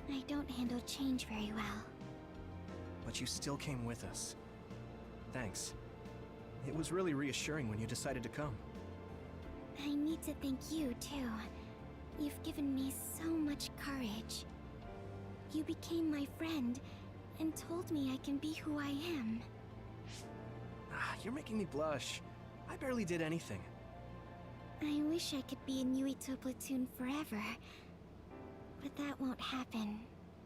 Speaker 3: I don't handle change very well.
Speaker 10: But you still came with us. Thanks. It was really reassuring when you decided to come.
Speaker 3: I need to thank you, too. You've given me so much courage. You became my friend and told me I can be who I am.
Speaker 10: You're making me blush. I barely did anything.
Speaker 3: I wish I could be in Yuito platoon forever. But that won't happen,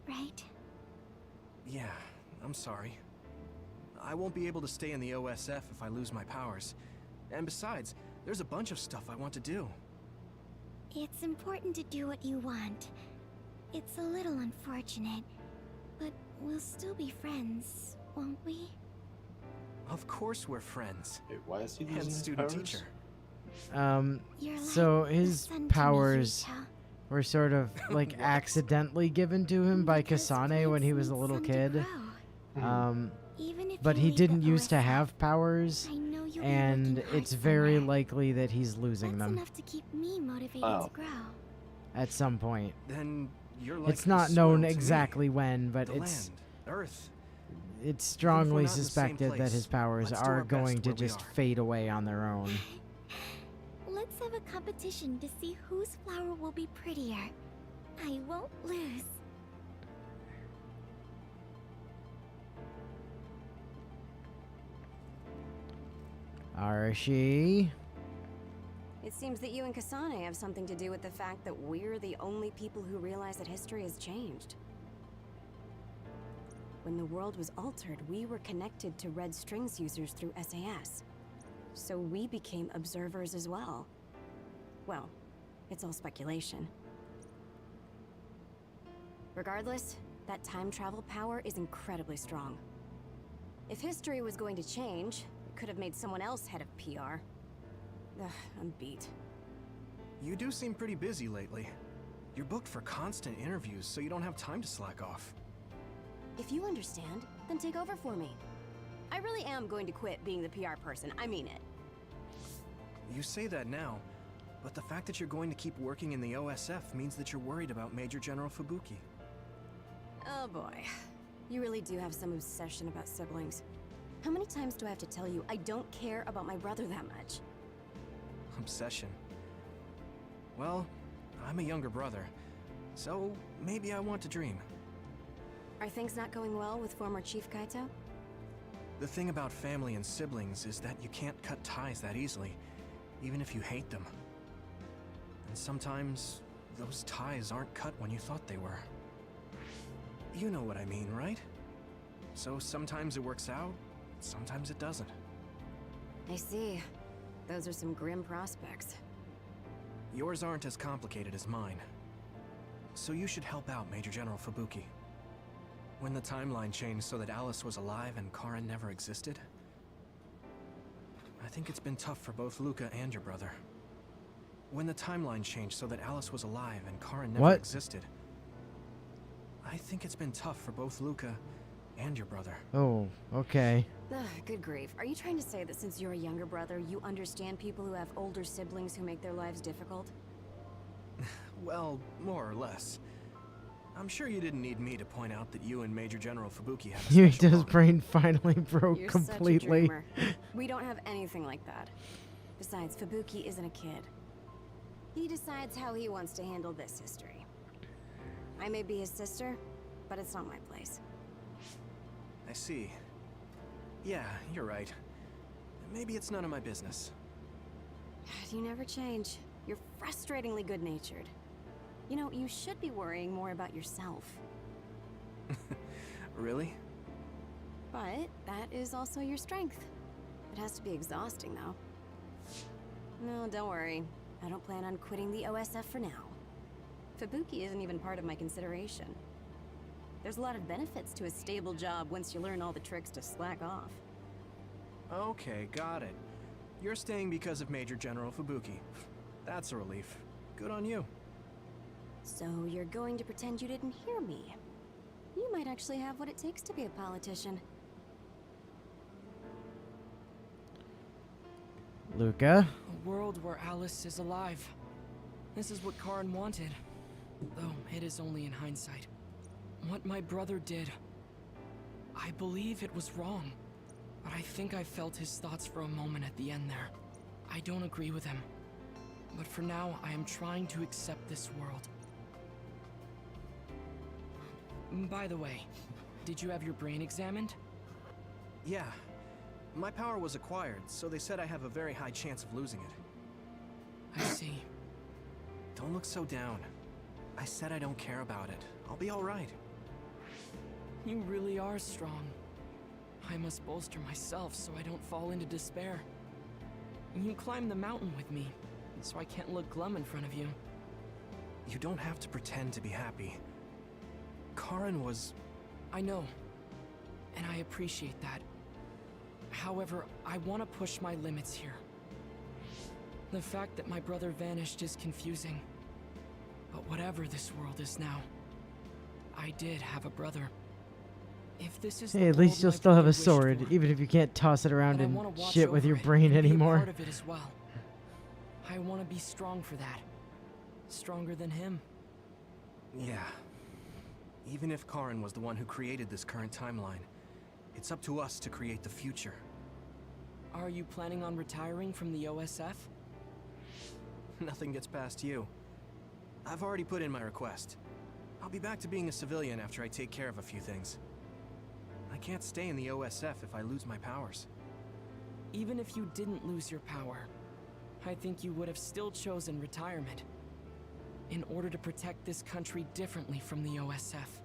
Speaker 3: right?
Speaker 10: Yeah, I'm sorry. I won't be able to stay in the OSF if I lose my powers. And besides, there's a bunch of stuff I want to do.
Speaker 3: It's important to do what you want. It's a little unfortunate, but we'll still be friends, won't we?
Speaker 10: Of course we're friends.
Speaker 2: Wait, why is he
Speaker 10: and
Speaker 2: losing
Speaker 10: student
Speaker 2: powers?
Speaker 10: teacher.
Speaker 1: So his powers were sort of like accidentally given to him by Kasane when he was a little kid. But he didn't used to have powers,
Speaker 3: you'll
Speaker 1: and
Speaker 3: be working hard
Speaker 1: it's very
Speaker 3: somewhere.
Speaker 1: likely that he's losing
Speaker 3: That's
Speaker 1: them
Speaker 3: enough to keep me motivated
Speaker 2: Oh.
Speaker 3: to grow.
Speaker 1: at some point.
Speaker 10: Then you're like
Speaker 1: It's not
Speaker 10: the
Speaker 1: known
Speaker 10: soil to me.
Speaker 1: exactly when, but
Speaker 10: The
Speaker 1: it's
Speaker 10: land, earth.
Speaker 1: it's strongly
Speaker 10: not in the same
Speaker 1: suspected that
Speaker 10: place,
Speaker 1: his powers
Speaker 10: let's do
Speaker 1: are
Speaker 10: our best
Speaker 1: going to
Speaker 10: where we
Speaker 1: just
Speaker 10: are.
Speaker 1: fade away on their own.
Speaker 3: Let's have a competition to see whose flower will be prettier. I won't lose.
Speaker 1: Arashi.
Speaker 3: It seems that you and Kasane have something to do with the fact that we're the only people who realize that history has changed. When the world was altered, we were connected to Red Strings users through SAS. So we became observers as well. Well, it's all speculation. Regardless, that time travel power is incredibly strong. If history was going to change, it could have made someone else head of PR. Ugh, I'm beat.
Speaker 10: You do seem pretty busy lately. You're booked for constant interviews, so you don't have time to slack off.
Speaker 3: If you understand, then take over for me. I really am going to quit being the PR person, I mean it.
Speaker 10: You say that now, but the fact that you're going to keep working in the OSF means that you're worried about Major General Fubuki.
Speaker 3: Oh boy. You really do have some obsession about siblings. How many times do I have to tell you I don't care about my brother that much?
Speaker 10: Obsession. Well, I'm a younger brother, so maybe I want to dream.
Speaker 3: Are things not going well with former Chief Kaito?
Speaker 10: The thing about family and siblings is that you can't cut ties that easily, even if you hate them. And sometimes, those ties aren't cut when you thought they were. You know what I mean, right? So sometimes it works out, sometimes it doesn't.
Speaker 3: I see. Those are some grim prospects.
Speaker 10: Yours aren't as complicated as mine. So you should help out Major General Fubuki. When the timeline changed so that Alice was alive and Karen never existed, I think it's been tough for both Luca and your brother. When the timeline changed so that Alice was alive and Karen never existed, I think it's been tough for both Luca and your brother.
Speaker 1: Oh, okay.
Speaker 3: Ugh, good grief. Are you trying to say that since you're a younger brother, you understand people who have older siblings who make their lives difficult?
Speaker 10: Well, more or less. I'm sure you didn't need me to point out that you and Major General Fubuki have a special
Speaker 1: His brain finally broke
Speaker 3: You're
Speaker 1: completely.
Speaker 3: such a dreamer. We don't have anything like that. Besides, Fubuki isn't a kid. He decides how he wants to handle this history. I may be his sister, but it's not my place.
Speaker 10: I see. Yeah, you're right. Maybe it's none of my business.
Speaker 3: You never change. You're frustratingly good-natured. You know, you should be worrying more about yourself.
Speaker 10: Really?
Speaker 3: But that is also your strength. It has to be exhausting, though. No, don't worry. I don't plan on quitting the OSF for now. Fubuki isn't even part of my consideration. There's a lot of benefits to a stable job once you learn all the tricks to slack off.
Speaker 10: Okay, got it. You're staying because of Major General Fubuki. That's a relief. Good on you.
Speaker 3: So you're going to pretend you didn't hear me. You might actually have what it takes to be a politician.
Speaker 1: Luca?
Speaker 6: A world where Alice is alive. This is what Karen wanted. Though it is only in hindsight. What my brother did, I believe it was wrong. But I think I felt his thoughts for a moment at the end there. I don't agree with him. But for now, I am trying to accept this world. By the way, did you have your brain examined?
Speaker 10: Yeah. My power was acquired, so they said I have a very high chance of losing it.
Speaker 6: I see.
Speaker 10: Don't look so down. I said I don't care about it. I'll be alright.
Speaker 6: You really are strong. I must bolster myself so I don't fall into despair. You climbed the mountain with me, so I can't look glum in front of you.
Speaker 10: You don't have to pretend to be happy. Karen was...
Speaker 6: I know, and I appreciate that. However, I want to push my limits here. The fact that my brother vanished is confusing. But whatever this world is now, I did have a brother. If this is
Speaker 1: Hey,
Speaker 6: the
Speaker 1: at least
Speaker 6: world
Speaker 1: you'll
Speaker 6: my
Speaker 1: still have
Speaker 6: brother
Speaker 1: a
Speaker 6: wished
Speaker 1: sword,
Speaker 6: for,
Speaker 1: even if you can't toss it around
Speaker 6: then I
Speaker 1: and
Speaker 6: wanna watch
Speaker 1: shit with
Speaker 6: over
Speaker 1: your
Speaker 6: it
Speaker 1: brain
Speaker 6: and be a
Speaker 1: anymore.
Speaker 6: part of it as well. I want to be strong for that. Stronger than him.
Speaker 10: Yeah. Even if Karin was the one who created this current timeline, it's up to us to create the future.
Speaker 6: Are you planning on retiring from the OSF?
Speaker 10: Nothing gets past you. I've already put in my request. I'll be back to being a civilian after I take care of a few things. I can't stay in the OSF if I lose my powers.
Speaker 6: Even if you didn't lose your power, I think you would have still chosen retirement. In order to protect this country differently from the OSF.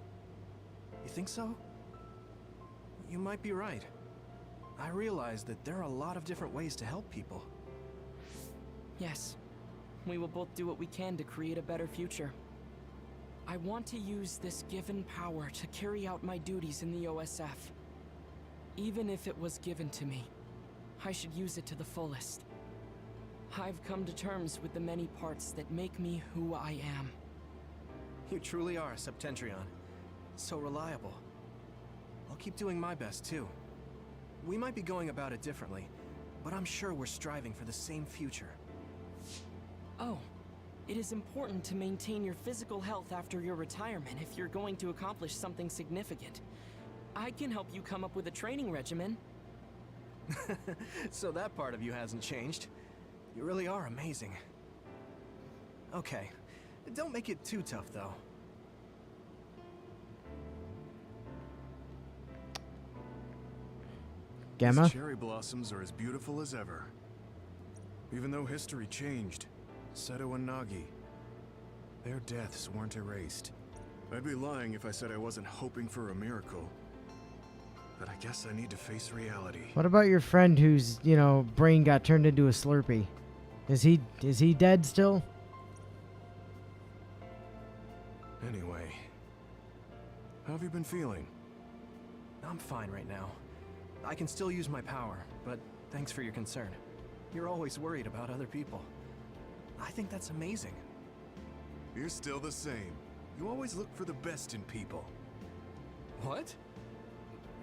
Speaker 10: You think so? You might be right. I realize that there are a lot of different ways to help people.
Speaker 6: Yes. We will both do what we can to create a better future. I want to use this given power to carry out my duties in the OSF. Even if it was given to me, I should use it to the fullest. I've come to terms with the many parts that make me who I am.
Speaker 10: You truly are a Septentrion. So reliable. I'll keep doing my best, too. We might be going about it differently, but I'm sure we're striving for the same future.
Speaker 6: Oh, it is important to maintain your physical health after your retirement if you're going to accomplish something significant. I can help you come up with a training regimen.
Speaker 10: So that part of you hasn't changed. You really are amazing. Okay, don't make it too tough, though.
Speaker 1: Gamma?
Speaker 17: These cherry blossoms are as beautiful as ever. Even though history changed, Seto and Nagi, their deaths weren't erased. I'd be lying if I said I wasn't hoping for a miracle. But I guess I need to face reality.
Speaker 1: What about your friend whose, you know, brain got turned into a Slurpee? Is he dead still?
Speaker 17: Anyway, how have you been feeling?
Speaker 10: I'm fine right now. I can still use my power, but thanks for your concern. You're always worried about other people. I think that's amazing.
Speaker 17: You're still the same. You always look for the best in people.
Speaker 10: What?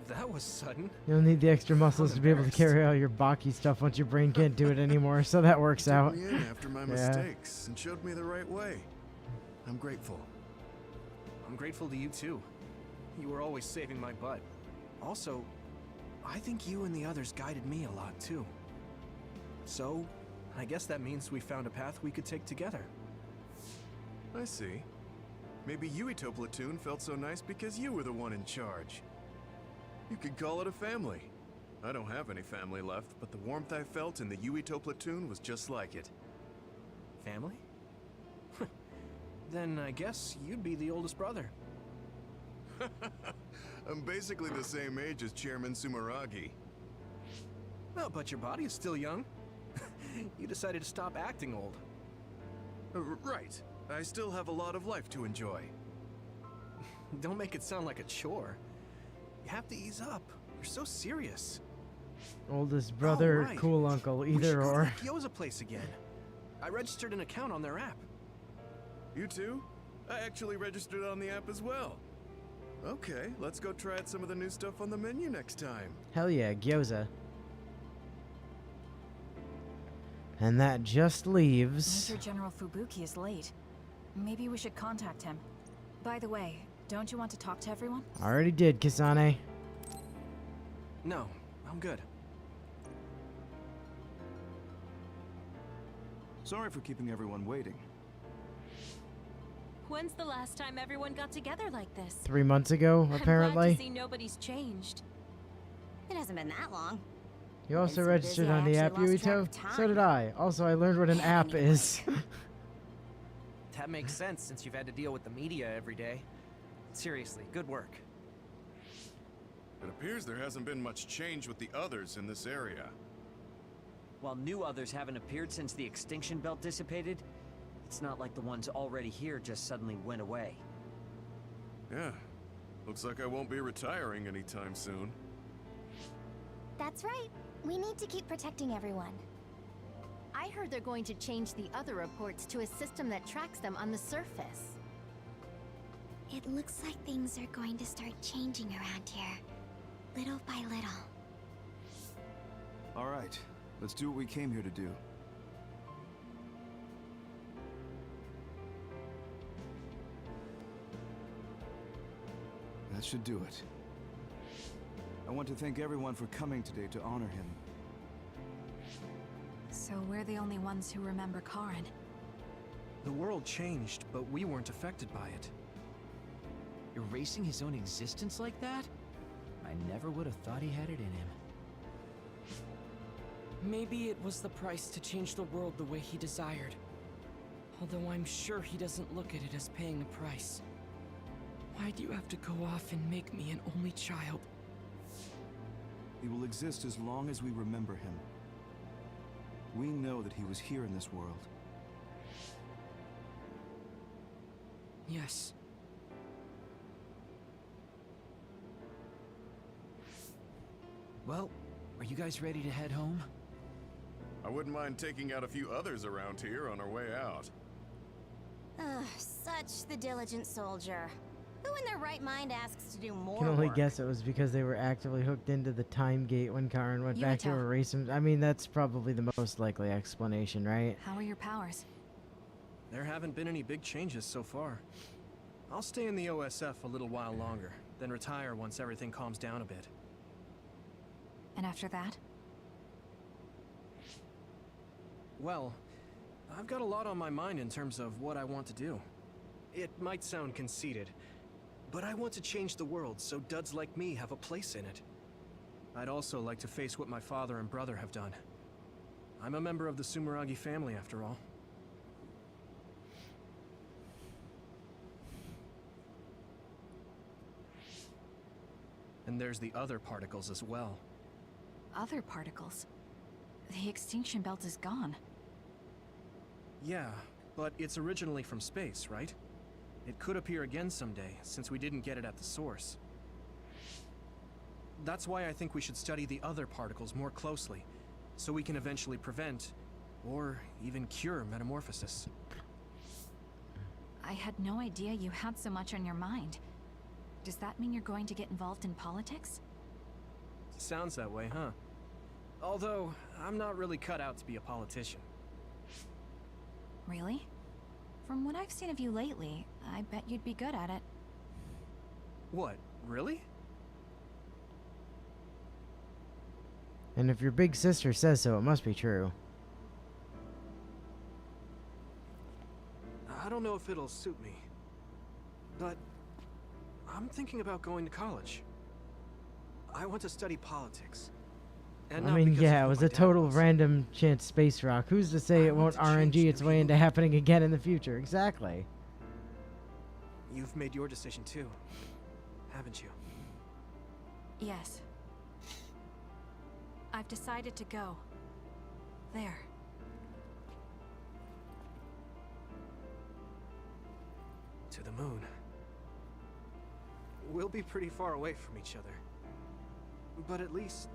Speaker 10: That was sudden.
Speaker 1: You'll need the extra muscles to be able to carry out your Baki stuff once your brain can't do it anymore, so that works out.
Speaker 17: You took me in after my mistakes and showed me the right way. I'm grateful.
Speaker 10: I'm grateful to you too. You were always saving my butt. Also, I think you and the others guided me a lot too. So, I guess that means we found a path we could take together.
Speaker 17: I see. Maybe Yuito Platoon felt so nice because you were the one in charge. You could call it a family. I don't have any family left, but the warmth I felt in the Yuito Platoon was just like it.
Speaker 10: Family? Then I guess you'd be the oldest brother.
Speaker 17: I'm basically the same age as Chairman Sumeragi.
Speaker 10: No, but your body is still young. You decided to stop acting old.
Speaker 17: Right. I still have a lot of life to enjoy.
Speaker 10: Don't make it sound like a chore. You have to ease up. You're so serious.
Speaker 1: Oldest brother,
Speaker 10: right.
Speaker 1: cool uncle,
Speaker 10: We should
Speaker 1: either
Speaker 10: go to
Speaker 1: or.
Speaker 10: that Gyoza place again. I registered an account on their app.
Speaker 17: You too? I actually registered on the app as well. Okay, let's go try out some of the new stuff on the menu next time.
Speaker 1: Hell yeah, gyoza. And that just leaves...
Speaker 8: Major General Fubuki is late. Maybe we should contact him. By the way, don't you want to talk to everyone?
Speaker 1: Already did, Kisane.
Speaker 10: No, I'm good.
Speaker 12: Sorry for keeping everyone waiting.
Speaker 19: When's the last time everyone got together like this?
Speaker 1: 3 months ago,
Speaker 19: I'm
Speaker 1: apparently.
Speaker 19: glad to see nobody's changed.
Speaker 3: It hasn't been that long.
Speaker 1: You also
Speaker 3: so
Speaker 1: registered
Speaker 3: busy, I
Speaker 1: on the app,
Speaker 3: actually lost track
Speaker 1: Yuito?
Speaker 3: of time.
Speaker 1: So did I. Also, I learned what an app is.
Speaker 9: That makes sense since you've had to deal with the media every day. Seriously, good work.
Speaker 17: It appears there hasn't been much change with the others in this area.
Speaker 18: While new others haven't appeared since the extinction belt dissipated, it's not like the ones already here just suddenly went away.
Speaker 17: Yeah. Looks like I won't be retiring anytime soon.
Speaker 3: That's right. We need to keep protecting everyone.
Speaker 13: I heard they're going to change the other reports to a system that tracks them on the surface.
Speaker 3: It looks like things are going to start changing around here. Little by little.
Speaker 12: All right, let's do what we came here to do. That should do it. I want to thank everyone for coming today to honor him.
Speaker 8: So we're the only ones who remember Karen.
Speaker 10: The world changed, but we weren't affected by it.
Speaker 5: Erasing his own existence like that? I never would have thought he had it in him.
Speaker 6: Maybe it was the price to change the world the way he desired. Although I'm sure he doesn't look at it as paying a price. Why do you have to go off and make me an only child?
Speaker 12: He will exist as long as we remember him. We know that he was here in this world.
Speaker 6: Yes.
Speaker 5: Well, are you guys ready to head home?
Speaker 17: I wouldn't mind taking out a few others around here on our way out.
Speaker 3: Ugh, such the diligent soldier. Who in their right mind asks to do more
Speaker 1: I can only
Speaker 3: work?
Speaker 1: guess it was because they were actively hooked into the time gate when Karen went back to
Speaker 8: Yuito.
Speaker 1: erase him. I mean, that's probably the most likely explanation, right?
Speaker 8: How are your powers?
Speaker 10: There haven't been any big changes so far. I'll stay in the OSF a little while longer, then retire once everything calms down a bit.
Speaker 8: And after that?
Speaker 10: Well, I've got a lot on my mind in terms of what I want to do. It might sound conceited, but I want to change the world so duds like me have a place in it. I'd also like to face what my father and brother have done. I'm a member of the Sumeragi family, after all. And there's the other particles as well.
Speaker 8: Other particles? The extinction belt is gone.
Speaker 10: Yeah, but it's originally from space, right? It could appear again someday, since we didn't get it at the source. That's why I think we should study the other particles more closely, so we can eventually prevent, or even cure metamorphosis.
Speaker 8: I had no idea you had so much on your mind. Does that mean you're going to get involved in politics?
Speaker 10: Sounds that way, huh? Although, I'm not really cut out to be a politician.
Speaker 8: Really? From what I've seen of you lately, I bet you'd be good at it.
Speaker 10: What, really?
Speaker 1: And if your big sister says so, it must be true.
Speaker 10: I don't know if it'll suit me, but I'm thinking about going to college. I want to study politics. And
Speaker 1: I
Speaker 10: not
Speaker 1: mean,
Speaker 10: because
Speaker 1: yeah,
Speaker 10: of
Speaker 1: it
Speaker 10: who
Speaker 1: was
Speaker 10: my
Speaker 1: a
Speaker 10: dad
Speaker 1: total
Speaker 10: was.
Speaker 1: random chance space rock. Who's to say it won't RNG its way into happening again in the future? Exactly.
Speaker 10: You've made your decision too, haven't you?
Speaker 8: Yes. I've decided to go. There.
Speaker 10: To the moon. We'll be pretty far away from each other. But at least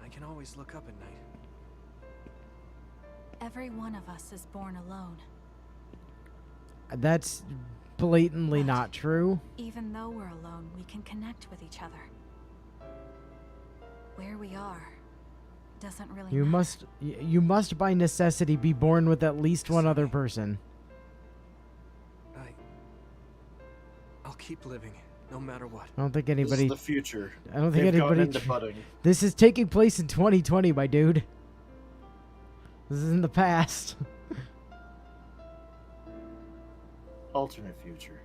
Speaker 10: I can always look up at night.
Speaker 8: Every one of us is born alone.
Speaker 1: That's blatantly not true.
Speaker 8: Even though we're alone, we can connect with each other. Where we are doesn't really matter.
Speaker 1: You must by necessity be born with at least one other person.
Speaker 10: I'll keep living, no matter what.
Speaker 1: I don't think anybody.
Speaker 2: This is the future.
Speaker 1: I don't think
Speaker 2: They've gone
Speaker 1: anybody.
Speaker 2: into budding.
Speaker 1: This is taking place in 2020, my dude. This is in the past.
Speaker 2: Alternate future.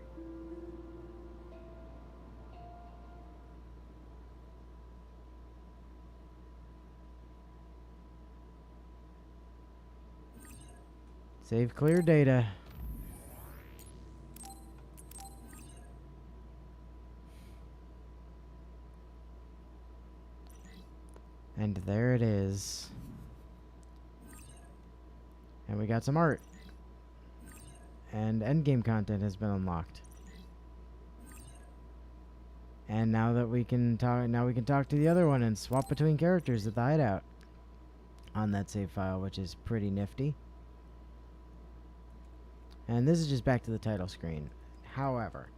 Speaker 1: Save clear data. And there it is. And we got some art. And endgame content has been unlocked. And now that we can talk to the other one and swap between characters at the hideout on that save file, which is pretty nifty. And this is just back to the title screen. However,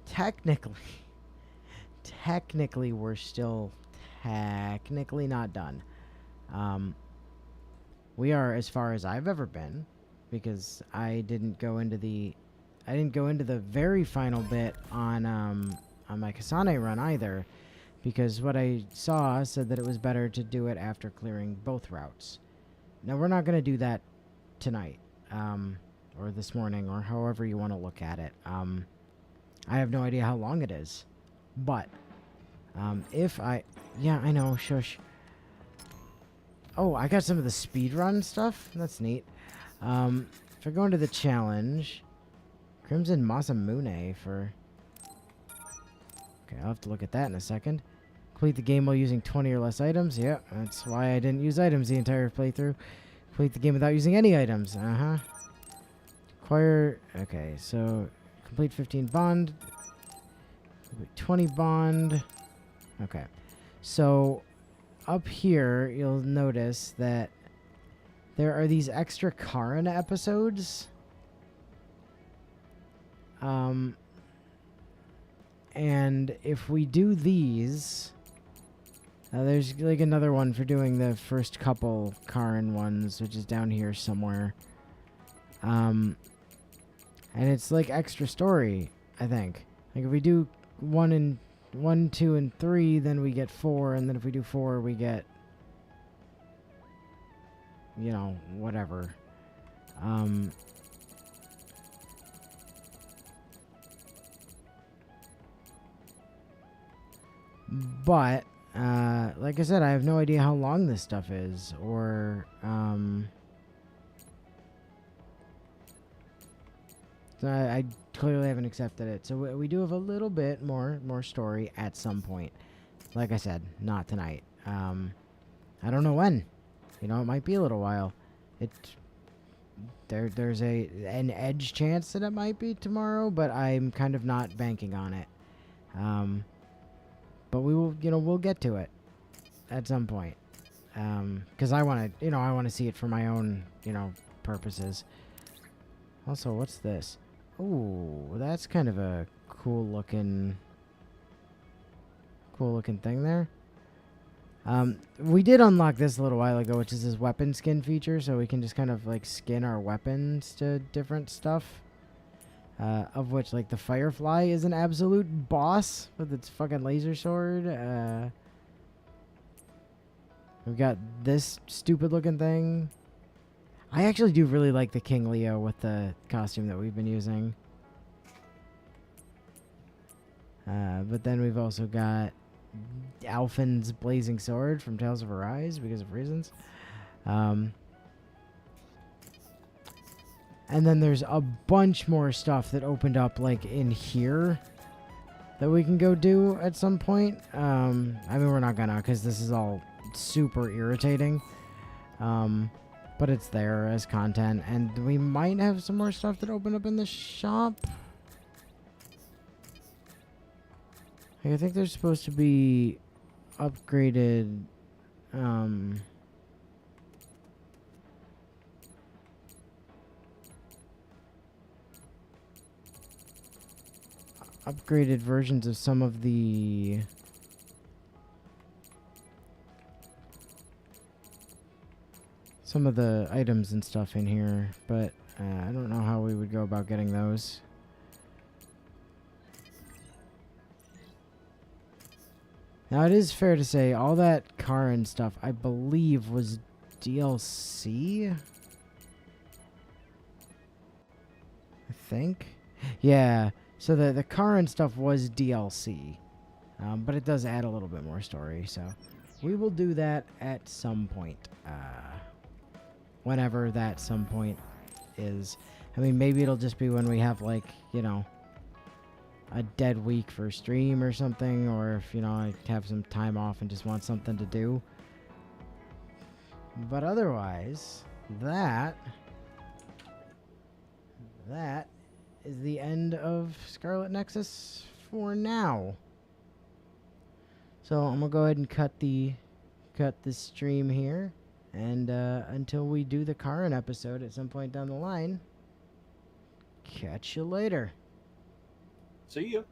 Speaker 1: technically we're still technically not done. We are, as far as I've ever been, because I didn't go into the very final bit on my Kasane run either, because what I saw said that it was better to do it after clearing both routes. Now we're not going to do that tonight, or this morning, or however you want to look at it. I have no idea how long it is, but yeah, I know, shush. Oh, I got some of the speedrun stuff. That's neat. If I go into the challenge, Crimson Masamune for... Okay, I'll have to look at that in a second. Complete the game while using 20 or less items. Yep, that's why I didn't use items the entire playthrough. Complete the game without using any items. Acquire... Okay, so... Complete 15 bond. Complete 20 bond. Okay. So... Up here, you'll notice that there are these extra Karin episodes. And if we do these, there's like another one for doing the first couple Karin ones, which is down here somewhere. And it's like extra story, I think. Like if we do 1, 2, and 3, then we get 4, and then if we do 4, we get, you know, whatever. But, like I said, I have no idea how long this stuff is, or, so I clearly haven't accepted it. So we do have a little bit more story at some point. Like I said, not tonight. I don't know when. You know, it might be a little while. There's an edge chance that it might be tomorrow, but I'm kind of not banking on it. But we will, you know, we'll get to it at some point. Because I want to, you know, I want to see it for my own, you know, purposes. Also, what's this? Ooh, that's kind of a cool looking thing there. We did unlock this a little while ago, which is this weapon skin feature, so we can just kind of like skin our weapons to different stuff. Of which, like, the Firefly is an absolute boss with its fucking laser sword. We've got this stupid looking thing. I actually do really like the King Leo with the costume that we've been using. But then we've also got Alphen's Blazing Sword from Tales of Arise because of reasons. And then there's a bunch more stuff that opened up, like, in here that we can go do at some point. I mean, we're not gonna, because this is all super irritating. But it's there as content, and we might have some more stuff that opened up in the shop. Like, I think there's supposed to be upgraded, upgraded versions of some of the items and stuff in here, but I don't know how we would go about getting those. Now, it is fair to say all that Karin stuff, I believe, was DLC? I think? Yeah, so the Karin stuff was DLC, but it does add a little bit more story, so we will do that at some point. Whenever that some point is. I mean, maybe it'll just be when we have, like, you know, a dead week for stream or something, or if, you know, I have some time off and just want something to do. But otherwise, that is the end of Scarlet Nexus for now. So I'm gonna go ahead and cut the stream here. And until we do the Karin episode at some point down the line, catch you later.
Speaker 2: See ya.